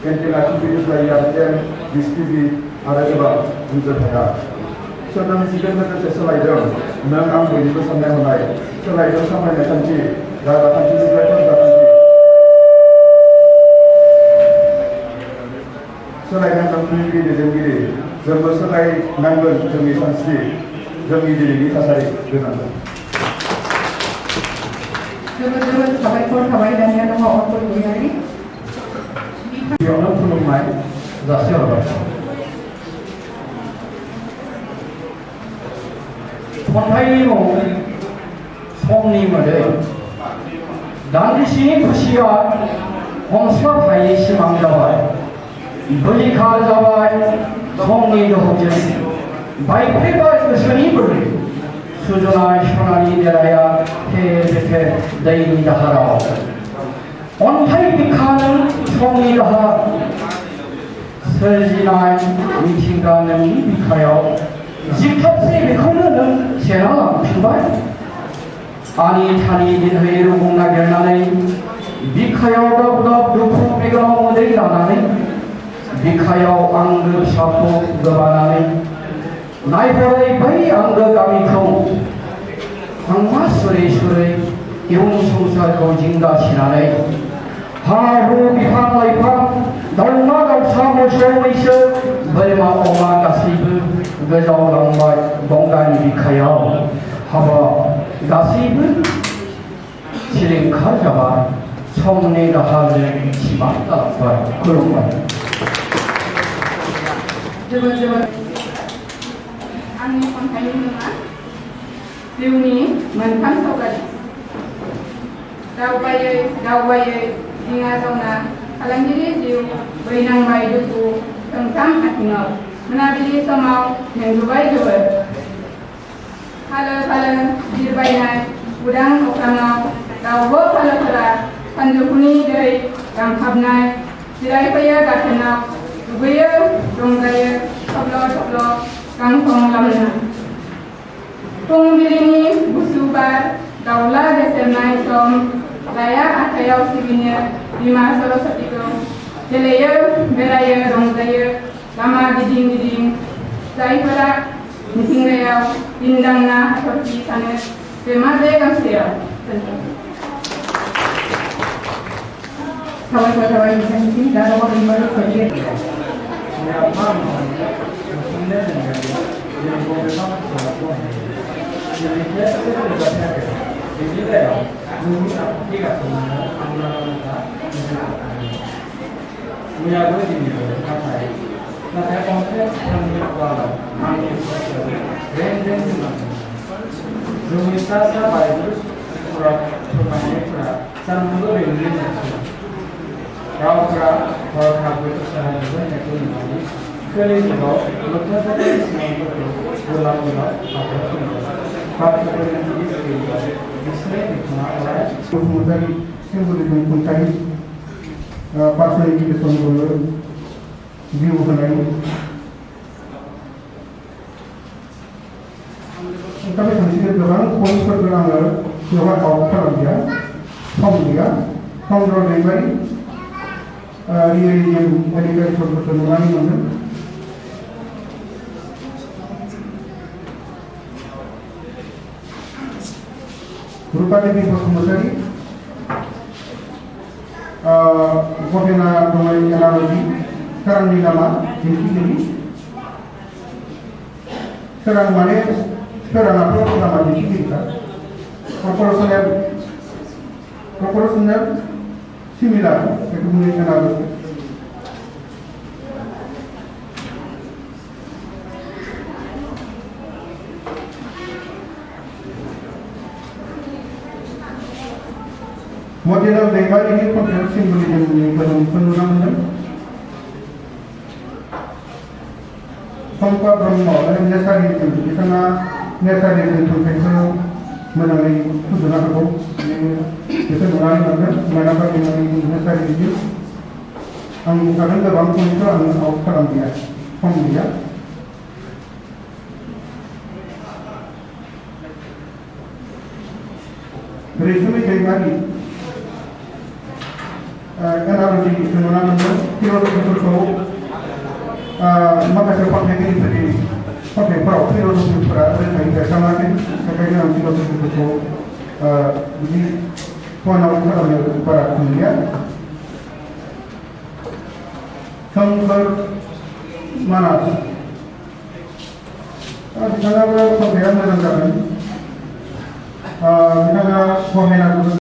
एन्टेना टिभिनिफ्राय एयारटेल डिश टिभि आरो गोबां बुंजोब हाया सोदोमस्रिजों लोगोसे सोलायदों नों आं बयनिबो साननाय हनाय सोलायदों सामलायनाय खान्थि राजखान्थिनिफ्राय फानजाखान्थि सोलायदों जोंनि दैदेनगिरि जोंबो सोलायनांगोन जोंनि सानस्रि जोंनि दिनैनि थासारि गोनांगोन जोबोद साबायखर थाबाय दानिया दङ अटल गयारि बेयावनो खुलुमनाय जासिहरबाय खन्थाइनि मुं समनि मोदै दान्दिसेनि खुसिया हमस्लाब हायै सिमां जाबाय बोलिखाल जाबाय समनि दोहौजों बायफ्लेबाय गोसोनि बोरै सुजुनाय सनानि देराया थेर थेर दैनि दाहाराव अन्थाइ बिखानो समनि दाहार सोरजिनाय मिथिंगा नोंनि बिखायाव जिबथाबसे बेखौनो नों सेना लांफिनबाय आनि थानि दिनहै रुगुं नागिरनानै बिखायाव दाब दाब दुखु मेगनाव मोदै लानानै बिखायाव आंगो फिसाखौ गोबानानै नायहरै बै आंगो गामिखौ आंमा सुरै सुरै इयुन संसारखौ जिंगासिनानै हा हु बिफां लाइफां दाउमा दाउसा मोसौ मैसो बोरमा अमा गासैबो गोजावलांबाय गंगानि बिखायाव हाबा गासैबो सिलिंखार जाबाय समनि दाहारजों सिमां जालांबाय खुलुमबाय जोबोद आंनि खन्थाइनि मुङा जिउनि मोनथाम सावगारि दावबायै दावबायै दिङा जावना फालांगिरि जिउ बैनांबाय दुखु थोंथाम आथिङाव मोनाबिलि समाव मेंगुबाय जोबोद फालो फालो बिरबायनाय उदां अख्राङाव दाउब' फालोफोरा सानजौफुनि दै गांहाबनाय जिरायफैयो गाथोनाव दुगैयो रंजायो थब्ल' थब्ल' गांखं लामना फुंबिलिनि गुसु बार दाउला गेसेरनाय सम लाया आखायाव सिबिनो बिमा सरस्वतीखौ गेलेयो बेरायो रंजायो लामा गिदिं गिदिं जायफोरा मिथिंगायाव दिन्दांना हाथरखि सानो बेमा बे गांसेयाव साबायखर थाबाय नोंथांनिसिम दा रावबो दैमालु खौसे नाथाय अन्थाइ साननि बालाव आंनि गोसोआव रें रें होनांगौ जोंनि सा सा बाइबेल फोरमायनायफोरा सानफ्रोमबो बेबायदि मोनसे रावफोरा हरखाब गोसोआव होनायखौ नुनानै खोलि जुगाव मोगथाङारि सिमांफोरखौ गोलाव गोलाव बाथ्राफोरनि गेजेराव बिसोरनि बिथाङा अराय बसुमतारी सिंबुलिजों खन्थाइ पार्सनेलिटिफोरखौनो जिउ होनाय ओंखायनो खनसे गोबां पइन्टफोरखौ आङो बेवहाय आउट खालामदिया सम गैया चन्द्र दैमारि रियेलिजम एलिगेसनफोरखौ नुनानै मोनदों रुपादेवी बसुमतारी गहेना दङै एनालजि सोरांनि लामा दिन्थिगिरि सोरां माने सोराङाथ' लामा दिन्थिगिरिखा प्रपरसनेल सिमिलार बेखौ बुंनो एनालजि मडेलाव दैमारिनि खन्थाइयाव सिम्बलिजमनि गोहोमखौ नुनो मोनदों शंकर ब्रह्म नेचारिजम बिथाङा नेचारिजम खन्थाइखौ मोजाङै सुजुनो हागौ बेखौ नुनानै मोनगोन मानोना नेचारिजम आं बुंखादों गोबां पइन्टखौ आं आउट खालामदिया सम गैया रैसुमै दैमारि एनालजि नुना मोनदों फिल'सफिफोरखौ माखासे खन्थाइगिरिफोरनि खन्थाइफोराव फिल'सफिफोरा रोखायै बेरखाङाखै बेखायनो आं फिल'सफिफोरखौ बिदि पइन्ट आउट खालामनो बारा खुंलिया सोमखोर मानास बिथाङाबो खन्थाइया मोजां जागोन बिथाङा गहेना